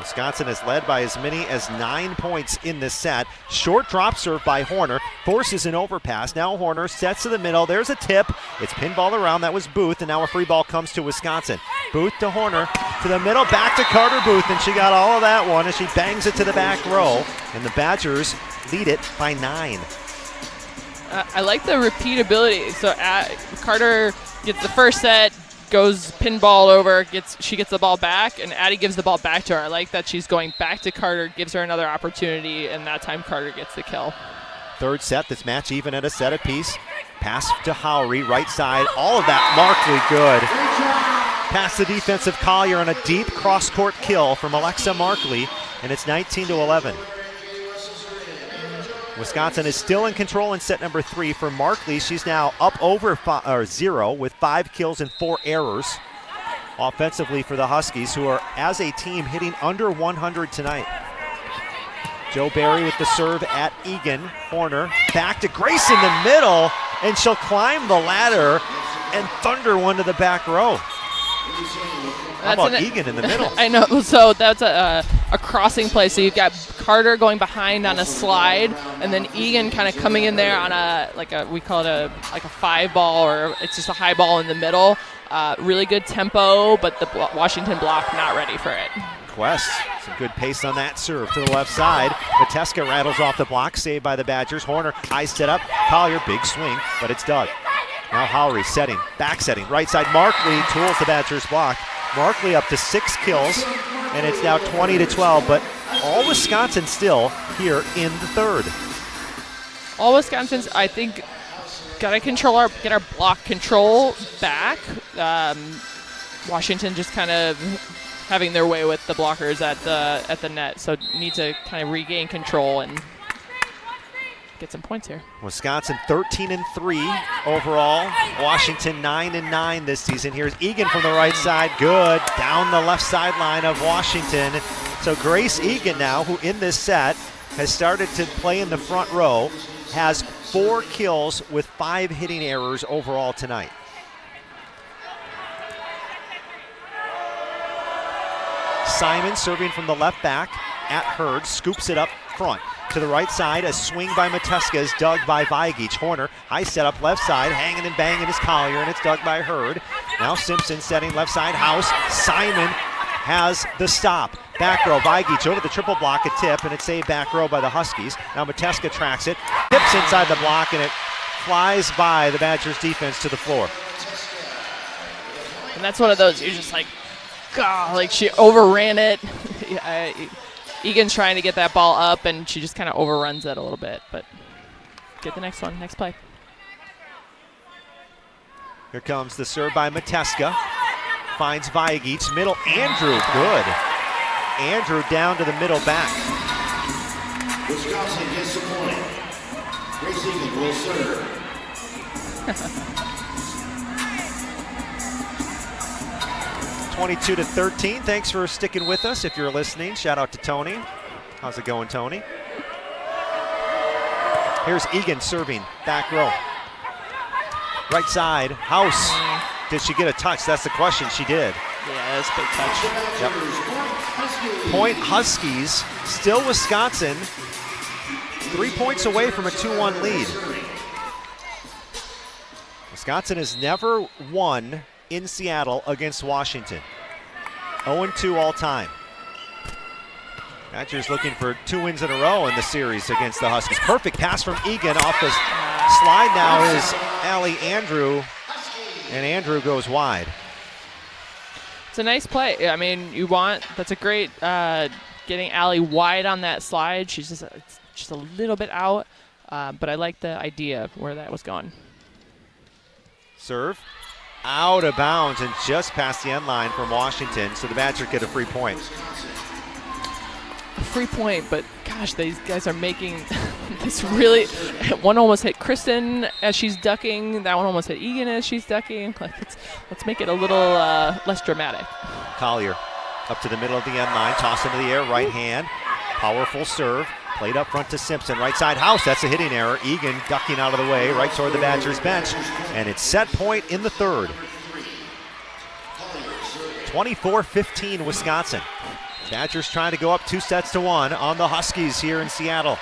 Wisconsin is led by as many as 9 points in this set. Short drop serve by Horner, forces an overpass. Now Horner sets to the middle. There's a tip. It's pinball around. That was Booth, and now a free ball comes to Wisconsin. Booth to Horner, to the middle, back to Carter Booth, and she got all of that one as she bangs it to the back row, and the Badgers lead it by 9. I like the repeatability. So Carter gets the first set, goes pinball over, she gets the ball back, and Addie gives the ball back to her. I like that she's going back to Carter, gives her another opportunity, and that time Carter gets the kill. Third set, this match even at a set apiece. Pass to Howry, right side. All of that Markley good. Pass the defensive Collier on a deep cross-court kill from Alexa Markley, and it's 19-11. Wisconsin is still in control in set number 3 for Markley. She's now up over 0 with 5 kills and 4 errors offensively for the Huskies, who are, as a team, hitting under 100 tonight. Joe Barry with the serve at Egan. Horner back to Grace in the middle, and she'll climb the ladder and thunder one to the back row. How about Egan in the middle? I know. So that's a crossing play. So you've got Carter going behind on a slide, and then Egan kind of coming in there on we call it a 5-ball, or it's just a high ball in the middle. Really good tempo, but the Washington block not ready for it. Quest, some good pace on that serve to the left side. Mateska rattles off the block, saved by the Badgers. Horner, high set up. Collier, big swing, but it's dug. Now Howry setting, back setting. Right side, Markley tools the Badgers block. Markley up to 6 kills, and it's now 20-12, but all Wisconsin still here in the third. All Wisconsin's, I think, gotta get our block control back. Washington just kind of having their way with the blockers at the net, so need to kind of regain control and get some points here. Wisconsin 13-3 overall. Washington 9-9 this season. Here's Egan from the right side. Good. Down the left sideline of Washington. So Grace Egan now, who in this set has started to play in the front row, has 4 kills with 5 hitting errors overall tonight. Simon serving from the left back at Hurd, scoops it up front. to the right side. A swing by Mateska is dug by Vigic. Horner, high set up left side. Hanging and banging is Collier, and it's dug by Hurd. Now Simpson setting left side. House. Simon has the stop. Back row, Vigic over the triple block, a tip, and it's saved back row by the Huskies. Now Mateska tracks it. Tips inside the block, and it flies by the Badgers defense to the floor. And that's one of those, you're just like, God, like she overran it. Egan's trying to get that ball up, and she just kind of overruns it a little bit. But get the next one, next play. Here comes the serve by Mateska. Finds Vigic, middle, Andrew, good. Andrew down to the middle back. Wisconsin gets the point. Grace Egan will serve. 22-13. Thanks for sticking with us. If you're listening, shout out to Tony. How's it going, Tony? Here's Egan serving, back row. Right side, House. Did she get a touch? That's the question. She did. Yeah, that's a big touch. Yep. Point Huskies, still Wisconsin, 3 points away from a 2-1 lead. Wisconsin has never won in Seattle against Washington. 0-2 all time. Badgers looking for 2 wins in a row in the series against the Huskies. Perfect pass from Egan. Off the slide now is Allie Andrew, and Andrew goes wide. It's a nice play. I mean, that's a great getting Allie wide on that slide. She's just a little bit out, but I like the idea of where that was going. Serve out of bounds and just past the end line from Washington, so the Badgers get a free point. A free point, but gosh, these guys are making this really. One almost hit Kristen as she's ducking. That one almost hit Egan as she's ducking. Let's make it a little less dramatic. Collier up to the middle of the end line, toss into the air, right hand, powerful serve. Played up front to Simpson, right side, House, that's a hitting error. Egan ducking out of the way, right toward the Badgers bench, and it's set point in the third. 24-15 Wisconsin. Badgers trying to go up 2-1 on the Huskies here in Seattle.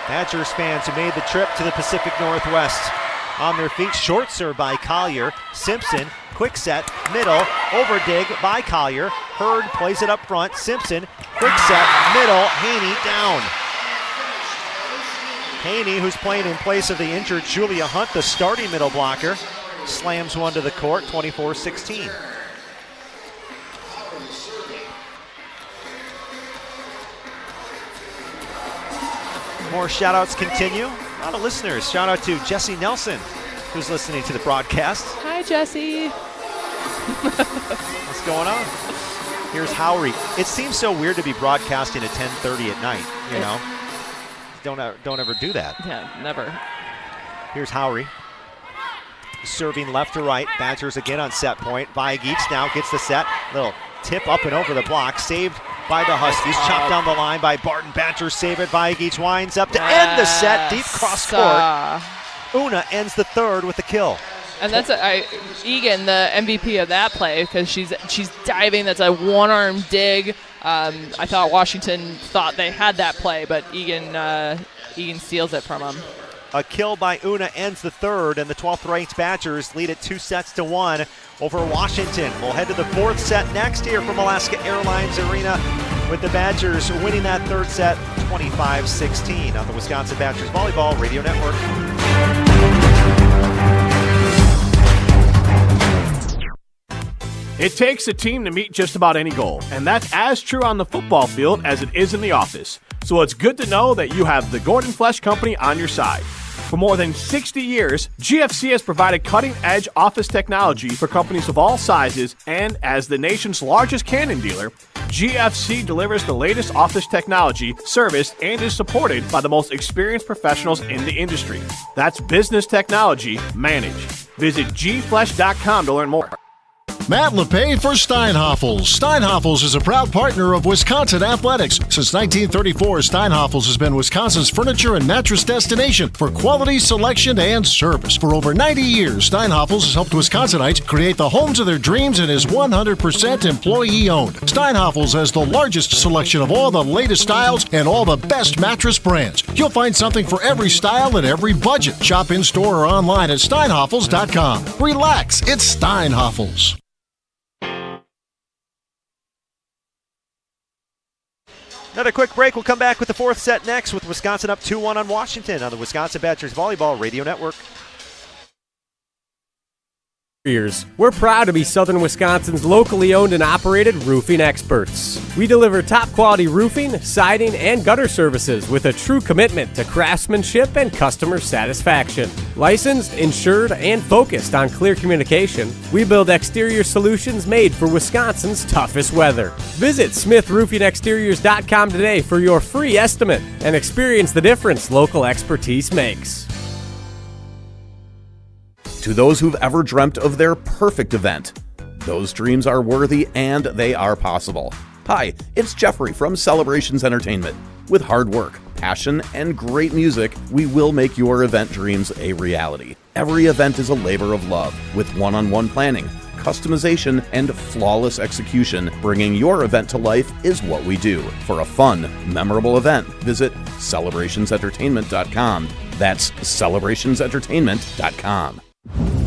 Badgers fans who made the trip to the Pacific Northwest on their feet. Short serve by Collier. Simpson, quick set, middle, overdig by Collier. Hurd plays it up front. Simpson, quick set, middle, Haney down. Haney, who's playing in place of the injured Julia Hunt, the starting middle blocker, slams one to the court, 24-16. More shout-outs continue. A lot of listeners. Shout out to Jesse Nelson, who's listening to the broadcast. Hi, Jesse. What's going on? Here's Howry. It seems so weird to be broadcasting at 10:30 at night, you know? Don't ever do that. Yeah, never. Here's Howry. Serving left to right. Badgers again on set point. Vigic now gets the set. Little tip up and over the block. Saved by the Huskies. Chopped down the line by Barton. Badgers save it. Vigic winds up to end the set. Deep cross court. Una ends the third with the kill. And that's Egan, the MVP of that play, because she's diving. That's a one-arm dig. I thought Washington thought they had that play, but Egan steals it from them. A kill by Una ends the third, and the 12th-ranked Badgers lead it 2-1 over Washington. We'll head to the fourth set next here from Alaska Airlines Arena, with the Badgers winning that third set 25-16 on the Wisconsin Badgers Volleyball Radio Network. It takes a team to meet just about any goal, and that's as true on the football field as it is in the office. So it's good to know that you have the Gordon Flesch Company on your side. For more than 60 years, GFC has provided cutting-edge office technology for companies of all sizes, and as the nation's largest Canon dealer, GFC delivers the latest office technology, serviced, and is supported by the most experienced professionals in the industry. That's business technology managed. Visit gflesh.com to learn more. Matt LePay for Steinhoffels. Steinhoffels is a proud partner of Wisconsin Athletics. Since 1934, Steinhoffels has been Wisconsin's furniture and mattress destination for quality, selection, and service. For over 90 years, Steinhoffels has helped Wisconsinites create the homes of their dreams and is 100% employee-owned. Steinhoffels has the largest selection of all the latest styles and all the best mattress brands. You'll find something for every style and every budget. Shop in-store or online at steinhoffels.com. Relax, it's Steinhoffels. Another quick break. We'll come back with the fourth set next with Wisconsin up 2-1 on Washington on the Wisconsin Badgers Volleyball Radio Network. We're proud to be Southern Wisconsin's locally owned and operated roofing experts. We deliver top quality roofing, siding, and gutter services with a true commitment to craftsmanship and customer satisfaction. Licensed, insured, and focused on clear communication, we build exterior solutions made for Wisconsin's toughest weather. Visit SmithRoofingExteriors.com today for your free estimate and experience the difference local expertise makes. To those who've ever dreamt of their perfect event, those dreams are worthy and they are possible. Hi, it's Jeffrey from Celebrations Entertainment. With hard work, passion, and great music, we will make your event dreams a reality. Every event is a labor of love, with one-on-one planning, customization, and flawless execution. Bringing your event to life is what we do. For a fun, memorable event, visit celebrationsentertainment.com. That's celebrationsentertainment.com.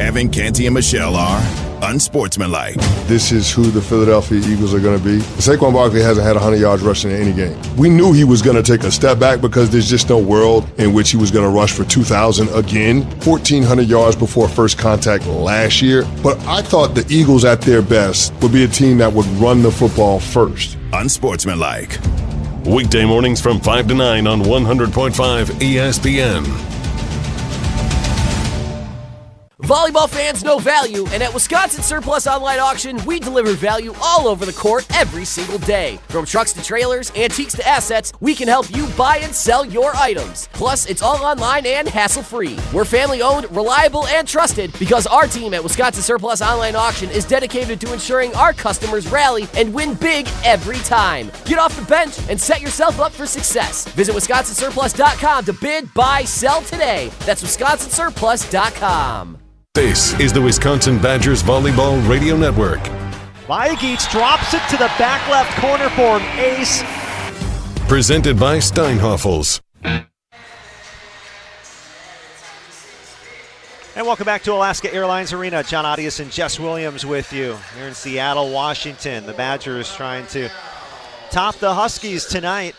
Evan, Canty, and Michelle are unsportsmanlike. This is who the Philadelphia Eagles are going to be. Saquon Barkley hasn't had 100 yards rushing in any game. We knew he was going to take a step back because there's just no world in which he was going to rush for 2,000 again. 1,400 yards before first contact last year. But I thought the Eagles at their best would be a team that would run the football first. Unsportsmanlike. Weekday mornings from 5 to 9 on 100.5 ESPN. Volleyball fans know value, and at Wisconsin Surplus Online Auction, we deliver value all over the court every single day. From trucks to trailers, antiques to assets, we can help you buy and sell your items. Plus, it's all online and hassle-free. We're family-owned, reliable, and trusted because our team at Wisconsin Surplus Online Auction is dedicated to ensuring our customers rally and win big every time. Get off the bench and set yourself up for success. Visit WisconsinSurplus.com to bid, buy, sell today. That's WisconsinSurplus.com. This is the Wisconsin Badgers Volleyball Radio Network. Vajegic drops it to the back left corner for an ace. Presented by Steinhoffels. And welcome back to Alaska Airlines Arena. John Audius and Jess Williams with you here in Seattle, Washington. The Badgers trying to top the Huskies tonight.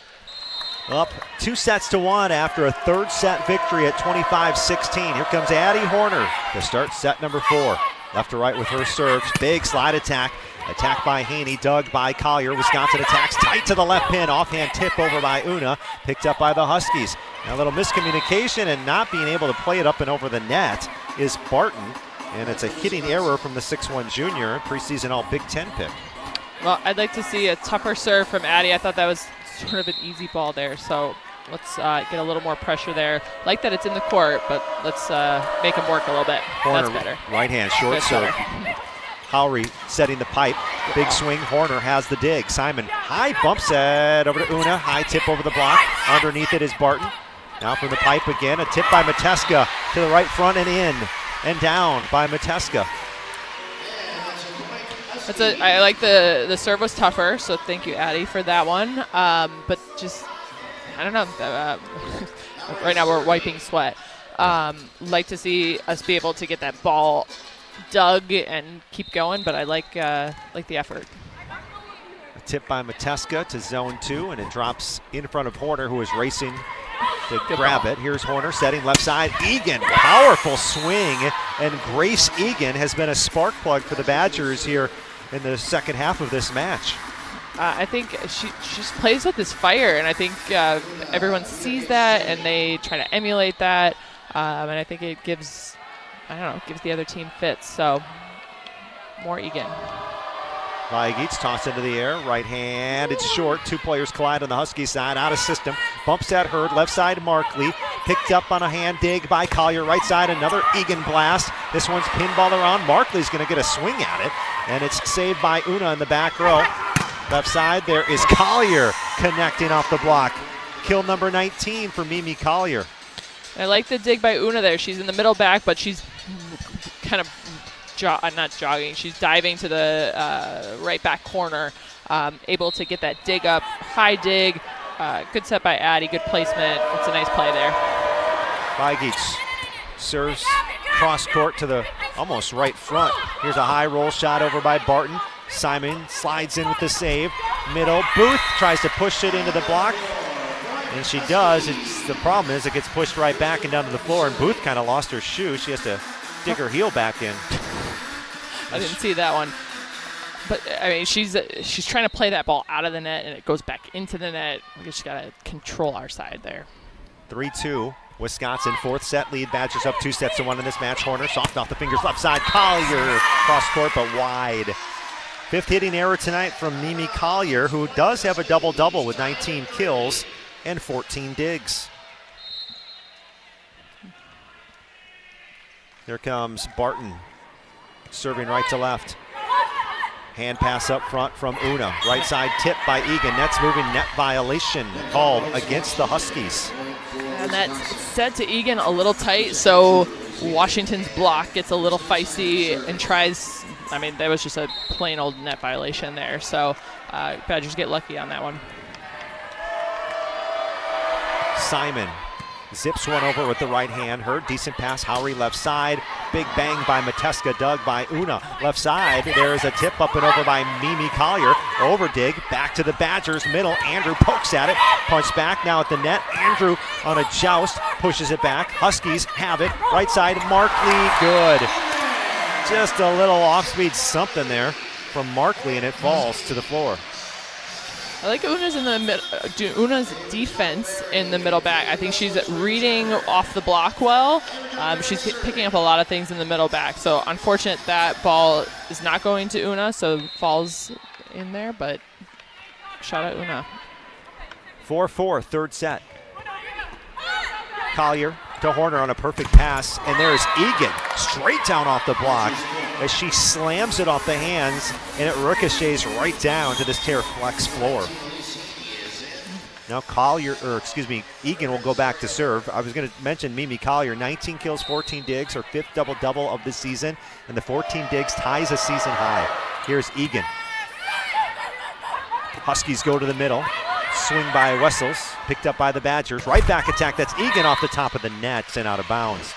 Up 2-1 after a third set victory at 25-16. Here comes Addie Horner to start set number 4. Left to right with her serves. Big slide attack. Attack by Haney, dug by Collier. Wisconsin attacks tight to the left pin. Offhand tip over by Una. Picked up by the Huskies. Now a little miscommunication and not being able to play it up and over the net is Barton. And it's a hitting error from the 6'1 junior, preseason All Big Ten pick. Well, I'd like to see a tougher serve from Addie. I thought that was sort of an easy ball there, so let's get a little more pressure there. Like that it's in the court, but let's make him work a little bit. Horner, that's better. Right hand, short serve. Howry setting the pipe. Big swing. Horner has the dig. Simon, high bump set over to Una. High tip over the block. Underneath it is Barton. Now from the pipe again. A tip by Mateska to the right front and in. And down by Mateska. I like the serve was tougher, so thank you, Addie, for that one. But just, I don't know. Right now we're wiping sweat. Like to see us be able to get that ball dug and keep going, but I like the effort. A tip by Mateska to zone 2, and it drops in front of Horner, who is racing to grab it. Here's Horner setting left side. Egan, powerful swing, and Grace Egan has been a spark plug for the Badgers here in the second half of this match. I think she just plays with this fire, and I think everyone sees that and they try to emulate that, and I think it gives the other team fits. So more Egan. Vajegic toss into the air, right hand, it's short. 2 players collide on the Husky side, out of system. Bumps that Hurd, left side Markley. Picked up on a hand dig by Collier, right side, another Egan blast. This one's pinball around. Markley's going to get a swing at it, And it's saved by Una in the back row. Left side, there is Collier connecting off the block. Kill number 19 for Mimi Collier. I like the dig by Una there. She's in the middle back, but she's kind of not jogging. She's diving to the right back corner, able to get that dig up. High dig. Good set by Addie. Good placement. It's a nice play there. Vigic serves cross court to the almost right front. Here's a high roll shot over by Barton. Simon slides in with the save. Middle. Booth tries to push it into the block. And she does. The problem is it gets pushed right back and down to the floor, and Booth kind of lost her shoe. She has to dig her heel back in. I didn't see that one. But, I mean, she's trying to play that ball out of the net, and it goes back into the net. We just got to control our side there. 3-2. Wisconsin, fourth set lead. Badgers up 2-1 in this match. Horner, soft off the fingers, left side. Collier, cross court, but wide. Fifth hitting error tonight from Mimi Collier, who does have a double-double with 19 kills and 14 digs. Here comes Barton, serving right to left. Hand pass up front from Una. Right side tip by Egan. Nets moving, net violation called against the Huskies. And that's set to Egan a little tight, so Washington's block gets a little feisty and tries. I mean, that was just a plain old net violation there. So Badgers get lucky on that one. Simon zips one over with the right hand. Her decent pass, Howry left side. Big bang by Mateska, dug by Una. Left side, there is a tip up and over by Mimi Collier. Over dig, back to the Badgers, middle. Andrew pokes at it, punch back, now at the net. Andrew on a joust, pushes it back. Huskies have it. Right side, Markley, good. Just a little off-speed something there from Markley, and it falls to the floor. I like Una's in the Una's defense in the middle back. I think she's reading off the block well. She's picking up a lot of things in the middle back. So unfortunate that ball is not going to Una, so falls in there. But shout out Una. 4-4, third set. Collier to Horner on a perfect pass, and there's Egan straight down off the block as she slams it off the hands, and it ricochets right down to this Terra Flex floor. Now Egan will go back to serve. I was going to mention Mimi Collier, 19 kills, 14 digs, her fifth double-double of the season, and the 14 digs ties a season high. Here's Egan. Huskies go to the middle. Swing by Wessels, picked up by the Badgers. Right back attack, that's Egan off the top of the net and out of bounds.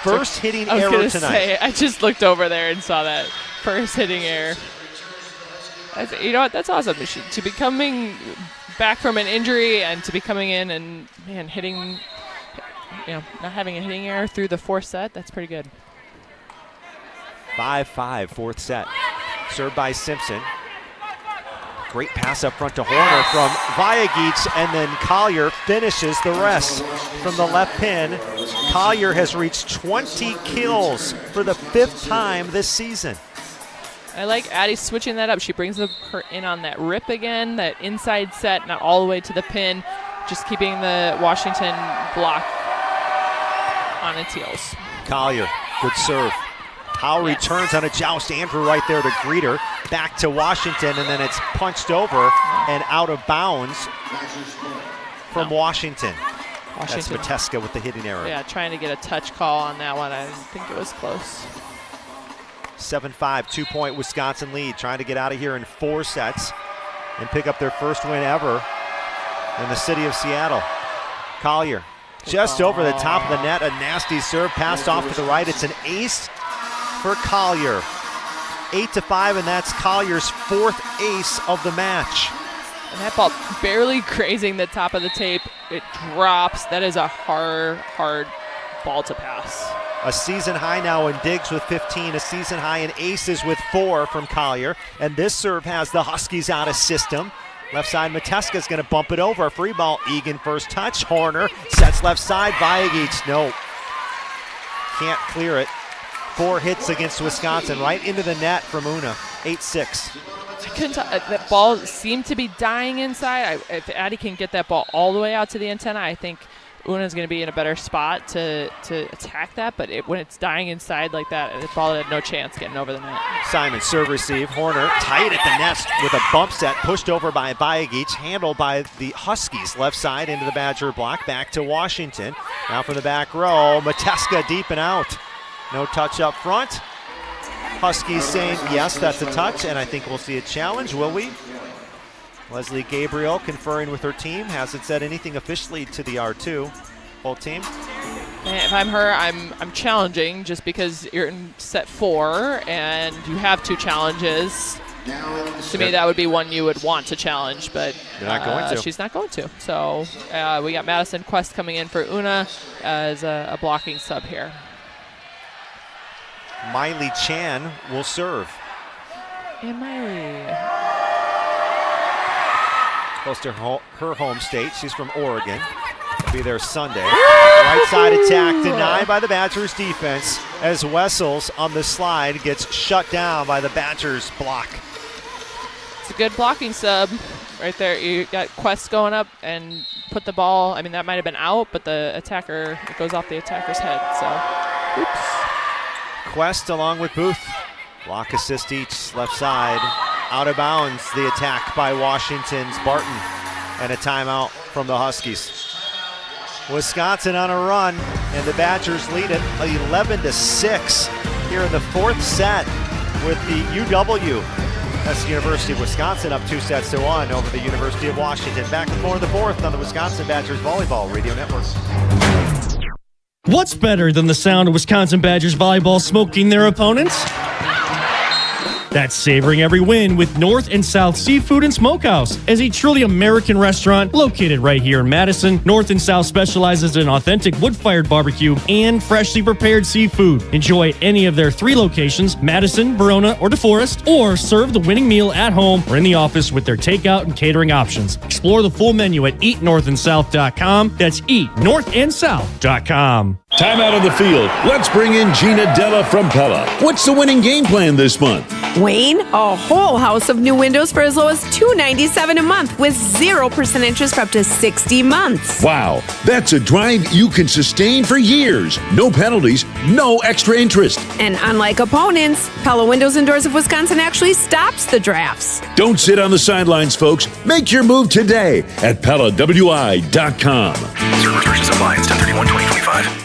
First hitting error tonight. I just looked over there and saw that first hitting error. You know what, that's awesome. To be coming back from an injury and to be coming in and, man, hitting, not having a hitting error through the fourth set, that's pretty good. 5-5, fourth set. Served by Simpson. Great pass up front to Horner from Viagic, and then Collier finishes the rest from the left pin. Collier has reached 20 kills for the fifth time this season. I like Addie switching that up. She brings her in on that rip again, that inside set, not all the way to the pin, just keeping the Washington block on its heels. Collier, good serve. Howry turns on a joust. Andrew right there to greet her. Back to Washington, and then it's punched over and out of bounds from Washington. That's Mateska with the hitting error. Yeah, trying to get a touch call on that one. I didn't think it was close. 7-5, 2-point Wisconsin lead. Trying to get out of here in 4 sets and pick up their first win ever in the city of Seattle. Collier just over the top of the net. A nasty serve passed off to the right. It's an ace for Collier. 8-5, and that's Collier's 4th ace of the match. And that ball barely grazing the top of the tape. It drops. That is a hard ball to pass. A season high now in digs with 15, a season high in aces with 4 from Collier. And this serve has the Huskies out of system. Left side, Mateska's going to bump it over. Free ball, Egan first touch. Horner sets left side. Viagic, no. Can't clear it. 4 hits against Wisconsin, right into the net from Una. 8-6. I couldn't tell. That ball seemed to be dying inside. If Addie can get that ball all the way out to the antenna, I think Una's going to be in a better spot to attack that, but when it's dying inside like that, the ball had no chance getting over the net. Simon serve receive. Horner tight at the net with a bump set, pushed over by Bajagic, handled by the Huskies. Left side into the Badger block, back to Washington. Now from the back row, Mateska deep and out. No touch up front. Huskies saying, yes, that's a touch, and I think we'll see a challenge, will we? Leslie Gabriel conferring with her team. Hasn't said anything officially to the R2. Whole team? If I'm her, I'm challenging just because you're in set 4 and you have 2 challenges. To me, that would be one you would want to challenge, but they're not going to. She's not going to. So we got Madison Quest coming in for Una as a blocking sub here. Miley Chan will serve. And Miley. Close to her home state. She's from Oregon. Will be there Sunday. Right side attack denied by the Badgers defense as Wessels on the slide gets shut down by the Badgers block. It's a good blocking sub right there. You got Quest going up and put the ball. I mean, that might have been out, but the attacker, it goes off the attacker's head. So, oops. Quest along with Booth. Block assist each. Left side. Out of bounds. The attack by Washington's Barton. And a timeout from the Huskies. Wisconsin on a run. And the Badgers lead it 11-6 here in the 4th set with the UW. That's the University of Wisconsin up 2-1 over the University of Washington. Back and forth in the 4th on the Wisconsin Badgers Volleyball Radio Network. What's better than the sound of Wisconsin Badgers volleyball smoking their opponents? That's savoring every win with North and South Seafood and Smokehouse. As a truly American restaurant located right here in Madison, North and South specializes in authentic wood-fired barbecue and freshly prepared seafood. Enjoy at any of their 3 locations, Madison, Verona, or DeForest, or serve the winning meal at home or in the office with their takeout and catering options. Explore the full menu at eatnorthandsouth.com. That's eatnorthandsouth.com. Time out on the field. Let's bring in Gina Della from Pella. What's the winning game plan this month? Wayne, a whole house of new windows for as low as $297 a month with 0% interest for up to 60 months. Wow, that's a drive you can sustain for years. No penalties, no extra interest. And unlike opponents, Pella Windows and Doors of Wisconsin actually stops the drafts. Don't sit on the sidelines, folks. Make your move today at PellaWI.com. Zero restrictions apply. It's 10/31/2025.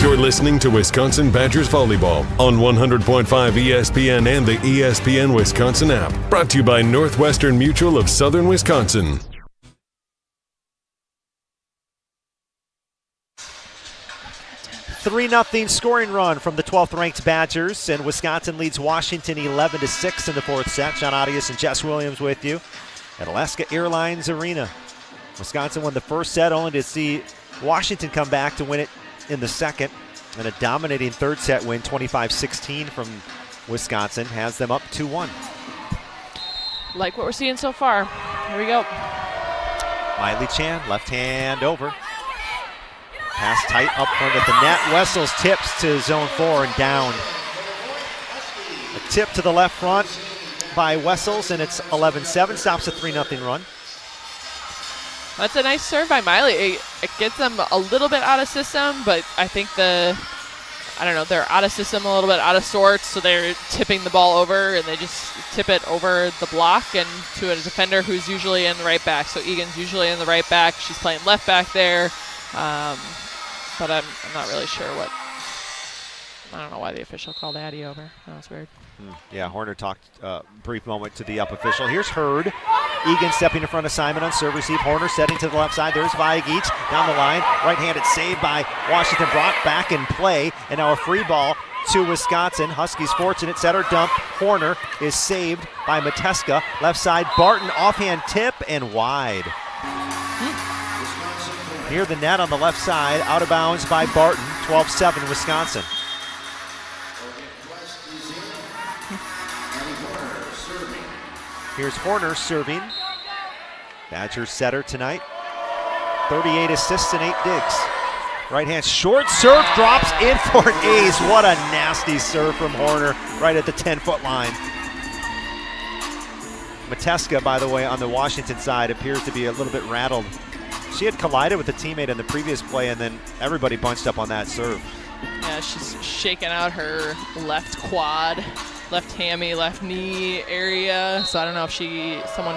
You're listening to Wisconsin Badgers Volleyball on 100.5 ESPN and the ESPN Wisconsin app. Brought to you by Northwestern Mutual of Southern Wisconsin. A 3-0 scoring run from the 12th-ranked Badgers, and Wisconsin leads Washington 11-6 in the 4th set. John Audius and Jess Williams with you at Alaska Airlines Arena. Wisconsin won the first set, only to see Washington come back to win it in the second, and a dominating 3rd set win, 25-16 from Wisconsin, has them up 2-1. Like what we're seeing so far. Here we go. Miley Chan, left hand over. Pass tight up front at the net. Wessels tips to zone 4 and down. A tip to the left front by Wessels, and it's 11-7. Stops a 3-0 run. That's a nice serve by Miley. It gets them a little bit out of system, but I think they're out of system, a little bit out of sorts, so they're tipping the ball over, and they just tip it over the block and to a defender who's usually in the right back. So Egan's usually in the right back. She's playing left back there, but I'm not really sure what. I don't know why the official called Addie over. That was weird. Yeah, Horner talked a brief moment to the up official. Here's Hurd. Egan stepping in front of Simon on serve receive. Horner setting to the left side. There's Vajagic down the line. Right-handed save by Washington. Brought back in play. And now a free ball to Wisconsin. Huskies fortunate setter dump. Horner is saved by Mateska. Left side, Barton offhand tip and wide. Near the net on the left side. Out of bounds by Barton. 12-7 Wisconsin. Here's Horner serving. Badgers setter tonight. 38 assists and 8 digs. Right hand short serve drops in for an ace. What a nasty serve from Horner right at the 10-foot line. Mateska, by the way, on the Washington side appears to be a little bit rattled She had collided with a teammate in the previous play, and then everybody bunched up on that serve. Yeah, she's shaking out her left quad, left hammy, left knee area. So I don't know if someone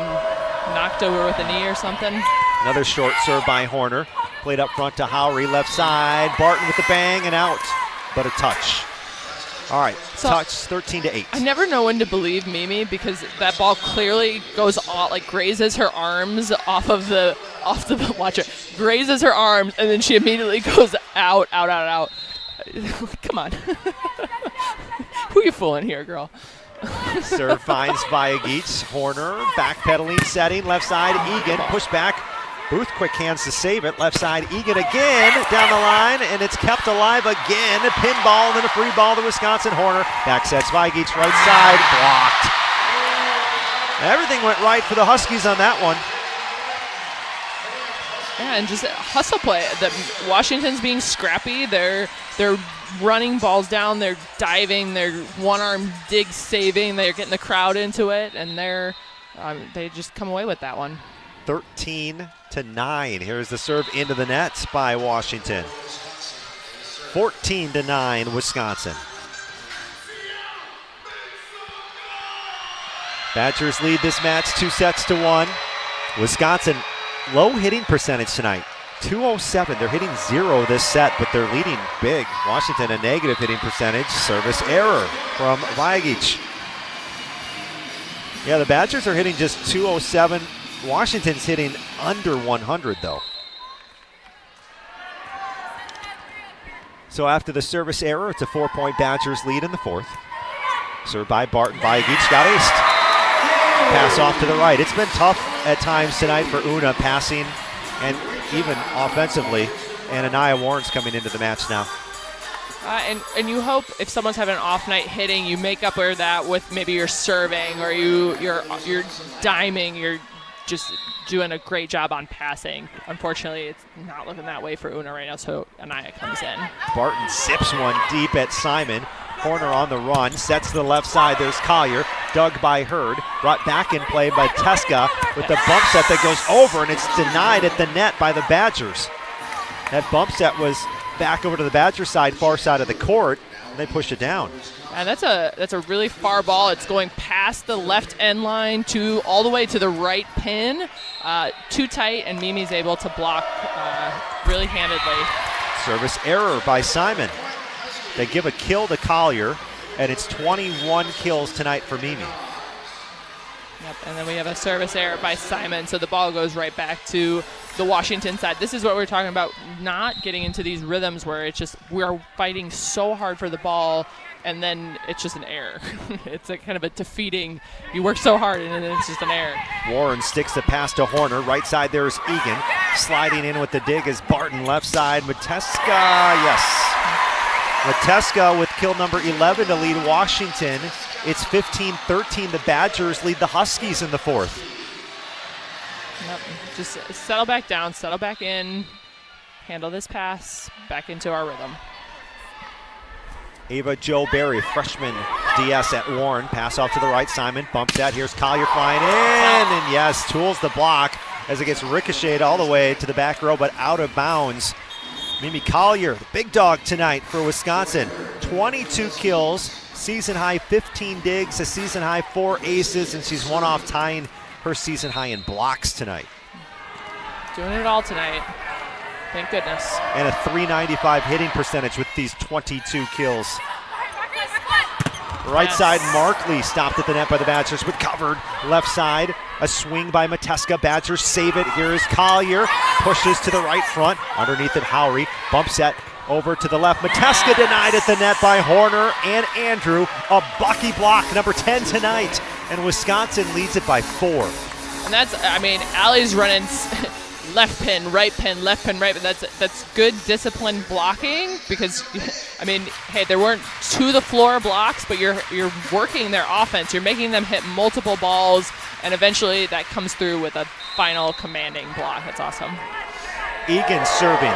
knocked over with a knee or something. Another short serve by Horner. Played up front to Howry, left side. Barton with the bang and out, but a touch. All right, so touch 13-8. I never know when to believe Mimi because that ball clearly goes off, like grazes her arms off the watch it, grazes her arms, and then she immediately goes out. Come on. Who are you fooling here, girl? Serve finds Vajagic. Horner, backpedaling, setting, left side, Egan, push back. Booth quick hands to save it. Left side, Egan again down the line, and it's kept alive again. A pinball and then a free ball to Wisconsin. Horner back sets Vajagic right side, blocked. Everything went right for the Huskies on that one. Yeah, and just hustle play. Washington's being scrappy. They're running balls down. They're diving. They're one-arm dig saving. They're getting the crowd into it, and they just come away with that one. 13-9. Here's the serve into the net by Washington. 14-9, Wisconsin. Badgers lead this match 2-1. Wisconsin, low hitting percentage tonight, 207. They're hitting 0 this set, but they're leading big. Washington, a negative hitting percentage. Service error from Vajagic. Yeah, the Badgers are hitting just 207. Washington's hitting under 100, though. So after the service error, it's a 4-point Badgers lead in the fourth. Served by Barton. Vajagic got aced. Pass off to the right. It's been tough at times tonight for Una passing and even offensively. And Anaya Warren's coming into the match now. And you hope if someone's having an off night hitting, you make up for that with maybe your serving or you're diming. You're just doing a great job on passing. Unfortunately, it's not looking that way for Una right now, so Anaya comes in. Barton zips one deep at Simon. Horner on the run, sets to the left side. There's Collier, dug by Hurd, brought back in play by Teska with the bump set that goes over, and it's denied at the net by the Badgers. That bump set was back over to the Badger side, far side of the court, and they pushed it down. And that's a really far ball. It's going past the left end line to all the way to the right pin. Too tight, and Mimi's able to block really handedly. Service error by Simon. They give a kill to Collier, and it's 21 kills tonight for Mimi. Yep, and then we have a service error by Simon, so the ball goes right back to the Washington side. This is what we're talking about, not getting into these rhythms where it's just we're fighting so hard for the ball, and then it's just an error. It's a kind of a defeating, you work so hard, and then it's just an error. Warren sticks the pass to Horner. Right side, there's Egan. Sliding in with the dig is Barton. Left side, Mateska, yes. Mateska with kill number 11 to lead Washington. It's 15-13. The Badgers lead the Huskies in the fourth. Yep. Just settle back down, settle back in, handle this pass, back into our rhythm. Ava Jo Berry, freshman DS at Warren. Pass off to the right, Simon bumps that. Here's Collier flying in, and yes, tools the block as it gets ricocheted all the way to the back row, but out of bounds. Mimi Collier, the big dog tonight for Wisconsin. 22 kills, season high 15 digs, a season high 4 aces, and she's one off tying her season high in blocks tonight. Doing it all tonight. Thank goodness. And a .395 hitting percentage with these 22 kills. Right side, Markley stopped at the net by the Badgers, recovered. Left side, a swing by Mateska. Badgers save it. Here is Collier, pushes to the right front. Underneath it, Howry, bump set over to the left. Mateska denied at the net by Horner and Andrew. A Bucky block, number 10 tonight. And Wisconsin leads it by 4. And that's, I mean, Allie's running left pin, right pin, left pin, right pin. That's good disciplined blocking because, I mean, hey, there weren't to the floor blocks, but you're working their offense. You're making them hit multiple balls, and eventually that comes through with a final commanding block. That's awesome. Egan serving.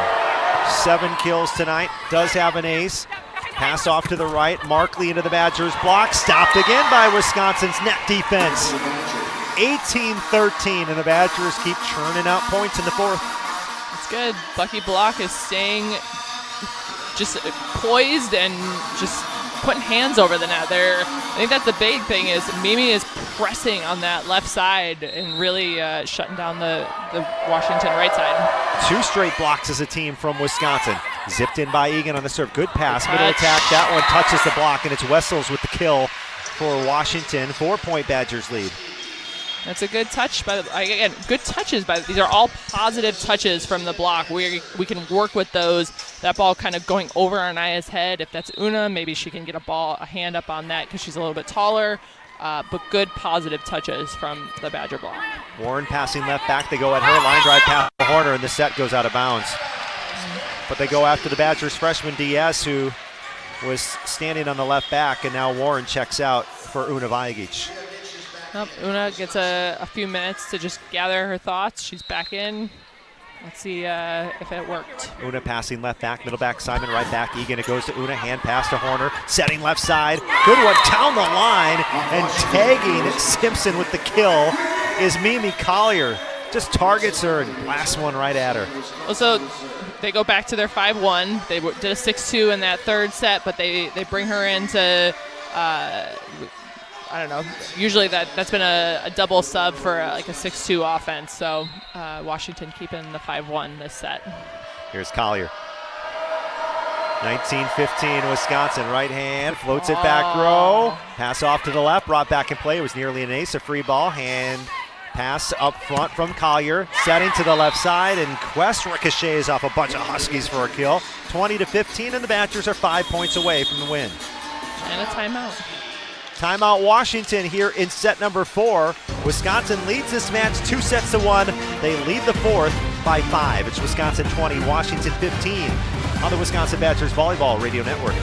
7 kills tonight. Does have an ace. Pass off to the right. Markley into the Badgers block. Stopped again by Wisconsin's net defense. 18-13, and the Badgers keep churning out points in the fourth. It's good. Bucky Block is staying just poised and just putting hands over the net there. I think that's the big thing is Mimi is pressing on that left side and really shutting down the Washington right side. 2 straight blocks as a team from Wisconsin. Zipped in by Egan on the serve. Good pass, middle attack. That one touches the block, and it's Wessels with the kill for Washington. 4-point Badgers lead. That's a good touch, but again, good touches. These are all positive touches from the block. We can work with those. That ball kind of going over Anaya's head. If that's Una, maybe she can get a hand up on that because she's a little bit taller. But good positive touches from the Badger block. Warren passing left back. They go at her. Line drive past Horner, and the set goes out of bounds. But they go after the Badgers freshman Diaz, who was standing on the left back, and now Warren checks out for Una Vajagic. Nope, Una gets a few minutes to just gather her thoughts. She's back in. Let's see if it worked. Una passing left back, middle back, Simon right back. Egan, it goes to Una, hand pass to Horner, setting left side. Good one down the line, and tagging Simpson with the kill is Mimi Collier. Just targets her and blasts one right at her. Also, they go back to their 5-1. They did a 6-2 in that third set, but they bring her into I don't know. Usually that's been a double sub for like a 6-2 offense. So Washington keeping the 5-1 this set. Here's Collier. 19-15 Wisconsin. Right hand, floats it back row. Pass off to the left, brought back in play. It was nearly an ace, a free ball. Hand pass up front from Collier. Setting to the left side, and Quest ricochets off a bunch of Huskies for a kill. 20-15, and the Badgers are 5 points away from the win. And a timeout. Timeout Washington here in set number 4. Wisconsin leads this match 2-1. They lead the 4th by 5. It's Wisconsin 20, Washington 15 on the Wisconsin Badgers Volleyball Radio Network.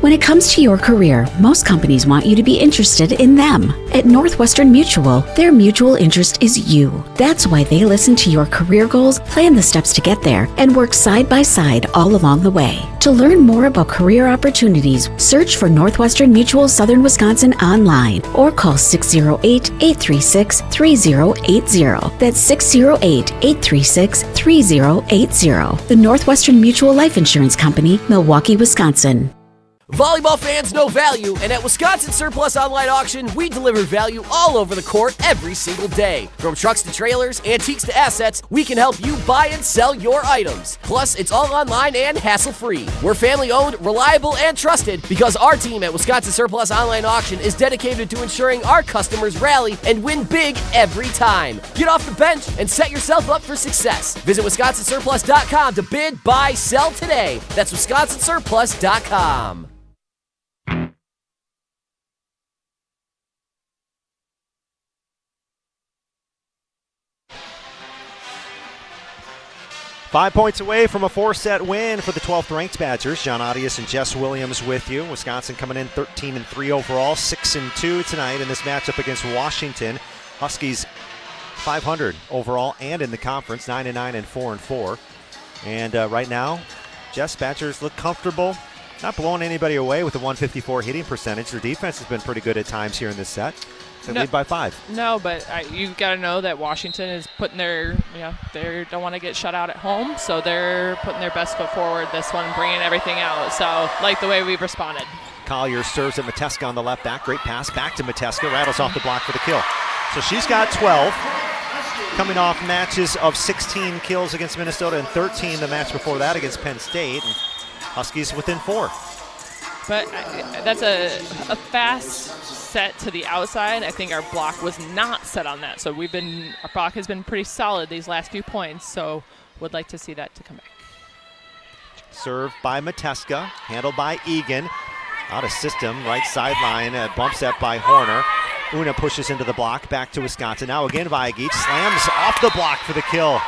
When it comes to your career, most companies want you to be interested in them. At Northwestern Mutual, their mutual interest is you. That's why they listen to your career goals, plan the steps to get there, and work side by side all along the way. To learn more about career opportunities, search for Northwestern Mutual Southern Wisconsin online or call 608-836-3080. That's 608-836-3080. The Northwestern Mutual Life Insurance Company, Milwaukee, Wisconsin. Volleyball fans know value, and at Wisconsin Surplus Online Auction, we deliver value all over the court every single day. From trucks to trailers, antiques to assets, we can help you buy and sell your items. Plus, it's all online and hassle-free. We're family-owned, reliable, and trusted because our team at Wisconsin Surplus Online Auction is dedicated to ensuring our customers rally and win big every time. Get off the bench and set yourself up for success. Visit WisconsinSurplus.com to bid, buy, sell today. That's WisconsinSurplus.com. 5 points away from a 4-set win for the 12th ranked Badgers. John Audius and Jess Williams with you. Wisconsin coming in 13-3 overall, 6-2 tonight in this matchup against Washington. Huskies 500 overall and in the conference, 9-9 and 4-4. And right now, Jess, Badgers look comfortable, not blowing anybody away with a 154 hitting percentage. Their defense has been pretty good at times here in this set. They lead by 5. No, but you got to know that Washington is putting their, they don't want to get shut out at home, so they're putting their best foot forward this one, bringing everything out. So, like the way we've responded. Collier serves at Mateska on the left back. Great pass back to Mateska. Rattles off the block for the kill. So she's got 12. Coming off matches of 16 kills against Minnesota and 13 the match before that against Penn State. And Huskies within 4. But that's a fast set to the outside. I think our block was not set on that. So our block has been pretty solid these last few points. So would like to see that to come back. Serve by Mateska, handled by Egan. Out of system, right sideline, bump set by Horner. Una pushes into the block, back to Wisconsin. Now again, Vajagic slams off the block for the kill.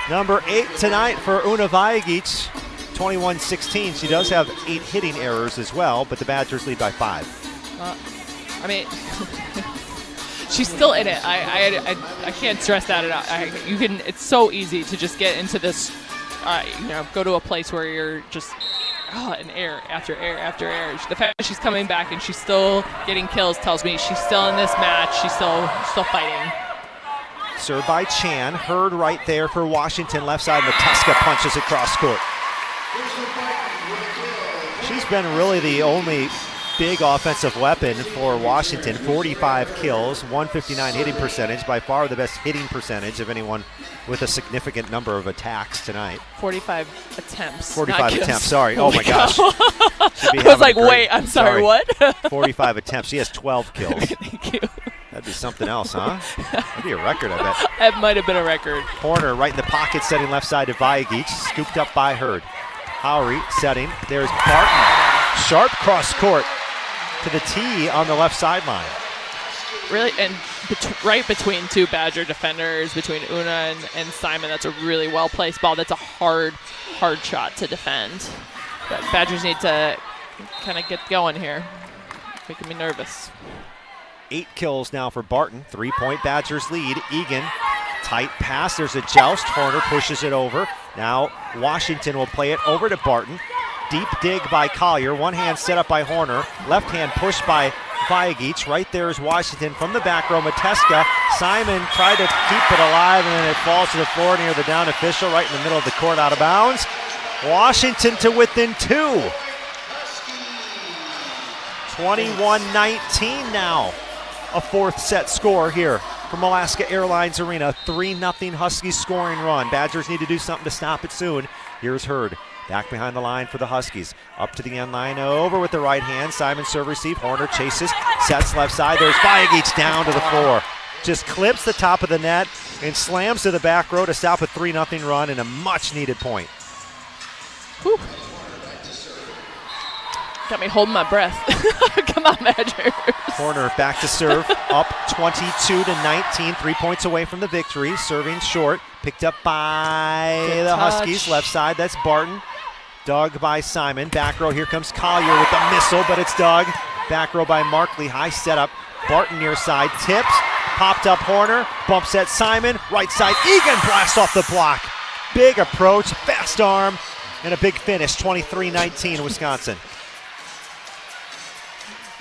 Number 8 tonight for Una Vajagic, 21-16. She does have 8 hitting errors as well, but the Badgers lead by 5. She's still in it. I can't stress that enough. It's so easy to just get into this, go to a place where you're just and error after error after error. The fact that she's coming back and she's still getting kills tells me she's still in this match. She's still fighting. Served by Chan. Hurd right there for Washington. Left side, Matuska punches across court. She's been really the only big offensive weapon for Washington. 45 kills, 159 hitting percentage, by far the best hitting percentage of anyone with a significant number of attacks tonight. 45 attempts. 45 attempts, sorry. Oh my gosh. I was like, wait, I'm sorry, what? 45 attempts. She has 12 kills. Thank you. That'd be something else, huh? That'd be a record, I bet. It might have been a record. Horner right in the pocket, setting left side to Vajagic. Scooped up by Hurd. Howry setting. There's Barton. Sharp cross court to the tee on the left sideline. Really, and right between two Badger defenders, between Una and Simon, that's a really well-placed ball. That's a hard shot to defend. But Badgers need to kind of get going here. Making me nervous. 8 kills now for Barton. 3-point Badgers lead. Egan, tight pass. There's a joust. Horner pushes it over. Now Washington will play it over to Barton. Deep dig by Collier. One hand set up by Horner. Left hand pushed by Vajagic. Right there is Washington from the back row. Mateska. Simon tried to keep it alive, and then it falls to the floor near the down official right in the middle of the court, out of bounds. Washington to within 2. 21-19 now. A fourth set score here from Alaska Airlines Arena. 3-0 Huskies scoring run. Badgers need to do something to stop it soon. Here's Hurd. Back behind the line for the Huskies. Up to the end line, over with the right hand. Simon serve receive. Horner chases, sets left side. There's Vajagic down to the floor. Just clips the top of the net and slams to the back row to stop a 3-0 run and a much-needed point. Whew. Got me holding my breath. Come on, Badgers. Horner back to serve, up 22-19, 3 points away from the victory. Serving short, picked up by the Huskies. Left side, that's Barton. Dug by Simon. Back row, here comes Collier with the missile, but it's dug. Back row by Markley. High setup. Barton near side, tips. Popped up Horner, bumps at Simon. Right side, Egan blasts off the block. Big approach, fast arm, and a big finish. 23-19 Wisconsin.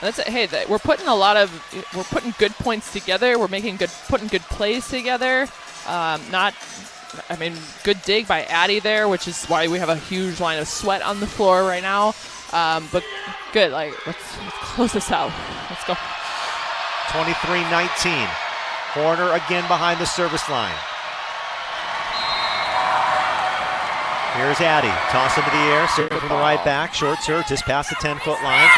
That's it. Hey, we're putting good points together. We're putting good plays together. Good dig by Addie there, which is why we have a huge line of sweat on the floor right now. But good. Let's close this out. Let's go. 23-19. Horner again behind the service line. Here's Addie. Toss into the air. Serve from the right back. Short serve just past the 10-foot line.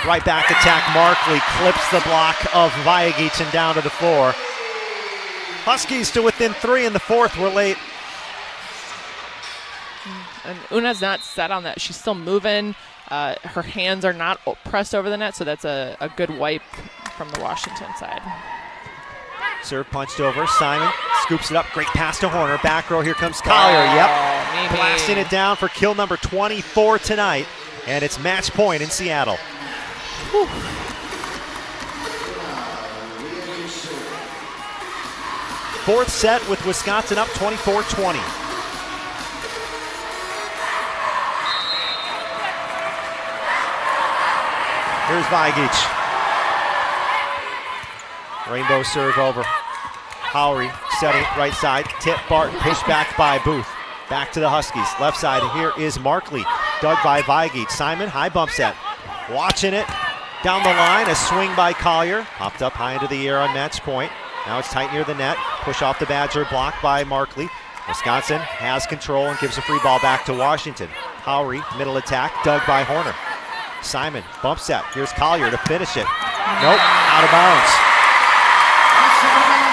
Right back attack. Markley clips the block of Vajagic and down to the floor. Huskies to within 3 in the fourth. We're late. And Una's not set on that. She's still moving. Her hands are not pressed over the net, so that's a good wipe from the Washington side. Serve punched over. Simon scoops it up. Great pass to Horner. Back row. Here comes Collier. Yep. Blasting it down for kill number 24 tonight. And it's match point in Seattle. Whew. Fourth set with Wisconsin up 24-20. Here's Vajagic. Rainbow serve over. Howry setting right side. Tip Barton. Pushed back by Booth. Back to the Huskies. Left side. Here is Markley. Dug by Vajagic. Simon, high bump set. Watching it. Down the line. A swing by Collier. Popped up high into the air on match point. Now it's tight near the net. Push off the Badger. Blocked by Markley. Wisconsin has control and gives a free ball back to Washington. Howry, middle attack. Dug by Horner. Simon, bump set. Here's Collier to finish it. Nope, out of bounds.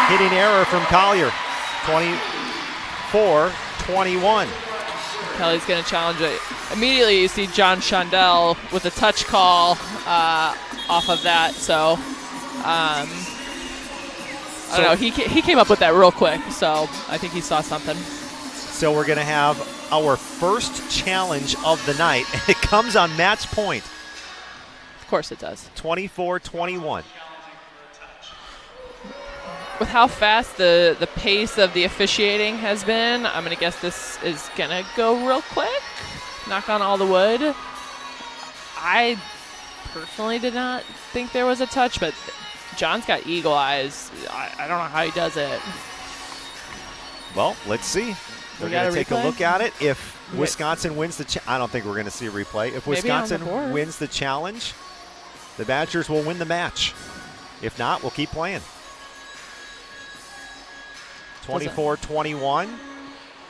Hitting error from Collier. 24-21. Kelly's going to challenge it. Immediately you see John Shondell with a touch call off of that. So, I don't know. He came up with that real quick, so I think he saw something. So we're going to have our first challenge of the night, and it comes on match point. Of course it does. 24-21. With how fast the pace of the officiating has been, I'm going to guess this is going to go real quick. Knock on all the wood. I personally did not think there was a touch, but John's got eagle eyes. I don't know how he does it. Well, let's see. We're going to take a look at it. If Wisconsin wins I don't think we're going to see a replay. If Wisconsin wins the challenge, the Badgers will win the match. If not, we'll keep playing. 24-21.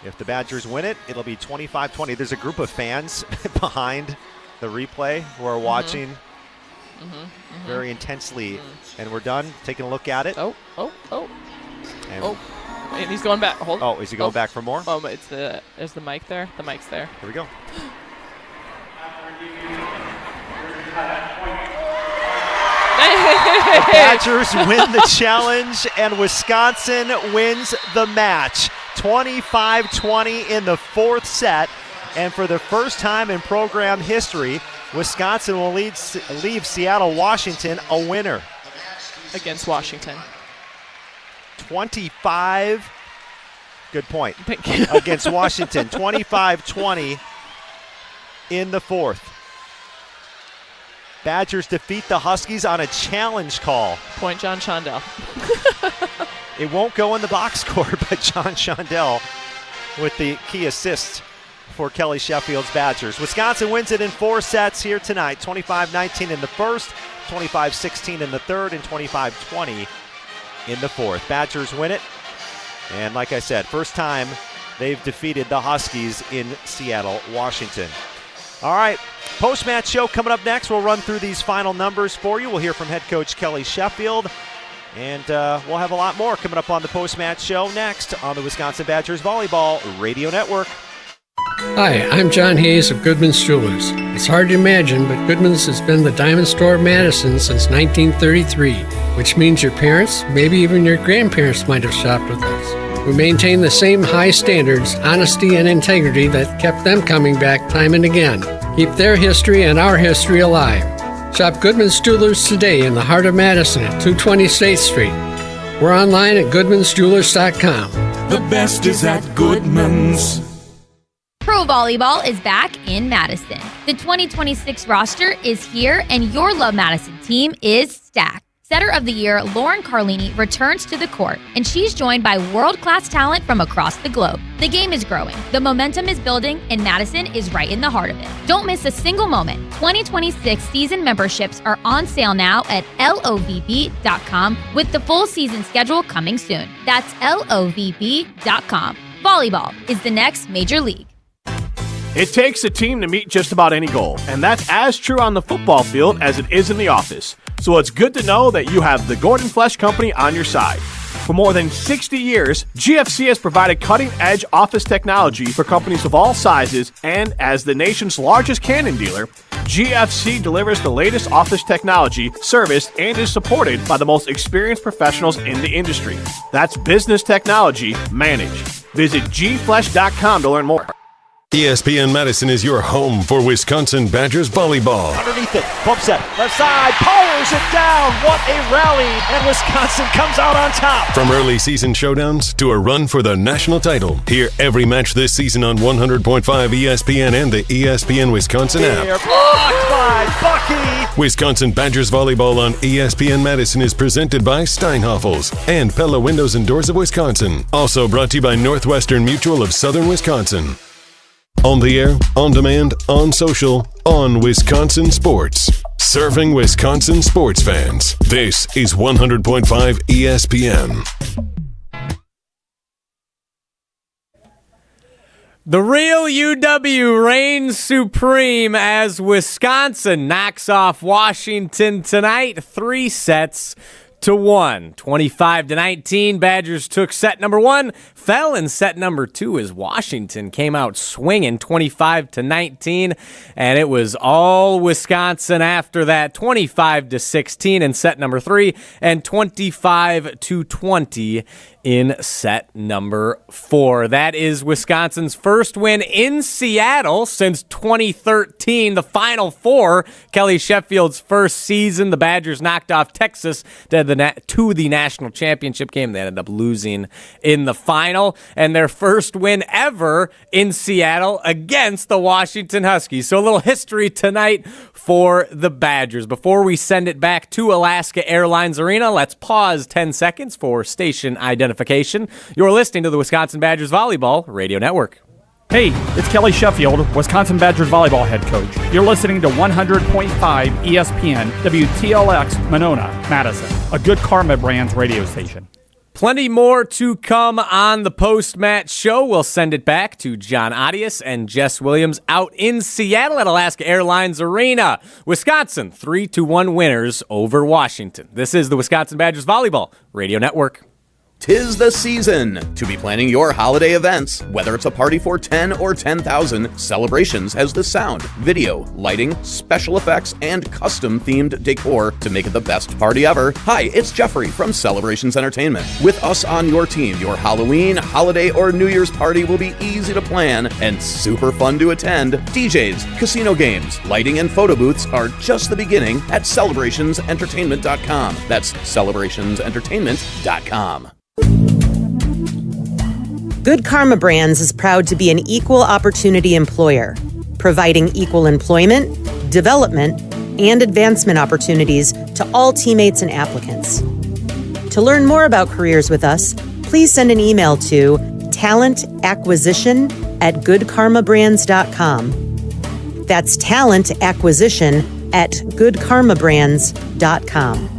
If the Badgers win it, it'll be 25-20. There's a group of fans behind the replay who are watching very intensely. And we're done taking a look at it. And he's going back. Oh, is he going back for more? Oh, there's the mic there. The mic's there. Here we go. The Badgers win the challenge, and Wisconsin wins the match. 25-20 in the fourth set. And for the first time in program history, Wisconsin will leave Seattle, Washington a winner. Against Washington. 25. Good point. Thank you. Against Washington. 25-20 in the fourth. Badgers defeat the Huskies on a challenge call. Point John Shondell. It won't go in the box score, but John Shondell with the key assist for Kelly Sheffield's Badgers. Wisconsin wins it in 4 sets here tonight. 25-19 in the first, 25-16 in the third, and 25-20 in the fourth. Badgers win it. And like I said, first time they've defeated the Huskies in Seattle, Washington. All right, post-match show coming up next. We'll run through these final numbers for you. We'll hear from head coach Kelly Sheffield. And we'll have a lot more coming up on the post-match show next on the Wisconsin Badgers Volleyball Radio Network. Hi, I'm John Hayes of Goodman's Jewelers. It's hard to imagine, but Goodman's has been the diamond store of Madison since 1933, which means your parents, maybe even your grandparents might have shopped with us. We maintain the same high standards, honesty, and integrity that kept them coming back time and again. Keep their history and our history alive. Shop Goodman's Jewelers today in the heart of Madison at 220 State Street. We're online at goodmansjewelers.com. The best is at Goodman's. Pro Volleyball is back in Madison. The 2026 roster is here, and your Love Madison team is stacked. Setter of the Year, Lauren Carlini, returns to the court, and she's joined by world-class talent from across the globe. The game is growing, the momentum is building, and Madison is right in the heart of it. Don't miss a single moment. 2026 season memberships are on sale now at lovb.com, with the full season schedule coming soon. That's lovb.com. Volleyball is the next major league. It takes a team to meet just about any goal, and that's as true on the football field as it is in the office. So it's good to know that you have the Gordon Flesch Company on your side. For more than 60 years, GFC has provided cutting-edge office technology for companies of all sizes, and as the nation's largest Canon dealer, GFC delivers the latest office technology, serviced, and is supported by the most experienced professionals in the industry. That's business technology managed. Visit gflesh.com to learn more. ESPN Madison is your home for Wisconsin Badgers volleyball. Underneath it, bump set, left side, powers it down. What a rally, and Wisconsin comes out on top. From early season showdowns to a run for the national title, hear every match this season on 100.5 ESPN and the ESPN Wisconsin app. Blocked by Bucky. Wisconsin Badgers volleyball on ESPN Madison is presented by Steinhoffels and Pella Windows and Doors of Wisconsin. Also brought to you by Northwestern Mutual of Southern Wisconsin. On the air, on demand, on social, on Wisconsin Sports. Serving Wisconsin sports fans. This is 100.5 ESPN. The real UW reigns supreme as Wisconsin knocks off Washington tonight, 3-1. 25-19, Badgers took set number 1, fell in set number 2 as Washington came out swinging 25-19, and it was all Wisconsin after that, 25-16 in set number 3, and 25-20 in set number 4. That is Wisconsin's first win in Seattle since 2013, the Final Four. Kelly Sheffield's first season, the Badgers knocked off Texas to the the national championship game. They ended up losing in the final, and their first win ever in Seattle against the Washington Huskies. So a little history tonight for the Badgers. Before we send it back to Alaska Airlines Arena, let's pause 10 seconds for station identification. You're listening to the Wisconsin Badgers Volleyball Radio Network. Hey, it's Kelly Sheffield, Wisconsin Badgers volleyball head coach. You're listening to 100.5 ESPN, WTLX, Monona, Madison, a Good Karma Brands radio station. Plenty more to come on the post-match show. We'll send it back to John Adias and Jess Williams out in Seattle at Alaska Airlines Arena. Wisconsin, 3-1 winners over Washington. This is the Wisconsin Badgers Volleyball Radio Network. 'Tis the season to be planning your holiday events. Whether it's a party for 10 or 10,000, Celebrations has the sound, video, lighting, special effects, and custom-themed decor to make it the best party ever. Hi, it's Jeffrey from Celebrations Entertainment. With us on your team, your Halloween, holiday, or New Year's party will be easy to plan and super fun to attend. DJs, casino games, lighting, and photo booths are just the beginning at celebrationsentertainment.com. That's celebrationsentertainment.com. Good Karma Brands is proud to be an equal opportunity employer, providing equal employment, development, and advancement opportunities to all teammates and applicants. To learn more about careers with us, please send an email to talentacquisition@goodkarmabrands.com. That's talentacquisition@goodkarmabrands.com.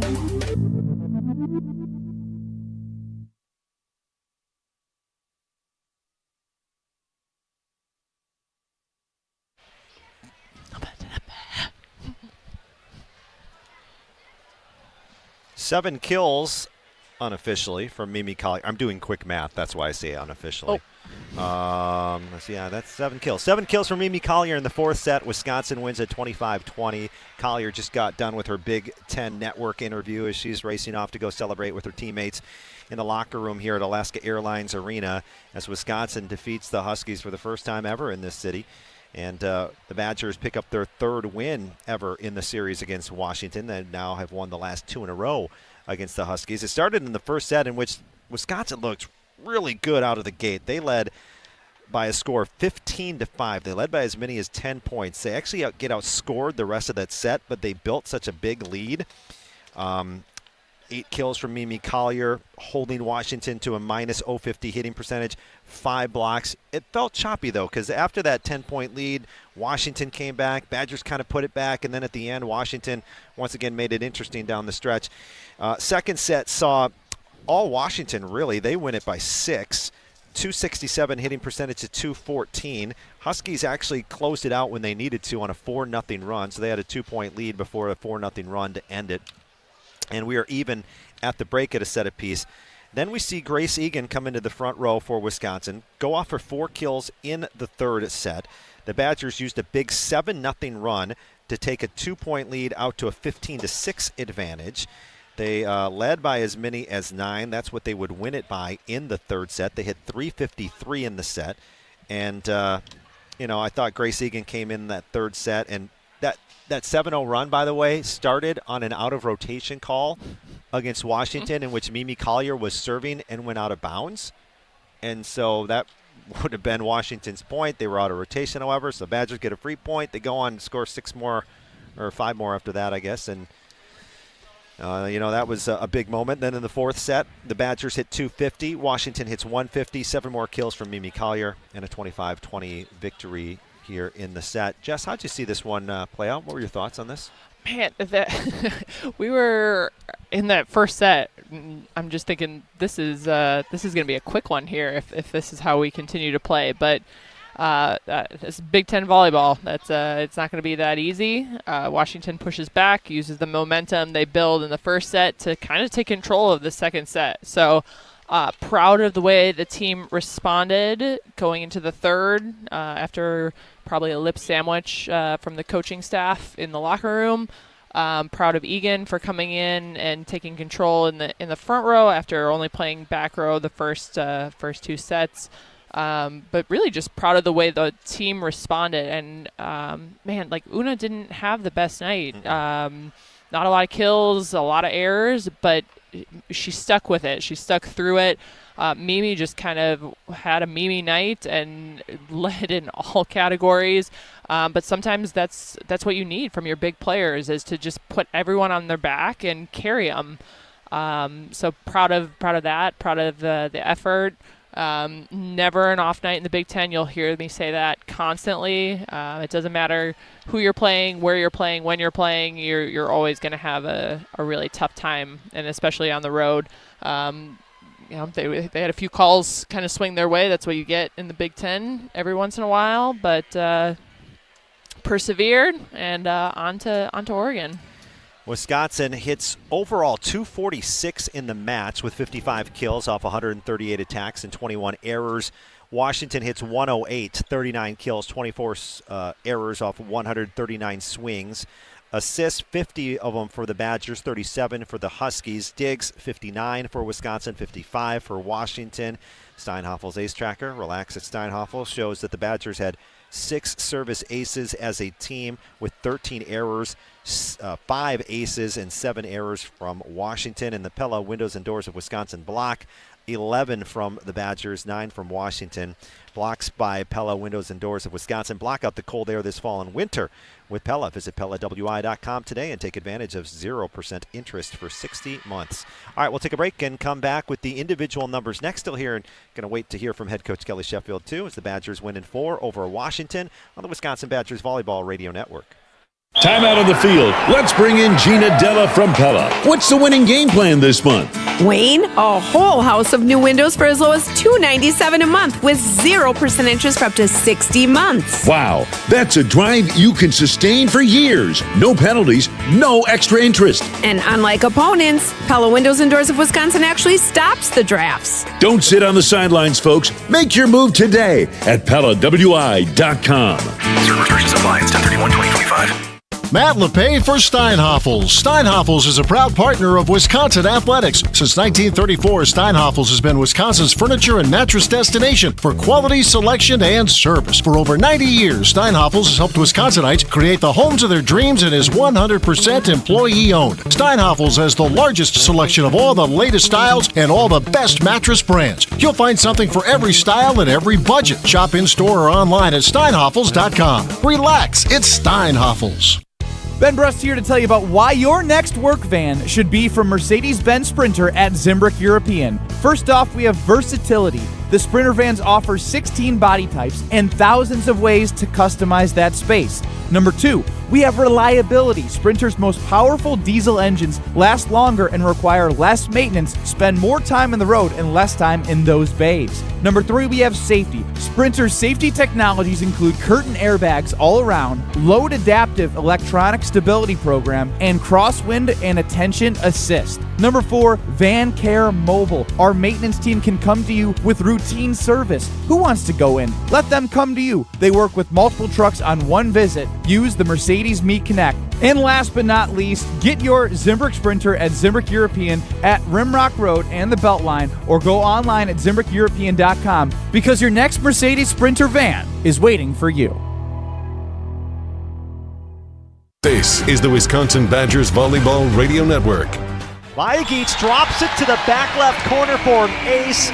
Seven kills unofficially from Mimi Collier. I'm doing quick math. That's why I say unofficially. Let's see. Yeah, that's 7 kills. 7 kills from Mimi Collier in the fourth set. Wisconsin wins at 25-20. Collier just got done with her Big Ten Network interview as she's racing off to go celebrate with her teammates in the locker room here at Alaska Airlines Arena as Wisconsin defeats the Huskies for the first time ever in this city. And the Badgers pick up their third win ever in the series against Washington. They now have won the last 2 in a row against the Huskies. It started in the first set in which Wisconsin looked really good out of the gate. They led by a score of 15-5. They led by as many as 10 points. They actually get outscored the rest of that set, but they built such a big lead. 8 kills from Mimi Collier, holding Washington to a minus .050 hitting percentage, 5 blocks. It felt choppy, though, because after that 10-point lead, Washington came back. Badgers kind of put it back, and then at the end, Washington once again made it interesting down the stretch. Second set saw all Washington, really. They win it by 6. 267 hitting percentage to 214. Huskies actually closed it out when they needed to on a 4-0 run, so they had a 2-point lead before a 4-0 run to end it. And we are even at the break at a set apiece. Then we see Grace Egan come into the front row for Wisconsin, go off for 4 kills in the third set. The Badgers used a big 7-0 run to take a 2-point lead out to a 15-6 advantage. They led by as many as 9. That's what they would win it by in the third set. They hit 353 in the set. And, I thought Grace Egan came in that third set, and that 7-0 run, by the way, started on an out-of-rotation call against Washington in which Mimi Collier was serving and went out of bounds. And so that would have been Washington's point. They were out of rotation, however, so the Badgers get a free point. They go on and score 6 more or 5 more after that, I guess. And, that was a big moment. Then in the fourth set, the Badgers hit 250. Washington hits 150. 7 more kills from Mimi Collier and a 25-20 victory here in the set. Jess, how'd you see this one play out? What were your thoughts on this? Man, we were in that first set. I'm just thinking this is going to be a quick one here if this is how we continue to play. But it's Big Ten volleyball. It's not going to be that easy. Washington pushes back, uses the momentum they build in the first set to kind of take control of the second set. So proud of the way the team responded going into the third after probably a lip sandwich from the coaching staff in the locker room. Proud of Egan for coming in and taking control in the front row after only playing back row the first 2 sets. But really just proud of the way the team responded. And, Una didn't have the best night. Not a lot of kills, a lot of errors, but she stuck with it. She stuck through it. Mimi just kind of had a Mimi night and led in all categories. But sometimes that's what you need from your big players, is to just put everyone on their back and carry them. So proud of that. Proud of the effort. Never an off night in the Big Ten. You'll hear me say that constantly. It doesn't matter who you're playing, where you're playing, when you're playing. You're always going to have a really tough time, and especially on the road. They had a few calls kind of swing their way. That's what you get in the Big Ten every once in a while, but persevered and on to Oregon. Wisconsin hits overall 246 in the match with 55 kills off 138 attacks and 21 errors. Washington hits 108, 39 kills, 24 errors off 139 swings. Assists, 50 of them for the Badgers, 37 for the Huskies. Digs, 59 for Wisconsin, 55 for Washington. Steinhoffel's ace tracker, Relax at Steinhoffel, shows that the Badgers had 6 service aces as a team with 13 errors, 5 aces and 7 errors from Washington. And the Pella windows and doors of Wisconsin block, 11 from the Badgers, 9 from Washington. Blocks by Pella windows and doors of Wisconsin block out the cold air this fall and winter with Pella. Visit PellaWI.com today and take advantage of 0% interest for 60 months. All right, we'll take a break and come back with the individual numbers next. Still here, and going to wait to hear from head coach Kelly Sheffield, too, as the Badgers win in 4 over Washington on the Wisconsin Badgers Volleyball Radio Network. Time out on the field. Let's bring in Gina Della from Pella. What's the winning game plan this month? Wayne, a whole house of new windows for as low as $297 a month with 0% interest for up to 60 months. Wow, that's a drive you can sustain for years. No penalties, no extra interest. And unlike opponents, Pella Windows and Doors of Wisconsin actually stops the drafts. Don't sit on the sidelines, folks. Make your move today at PellaWI.com. Certain restrictions apply. It's 10/31/2025. Matt LePay for Steinhoffels. Steinhoffels is a proud partner of Wisconsin Athletics. Since 1934, Steinhoffels has been Wisconsin's furniture and mattress destination for quality, selection, and service. For over 90 years, Steinhoffels has helped Wisconsinites create the homes of their dreams and is 100% employee-owned. Steinhoffels has the largest selection of all the latest styles and all the best mattress brands. You'll find something for every style and every budget. Shop in-store or online at steinhoffels.com. Relax, it's Steinhoffels. Ben Brust here to tell you about why your next work van should be from Mercedes-Benz Sprinter at Zimbrick European. First off, we have versatility. The Sprinter vans offer 16 body types and thousands of ways to customize that space. Number 2, we have reliability. Sprinter's most powerful diesel engines last longer and require less maintenance, spend more time on the road and less time in those bays. Number 3, we have safety. Sprinter's safety technologies include curtain airbags all around, load adaptive electronic stability program, and crosswind and attention assist. Number 4, Van Care Mobile. Our maintenance team can come to you with routine service. Who wants to go in? Let them come to you. They work with multiple trucks on one visit. Use the Mercedes Me Connect. And last but not least, get your Zimbrick Sprinter at Zimbrick European at Rimrock Road and the Beltline, or go online at ZimbrickEuropean.com, because your next Mercedes Sprinter van is waiting for you. This is the Wisconsin Badgers Volleyball Radio Network. Mayageets drops it to the back left corner for an ace.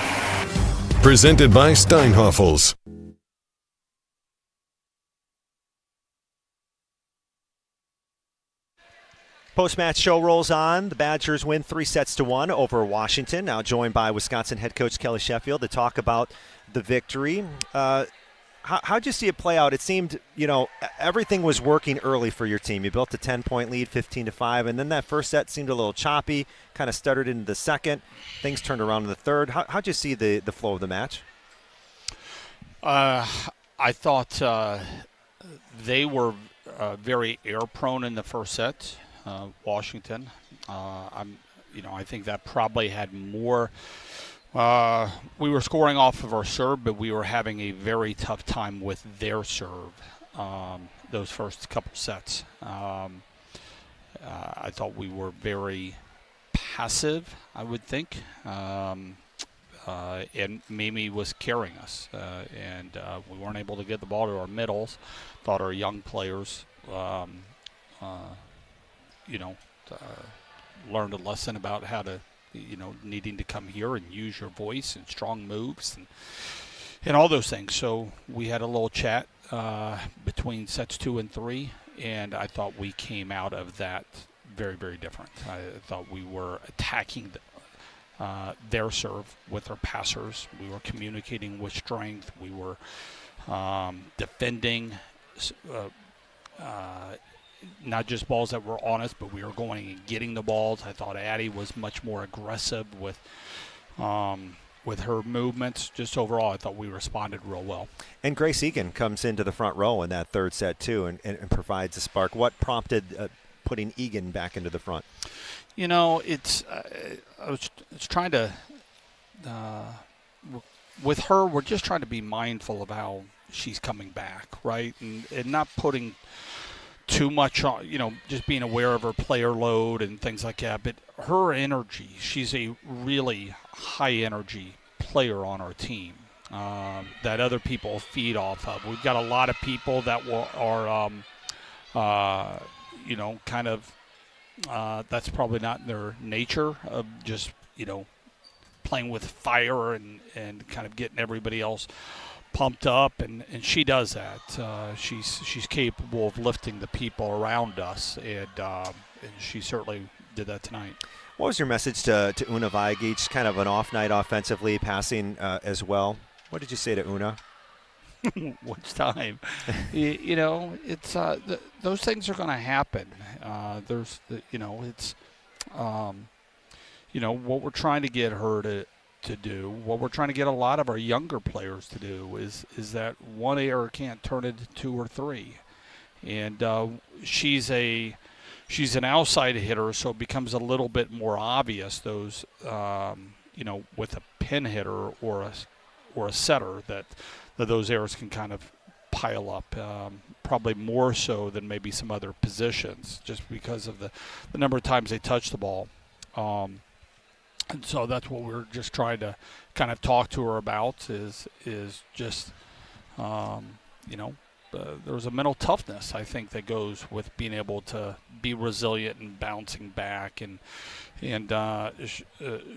Presented by Steinhoffels. Post-match show rolls on. The Badgers win 3-1 over Washington. Now joined by Wisconsin head coach Kelly Sheffield to talk about the victory. How'd you see it play out? It seemed, everything was working early for your team. You built a 10-point lead, 15-5, and then that first set seemed a little choppy, kind of stuttered into the second. Things turned around in the third. How'd you see the flow of the match? I thought they were very error-prone in the first set. Washington. I think that probably had more. We were scoring off of our serve, but we were having a very tough time with their serve those first couple sets. I thought we were very passive, I would think. And Mimi was carrying us, and we weren't able to get the ball to our middles. Thought our young players learned a lesson about how to needing to come here and use your voice and strong moves and all those things. So we had a little chat between sets 2 and 3, and I thought we came out of that very, very different. I thought we were attacking their serve with our passers. We were communicating with strength. We were defending not just balls that were on us, but we were going and getting the balls. I thought Addie was much more aggressive with her movements. Just overall, I thought we responded real well. And Grace Egan comes into the front row in that third set too, and provides a spark. What prompted putting Egan back into the front? It's I was trying to with her. We're just trying to be mindful of how she's coming back, right, and not putting too much on, just being aware of her player load and things like that. But her energy, she's a really high energy player on our team that other people feed off of. We've got a lot of people that are kind of that's probably not in their nature of just, playing with fire and kind of getting everybody else pumped up, and she does that. She's capable of lifting the people around us, and she certainly did that tonight. What was your message to Una Vajic? Kind of an off night offensively, passing as well. What did you say to Una? Which time? It's those things are going to happen. What we're trying to get her to do, what we're trying to get a lot of our younger players to do is that one error can't turn into 2 or 3. And she's an outside hitter, so it becomes a little bit more obvious those, with a pin hitter or a setter that those errors can kind of pile up, probably more so than maybe some other positions, just because of the number of times they touch the ball. And so that's what we're just trying to kind of talk to her about is just, there's a mental toughness, I think, that goes with being able to be resilient and bouncing back. And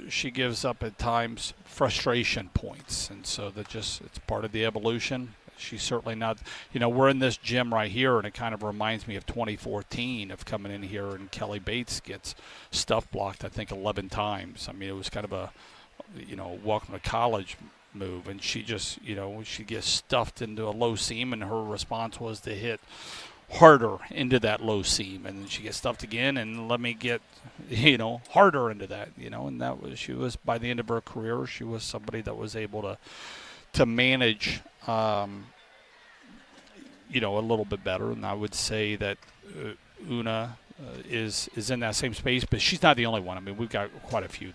she gives up at times frustration points. And so it's part of the evolution. She's certainly not, we're in this gym right here, and it kind of reminds me of 2014 of coming in here, and Kelly Bates gets stuff blocked, I think, 11 times. I mean, it was kind of a, welcome to college move, and she just, she gets stuffed into a low seam, and her response was to hit harder into that low seam, and then she gets stuffed again, and let me get, harder into that, and that was, she was, by the end of her career, she was somebody that was able to manage, a little bit better. And I would say that Una is in that same space, but she's not the only one. I mean, we've got quite a few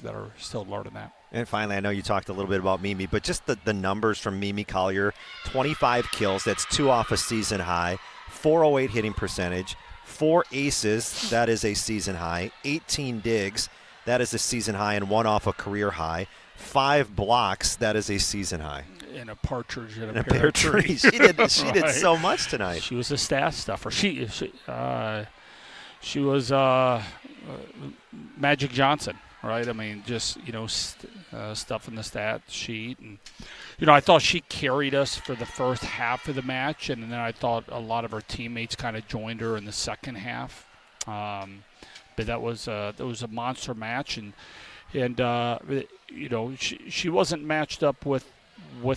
that are still learning that. And finally, I know you talked a little bit about Mimi, but just the numbers from Mimi Collier: 25 kills, that's 2 off a season high, 408 hitting percentage, 4 aces, that is a season high, 18 digs, that is a season high, and 1 off a career high. 5 blocks, that is a season high. And a partridge in a pear tree. She did so much tonight. She was a stat stuffer. She was Magic Johnson, right? I mean, just stuff in the stat sheet, and I thought she carried us for the first half of the match, and then I thought a lot of her teammates kind of joined her in the second half. But that was a monster match, and she wasn't matched up with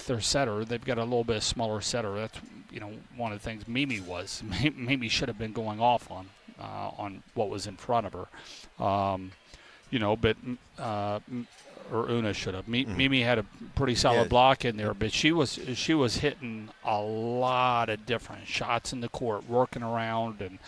their setter. They've got a little bit smaller setter. That's one of the things Mimi was. Mimi should have been going off on what was in front of her. But or Una should have. Mimi had a pretty solid block in there, but she was hitting a lot of different shots in the court, working around, and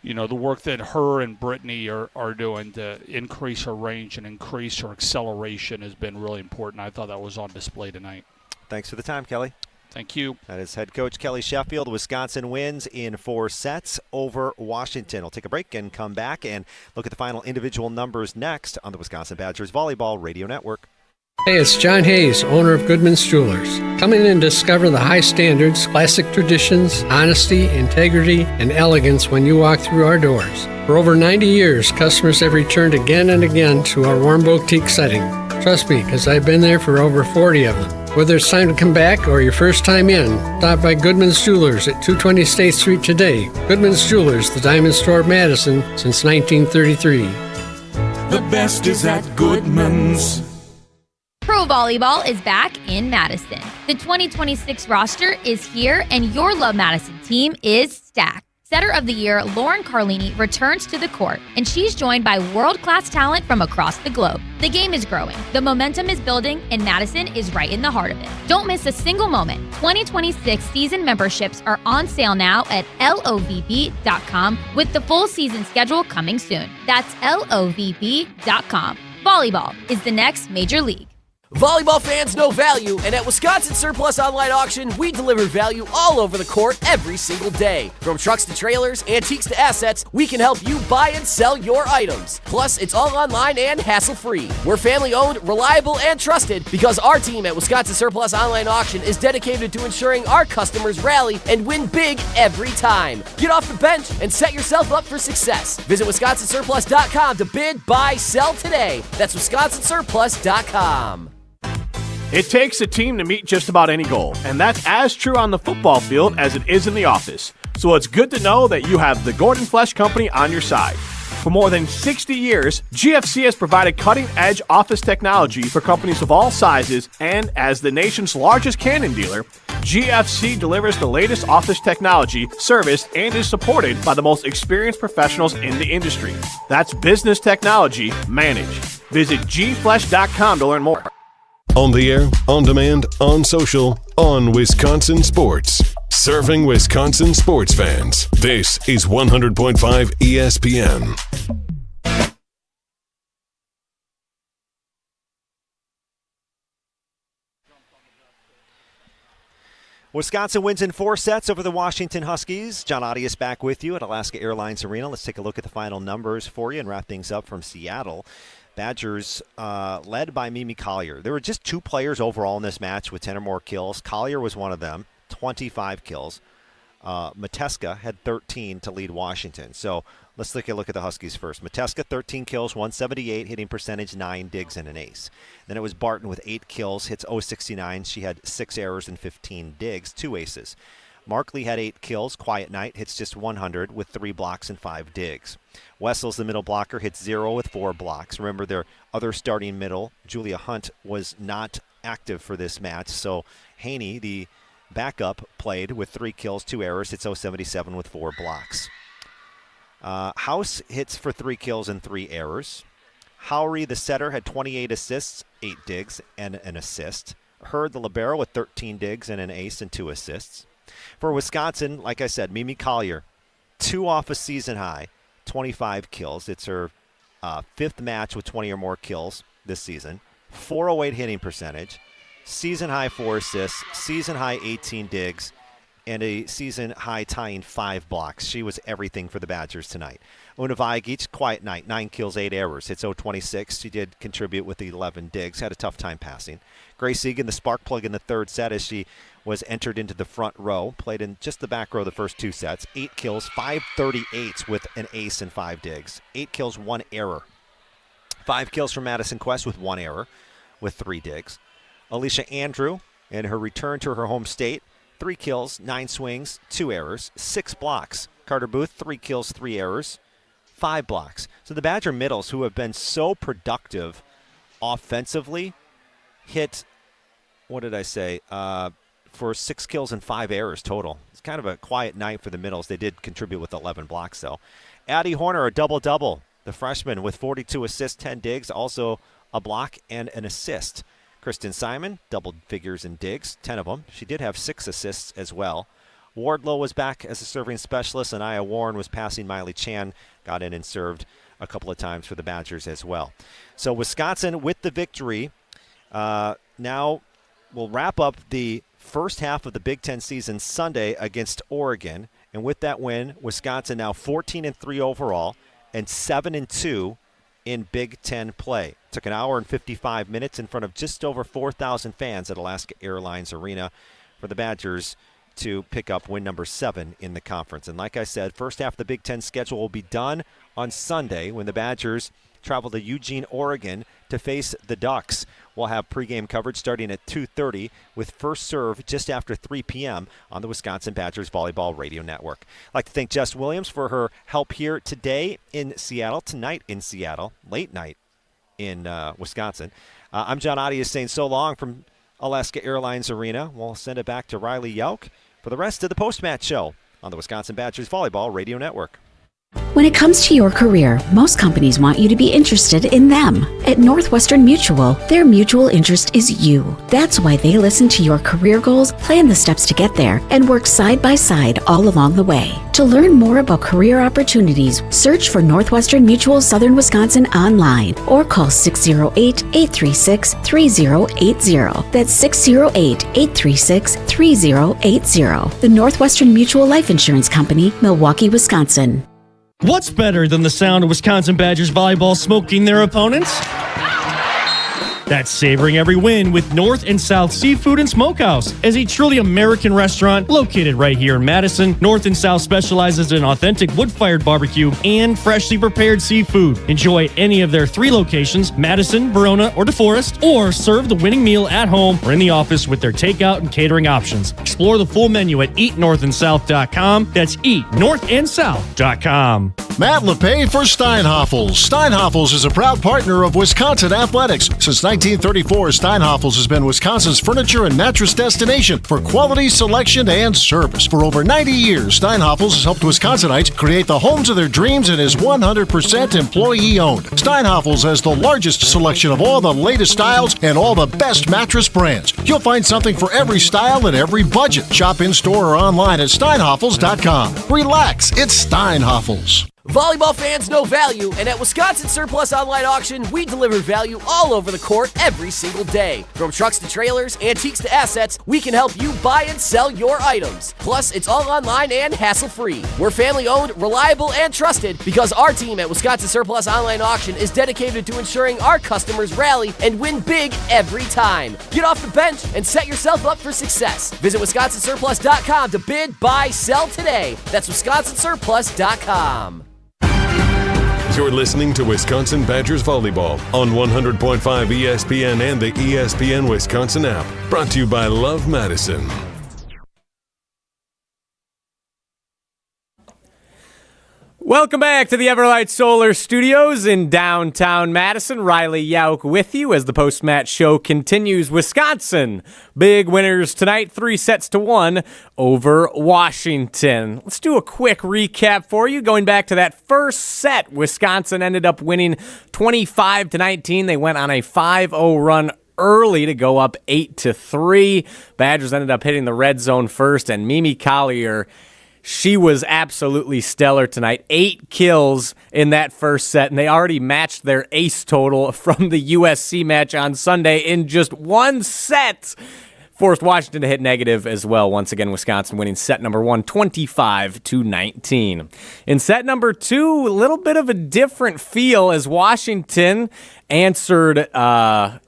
the work that her and Brittany are doing to increase her range and increase her acceleration has been really important. I thought that was on display tonight. Thanks for the time, Kelly. Thank you. That is head coach Kelly Sheffield. Wisconsin wins in 4 sets over Washington. We'll take a break and come back and look at the final individual numbers next on the Wisconsin Badgers Volleyball Radio Network. Hey, it's John Hayes, owner of Goodman's Jewelers. Come in and discover the high standards, classic traditions, honesty, integrity, and elegance when you walk through our doors. For over 90 years, customers have returned again and again to our warm boutique setting. Trust me, because I've been there for over 40 of them. Whether it's time to come back or your first time in, stop by Goodman's Jewelers at 220 State Street today. Goodman's Jewelers, the diamond store of Madison since 1933. The best is at Goodman's. Pro volleyball is back in Madison. The 2026 roster is here, and your Love Madison team is stacked. Setter of the Year, Lauren Carlini, returns to the court, and she's joined by world-class talent from across the globe. The game is growing, the momentum is building, and Madison is right in the heart of it. Don't miss a single moment. 2026 season memberships are on sale now at lovb.com, with the full season schedule coming soon. That's lovb.com. Volleyball is the next major league. Volleyball fans know value, and at Wisconsin Surplus Online Auction, we deliver value all over the court every single day. From trucks to trailers, antiques to assets, we can help you buy and sell your items. Plus, it's all online and hassle-free. We're family-owned, reliable, and trusted because our team at Wisconsin Surplus Online Auction is dedicated to ensuring our customers rally and win big every time. Get off the bench and set yourself up for success. Visit WisconsinSurplus.com to bid, buy, sell today. That's WisconsinSurplus.com. It takes a team to meet just about any goal, and that's as true on the football field as it is in the office. So it's good to know that you have the Gordon Flesch Company on your side. For more than 60 years, GFC has provided cutting-edge office technology for companies of all sizes, and as the nation's largest Canon dealer, GFC delivers the latest office technology, serviced, and is supported by the most experienced professionals in the industry. That's business technology managed. Visit gflesh.com to learn more. On the air, on demand, on social, on Wisconsin Sports. Serving Wisconsin sports fans. This is 100.5 ESPN. Wisconsin wins in 4 sets over the Washington Huskies. John Audius back with you at Alaska Airlines Arena. Let's take a look at the final numbers for you and wrap things up from Seattle. Badgers led by Mimi Collier. There were just 2 players overall in this match with 10 or more kills. Collier was one of them, 25 kills. Mateska had 13 to lead Washington. So let's take a look at the Huskies first. Mateska, 13 kills, 178, hitting percentage, 9 digs, and an ace. Then it was Barton with 8 kills, hits .069. She had 6 errors and 15 digs, 2 aces. Markley had 8 kills, quiet night, hits just 100 with 3 blocks and 5 digs. Wessels, the middle blocker, hits 0 with 4 blocks. Remember, their other starting middle, Julia Hunt, was not active for this match. So Haney, the backup, played with 3 kills, 2 errors, hits .077 with 4 blocks. House hits for 3 kills and 3 errors. Howry, the setter, had 28 assists, 8 digs, and an assist. Hurd, the libero, with 13 digs and an ace and 2 assists. For Wisconsin, like I said, Mimi Collier, 2 off a season high, 25 kills. It's her 5th match with 20 or more kills this season. .408 hitting percentage, season high 4 assists, season high 18 digs, and a season high tying 5 blocks. She was everything for the Badgers tonight. Una Vajic, quiet night, 9 kills, 8 errors, hits .026. She did contribute with the 11 digs, had a tough time passing. Grace Egan, the spark plug in the 3rd set as she was entered into the front row, played in just the back row the first 2 sets. 8 kills, 538 with an ace and 5 digs. 8 kills, 1 error. 5 kills from Madison Quest with 1 error with 3 digs. Alicia Andrew, in her return to her home state, 3 kills, 9 swings, 2 errors, 6 blocks. Carter Booth, 3 kills, 3 errors, 5 blocks. So the Badger middles, who have been so productive offensively, hit, what did I say, for 6 kills and 5 errors total. It's kind of a quiet night for the middles. They did contribute with 11 blocks, though. Addie Horner, a double-double. The freshman with 42 assists, 10 digs, also a block and an assist. Kristen Simon, double figures in digs, 10 of them. She did have 6 assists as well. Wardlow was back as a serving specialist, and Aya Warren was passing. Miley Chan got in and served a couple of times for the Badgers as well. So Wisconsin with the victory. Now we'll wrap up the first half of the Big Ten season Sunday against Oregon. And with that win, Wisconsin now 14-3 overall and 7-2 in Big Ten play. Took an hour and 55 minutes in front of just over 4,000 fans at Alaska Airlines Arena for the Badgers to pick up win number 7 in the conference. And like I said, first half of the Big Ten schedule will be done on Sunday when the Badgers travel to Eugene, Oregon to face the Ducks. We'll have pregame coverage starting at 2:30 with first serve just after 3 p.m. on the Wisconsin Badgers Volleyball Radio Network. I'd like to thank Jess Williams for her help here today in Seattle, tonight in Seattle, late night in Wisconsin. I'm John Adias saying so long from Alaska Airlines Arena. We'll send it back to Riley Yauk for the rest of the post-match show on the Wisconsin Badgers Volleyball Radio Network. When it comes to your career, most companies want you to be interested in them. At Northwestern Mutual, their mutual interest is you. That's why they listen to your career goals, plan the steps to get there, and work side by side all along the way. To learn more about career opportunities, search for Northwestern Mutual Southern Wisconsin online or call 608-836-3080. That's 608-836-3080. The Northwestern Mutual Life Insurance Company, Milwaukee, Wisconsin. What's better than the sound of Wisconsin Badgers volleyball smoking their opponents? That's savoring every win with North and South Seafood and Smokehouse. As a truly American restaurant located right here in Madison, North and South specializes in authentic wood-fired barbecue and freshly prepared seafood. Enjoy any of their 3 locations, Madison, Verona, or DeForest, or serve the winning meal at home or in the office with their takeout and catering options. Explore the full menu at eatnorthandsouth.com. That's eatnorthandsouth.com. Matt LePay for Steinhoffels. Steinhoffels is a proud partner of Wisconsin Athletics. Since 1934, Steinhoffels has been Wisconsin's furniture and mattress destination for quality, selection, and service. For over 90 years, Steinhoffels has helped Wisconsinites create the homes of their dreams and is 100% employee-owned. Steinhoffels has the largest selection of all the latest styles and all the best mattress brands. You'll find something for every style and every budget. Shop in-store or online at steinhoffels.com. Relax, it's Steinhoffels. Volleyball fans know value, and at Wisconsin Surplus Online Auction, we deliver value all over the court every single day. From trucks to trailers, antiques to assets, we can help you buy and sell your items. Plus, it's all online and hassle-free. We're family-owned, reliable, and trusted because our team at Wisconsin Surplus Online Auction is dedicated to ensuring our customers rally and win big every time. Get off the bench and set yourself up for success. Visit WisconsinSurplus.com to bid, buy, sell today. That's WisconsinSurplus.com. You're listening to Wisconsin Badgers Volleyball on 100.5 ESPN and the ESPN Wisconsin app. Brought to you by Love Madison. Welcome back to the Everlight Solar Studios in downtown Madison. Riley Yauk with you as the post-match show continues. Wisconsin, big winners tonight, 3-1 over Washington. Let's do a quick recap for you. Going back to that first set, Wisconsin ended up winning 25-19. They went on a 5-0 run early to go up 8-3. Badgers ended up hitting the red zone first, and Mimi Collier, she was absolutely stellar tonight. 8 kills in that first set, and they already matched their ace total from the USC match on Sunday in just one set. Forced Washington to hit negative as well. Once again, Wisconsin winning set number 1, 25-19. In set number 2, a little bit of a different feel as Washington answered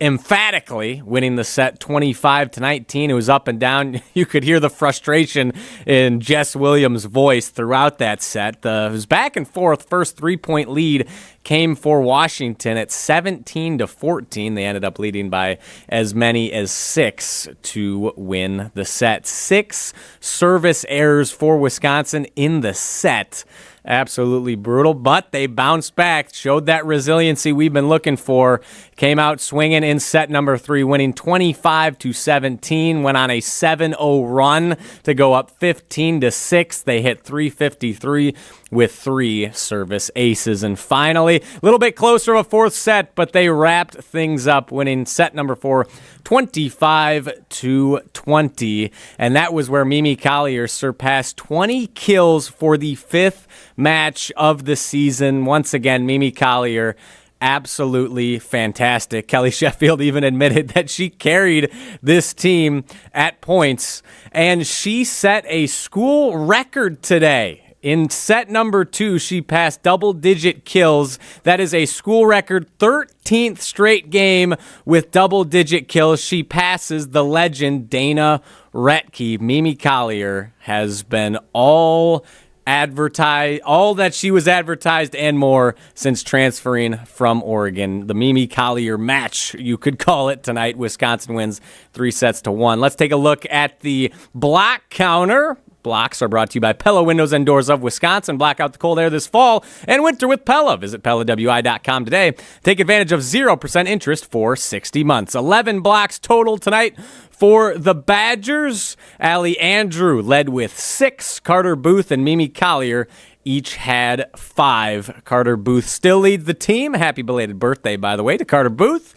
emphatically, winning the set 25-19. It was up and down. You could hear the frustration in Jess Williams' voice throughout that set. It was back and forth. First 3-point lead came for Washington at 17-14. They ended up leading by as many as 6 to win the set. 6 service errors for Wisconsin in the set. Absolutely brutal, but they bounced back, showed that resiliency we've been looking for, came out swinging in set number 3, winning 25-17, went on a 7-0 run to go up 15-6. They hit 353 with 3 service aces. And finally, a little bit closer of a fourth set, but they wrapped things up, winning set number 4, 25-20. And that was where Mimi Collier surpassed 20 kills for the 5th match of the season. Once again, Mimi Collier, absolutely fantastic. Kelly Sheffield even admitted that she carried this team at points, and she set a school record today In set number 2, she passed double-digit kills. That is a school record 13th straight game with double-digit kills. She passes the legend Dana Retke. Mimi Collier has been all that she was advertised and more since transferring from Oregon. The Mimi Collier match, you could call it tonight. Wisconsin wins 3-1. Let's take a look at the block counter. Blocks are brought to you by Pella Windows and Doors of Wisconsin. Block out the cold air this fall and winter with Pella. Visit PellaWI.com today. Take advantage of 0% interest for 60 months. 11 blocks total tonight for the Badgers. Allie Andrew led with 6. Carter Booth and Mimi Collier each had 5. Carter Booth still leads the team. Happy belated birthday, by the way, to Carter Booth.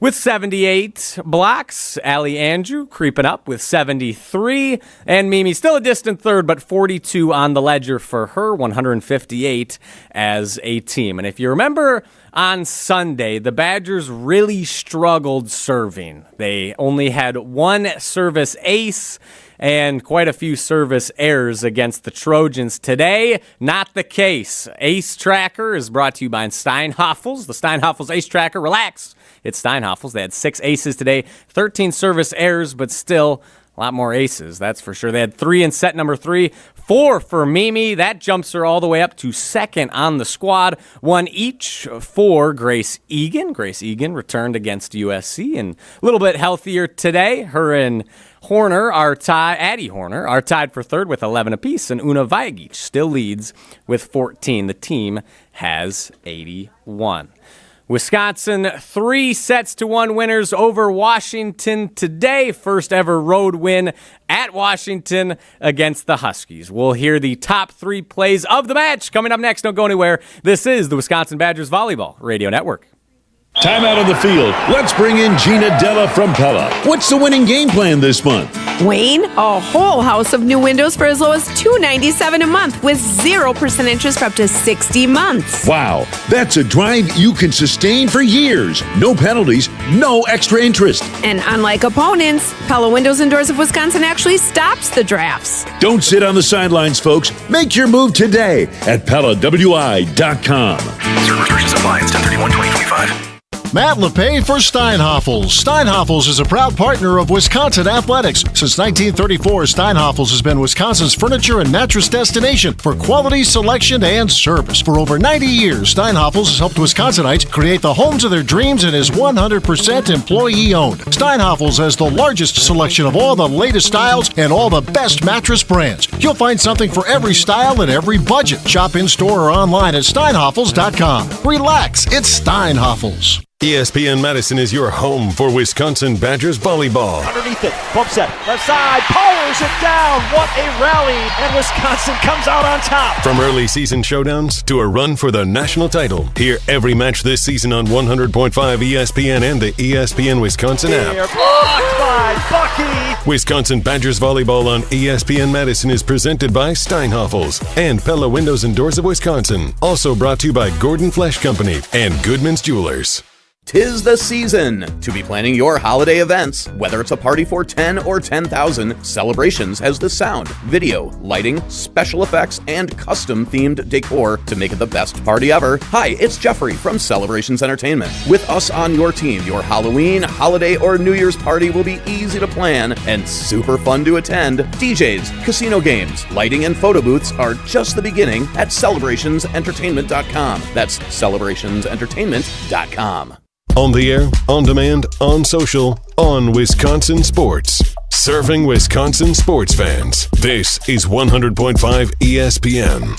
With 78 blocks, Allie Andrew creeping up with 73, and Mimi still a distant third, but 42 on the ledger for her, 158 as a team. And if you remember on Sunday, the Badgers really struggled serving. They only had 1 service ace and quite a few service errors against the Trojans. Today, not the case. Ace Tracker is brought to you by Steinhoffels. The Steinhoffels Ace Tracker. Relax. It's Steinhoffels. They had 6 aces today, 13 service errors, but still a lot more aces, that's for sure. They had 3 in set number 3, 4 for Mimi. That jumps her all the way up to second on the squad. 1 each for Grace Egan. Grace Egan returned against USC and a little bit healthier today. Her and Horner are tied. Addie Horner are tied for third with 11 apiece, and Una Vajgic still leads with 14. The team has 81. Wisconsin 3-1 winners over Washington today. First ever road win at Washington against the Huskies. We'll hear the top 3 plays of the match coming up next. Don't go anywhere. This is the Wisconsin Badgers Volleyball Radio Network. Time out on the field. Let's bring in Gina Della from Pella. What's the winning game plan this month? Wayne, a whole house of new windows for as low as $297 a month with 0% interest for up to 60 months. Wow, that's a drive you can sustain for years. No penalties, no extra interest. And unlike opponents, Pella Windows and Doors of Wisconsin actually stops the drafts. Don't sit on the sidelines, folks. Make your move today at PellaWI.com. Certain restrictions apply. It's 10/31/2025. Matt LePay for Steinhoffels. Steinhoffels is a proud partner of Wisconsin Athletics. Since 1934, Steinhoffels has been Wisconsin's furniture and mattress destination for quality, selection, and service. For over 90 years, Steinhoffels has helped Wisconsinites create the homes of their dreams and is 100% employee-owned. Steinhoffels has the largest selection of all the latest styles and all the best mattress brands. You'll find something for every style and every budget. Shop in-store or online at steinhoffels.com. Relax, it's Steinhoffels. ESPN Madison is your home for Wisconsin Badgers volleyball. Underneath it, bump set, left side, powers it down. What a rally, and Wisconsin comes out on top. From early season showdowns to a run for the national title, hear every match this season on 100.5 ESPN and the ESPN Wisconsin app. Blocked by Bucky. Wisconsin Badgers volleyball on ESPN Madison is presented by Steinhoffels and Pella Windows and Doors of Wisconsin. Also brought to you by Gordon Flesh Company and Goodman's Jewelers. 'Tis the season to be planning your holiday events. Whether it's a party for 10 or 10,000, Celebrations has the sound, video, lighting, special effects, and custom-themed decor to make it the best party ever. Hi, it's Jeffrey from Celebrations Entertainment. With us on your team, your Halloween, holiday, or New Year's party will be easy to plan and super fun to attend. DJs, casino games, lighting, and photo booths are just the beginning at celebrationsentertainment.com. That's celebrationsentertainment.com. On the air, on demand, on social, on Wisconsin Sports. Serving Wisconsin sports fans. This is 100.5 ESPN.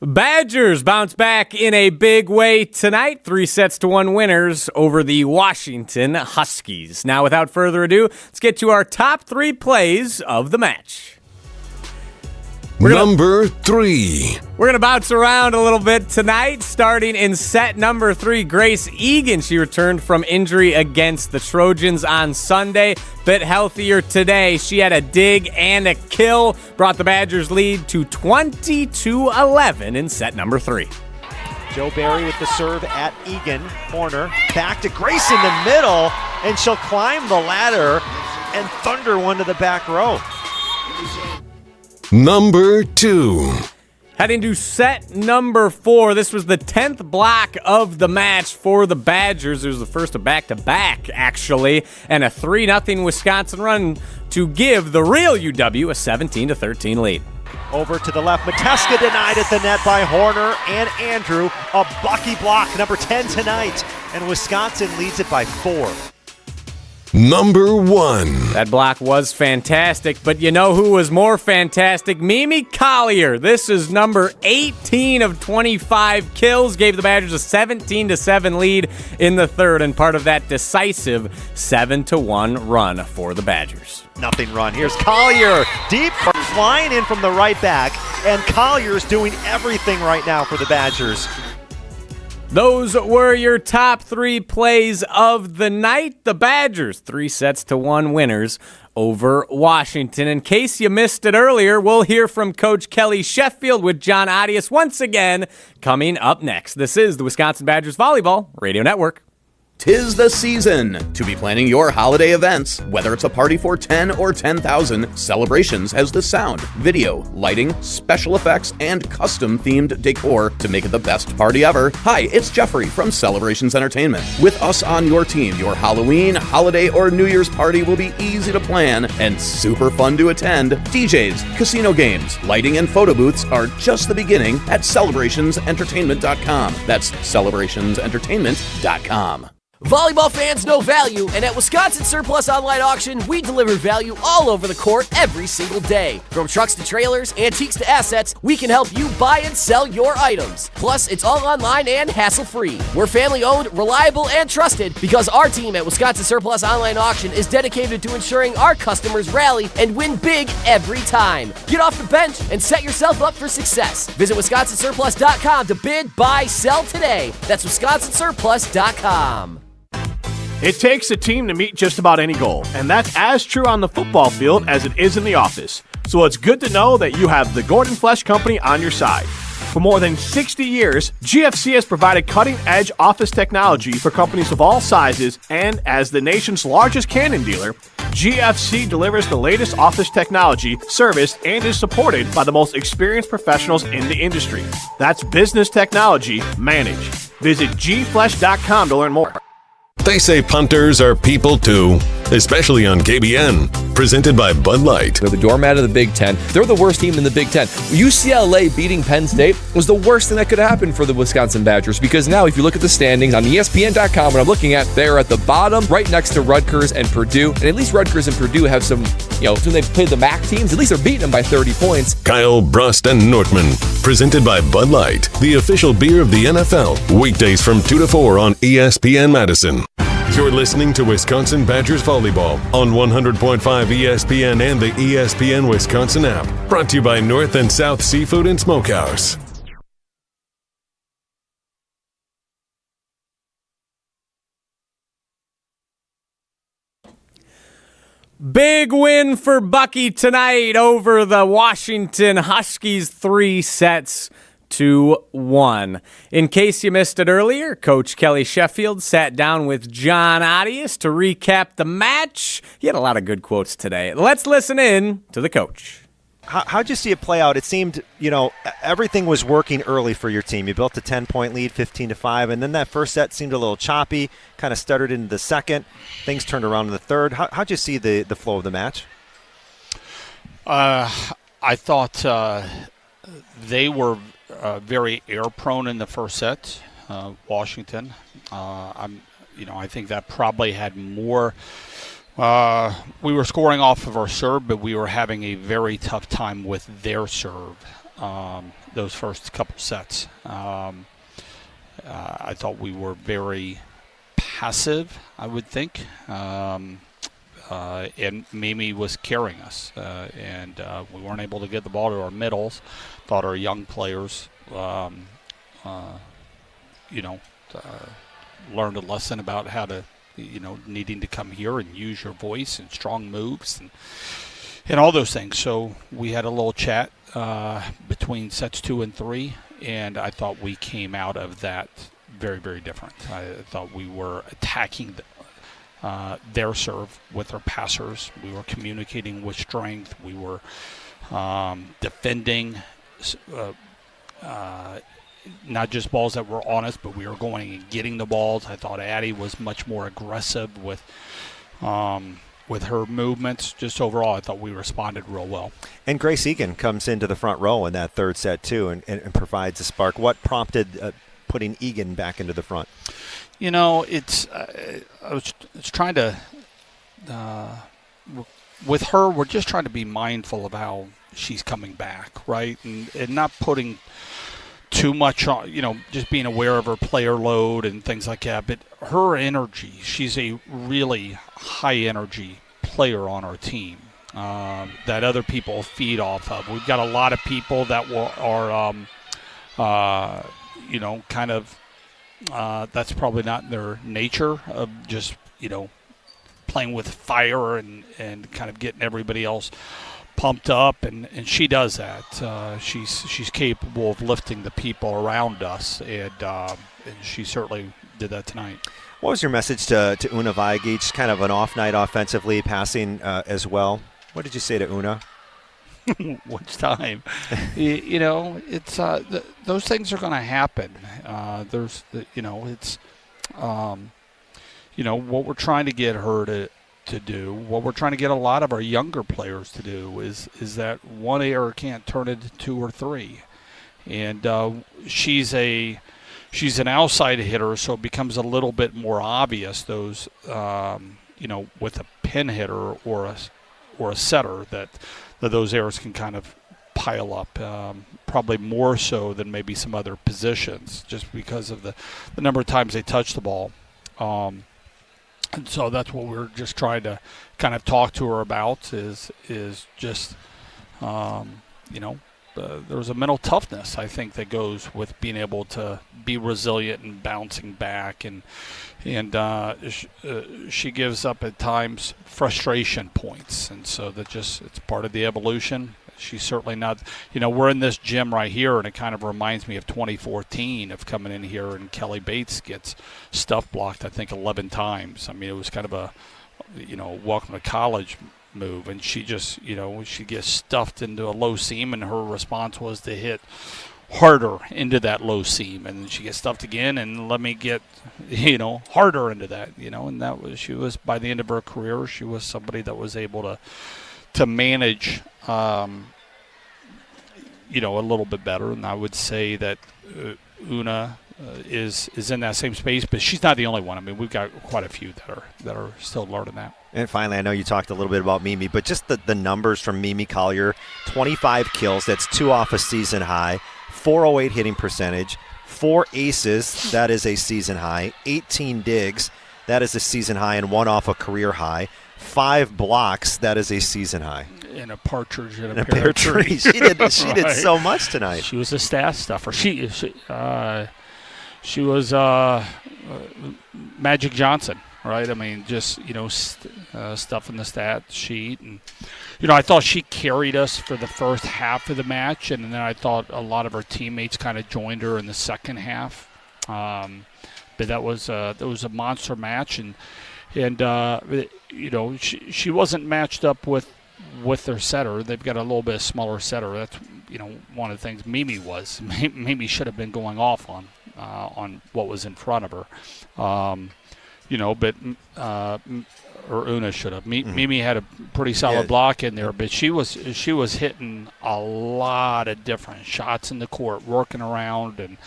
Badgers bounce back in a big way tonight. 3-1 winners over the Washington Huskies. Now, without further ado, let's get to our top 3 plays of the match. Number 3. We're going to bounce around a little bit tonight, starting in set number 3. Grace Egan, she returned from injury against the Trojans on Sunday. Bit healthier today. She had a dig and a kill, brought the Badgers lead to 20-11 in set number 3. Joe Barry with the serve at Egan. Corner, back to Grace in the middle, and she'll climb the ladder and thunder one to the back row. Number 2. Heading to set number 4. This was the 10th block of the match for the Badgers. It was the first of back-to-back, actually, and a 3-0 Wisconsin run to give the real UW a 17-13 lead. Over to the left, Mateska denied at the net by Horner and Andrew. A Bucky block, number 10 tonight, and Wisconsin leads it by 4. Number 1. That block was fantastic, but you know who was more fantastic? Mimi Collier. This is number 18 of 25 kills. Gave the Badgers a 17-7 lead in the third, and part of that decisive 7-1 run for the Badgers. Nothing run. Here's Collier. Deep, flying in from the right back, and Collier's doing everything right now for the Badgers. Those were your top 3 plays of the night. The Badgers, 3-1 winners over Washington. In case you missed it earlier, we'll hear from Coach Kelly Sheffield with John Adias once again coming up next. This is the Wisconsin Badgers Volleyball Radio Network. 'Tis the season to be planning your holiday events. Whether it's a party for 10 or 10,000, Celebrations has the sound, video, lighting, special effects, and custom-themed decor to make it the best party ever. Hi, it's Jeffrey from Celebrations Entertainment. With us on your team, your Halloween, holiday, or New Year's party will be easy to plan and super fun to attend. DJs, casino games, lighting, and photo booths are just the beginning at celebrationsentertainment.com. That's celebrationsentertainment.com. Volleyball fans know value, and at Wisconsin Surplus Online Auction, we deliver value all over the court every single day. From trucks to trailers, antiques to assets, we can help you buy and sell your items. Plus, it's all online and hassle-free. We're family-owned, reliable, and trusted because our team at Wisconsin Surplus Online Auction is dedicated to ensuring our customers rally and win big every time. Get off the bench and set yourself up for success. Visit WisconsinSurplus.com to bid, buy, sell today. That's WisconsinSurplus.com. It takes a team to meet just about any goal, and that's as true on the football field as it is in the office. So it's good to know that you have the Gordon Flesch Company on your side. For more than 60 years, GFC has provided cutting-edge office technology for companies of all sizes, and as the nation's largest Canon dealer, GFC delivers the latest office technology, service, and is supported by the most experienced professionals in the industry. That's business technology managed. Visit gflesh.com to learn more. They say punters are people too, especially on KBN. Presented by Bud Light. They're the doormat of the Big Ten. They're the worst team in the Big Ten. UCLA beating Penn State was the worst thing that could happen for the Wisconsin Badgers, because now if you look at the standings on ESPN.com, what I'm looking at, they're at the bottom, right next to Rutgers and Purdue. And at least Rutgers and Purdue have some, when they played the MAC teams, at least they're beating them by 30 points. Kyle, Brust, and Nortman. Presented by Bud Light, the official beer of the NFL. Weekdays from 2 to 4 on ESPN Madison. You're listening to Wisconsin Badgers Volleyball on 100.5 ESPN and the ESPN Wisconsin app. Brought to you by North and South Seafood and Smokehouse. Big win for Bucky tonight over the Washington Huskies, 3-1. In case you missed it earlier, Coach Kelly Sheffield sat down with John Adias to recap the match. He had a lot of good quotes today. Let's listen in to the coach. How'd you see it play out? It seemed, everything was working early for your team. You built a 10-point lead, 15-5, and then that first set seemed a little choppy, kind of stuttered into the second. Things turned around in the third. How'd you see the flow of the match? I thought they were very air-prone in the first set, Washington. I think that probably had more. We were scoring off of our serve, but we were having a very tough time with their serve those first couple sets. I thought we were very passive, I would think. And Mimi was carrying us, and we weren't able to get the ball to our middles. Thought our young players, learned a lesson about how to, needing to come here and use your voice and strong moves and all those things. So we had a little chat between sets 2 and 3, and I thought we came out of that very, very different. I thought we were attacking their serve with their passers. We were communicating with strength. We were defending not just balls that were on us, but we were going and getting the balls. I thought Addie was much more aggressive with her movements. Just overall, I thought we responded real well. And Grace Egan comes into the front row in that third set, too, and provides a spark. What prompted putting Egan back into the front? It's I was trying to with her, we're just trying to be mindful of how she's coming back, right? And not putting too much on, just being aware of her player load and things like that. But her energy, she's a really high energy player on our team that other people feed off of. We've got a lot of people that are kind of that's probably not their nature of just, playing with fire and kind of getting everybody else pumped up, and she does that. She's capable of lifting the people around us, and she certainly did that tonight. What was your message to Una Vajagic? Kind of an off night offensively, passing as well. What did you say to Una? Which time? It's those things are going to happen. What we're trying to get her to do, what we're trying to get a lot of our younger players to do is that one error can't turn into two or three. And she's an outside hitter, so it becomes a little bit more obvious those, with a pin hitter or a setter that those errors can kind of pile up, probably more so than maybe some other positions, just because of the number of times they touch the ball. And so that's what we're just trying to kind of talk to her about is just, there's a mental toughness, I think, that goes with being able to be resilient and bouncing back. And she gives up at times frustration points. And so it's part of the evolution. She's certainly not, we're in this gym right here, and it kind of reminds me of 2014 of coming in here, and Kelly Bates gets stuff blocked, I think, 11 times. I mean, it was kind of a, welcome to college move, and she just, she gets stuffed into a low seam, and her response was to hit harder into that low seam, and she gets stuffed again, and let me get, harder into that, and she was, by the end of her career, she was somebody that was able to manage, a little bit better. And I would say that Una is in that same space, but she's not the only one. I mean, we've got quite a few that are still learning that. And finally, I know you talked a little bit about Mimi, but just the numbers from Mimi Collier: 25 kills, that's 2 off a season high, 408 hitting percentage, 4 aces, that is a season high, 18 digs, that is a season high, and 1 off a career high. 5 blocks, that is a season high. And a partridge in a pear tree. She did so much tonight. She was a stat stuffer. She was Magic Johnson, right? I mean, just, stuff in the stat sheet. And, I thought she carried us for the first half of the match, and then I thought a lot of her teammates kind of joined her in the second half. But that was a monster match, and she wasn't matched up with their setter. They've got a little bit smaller setter. That's one of the things Mimi was. Mimi should have been going off on what was in front of her. But or Una should have. Mimi had a pretty solid block in there, but she was hitting a lot of different shots in the court, working around, and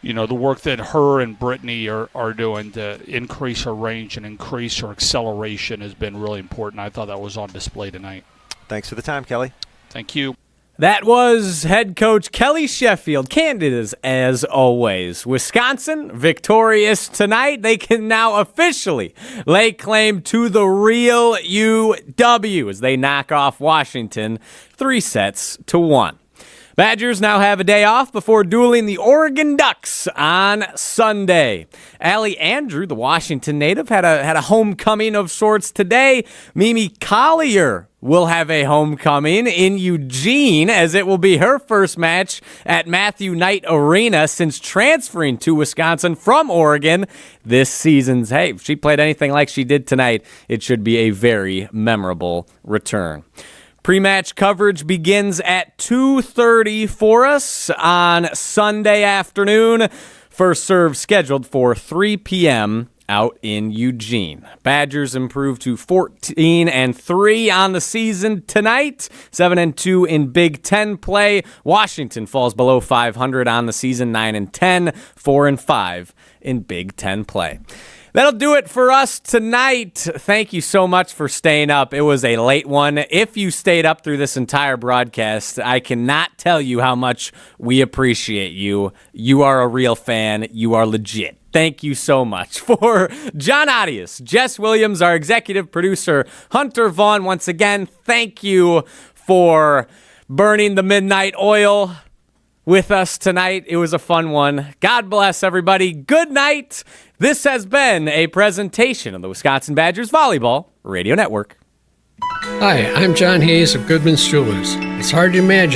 the work that her and Brittany are doing to increase her range and increase her acceleration has been really important. I thought that was on display tonight. Thanks for the time, Kelly. Thank you. That was head coach Kelly Sheffield. Candid as always. Wisconsin victorious tonight. They can now officially lay claim to the real UW as they knock off Washington 3-1. Badgers now have a day off before dueling the Oregon Ducks on Sunday. Allie Andrew, the Washington native, had a homecoming of sorts today. Mimi Collier will have a homecoming in Eugene, as it will be her first match at Matthew Knight Arena since transferring to Wisconsin from Oregon this season. Hey, if she played anything like she did tonight, it should be a very memorable return. Pre-match coverage begins at 2:30 for us on Sunday afternoon. First serve scheduled for 3 p.m. out in Eugene. Badgers improve to 14-3 on the season tonight, 7-2 in Big Ten play. Washington falls below 500 on the season, 9-10, 4-5 in Big Ten play. That'll do it for us tonight. Thank you so much for staying up. It was a late one. If you stayed up through this entire broadcast, I cannot tell you how much we appreciate you. You are a real fan. You are legit. Thank you so much. For John Audius, Jess Williams, our executive producer, Hunter Vaughn, once again, thank you for burning the midnight oil with us tonight. It was a fun one. God bless everybody. Good night. This has been a presentation of the Wisconsin Badgers Volleyball Radio Network. Hi, I'm John Hayes of Goodman's Jewelers. It's hard to imagine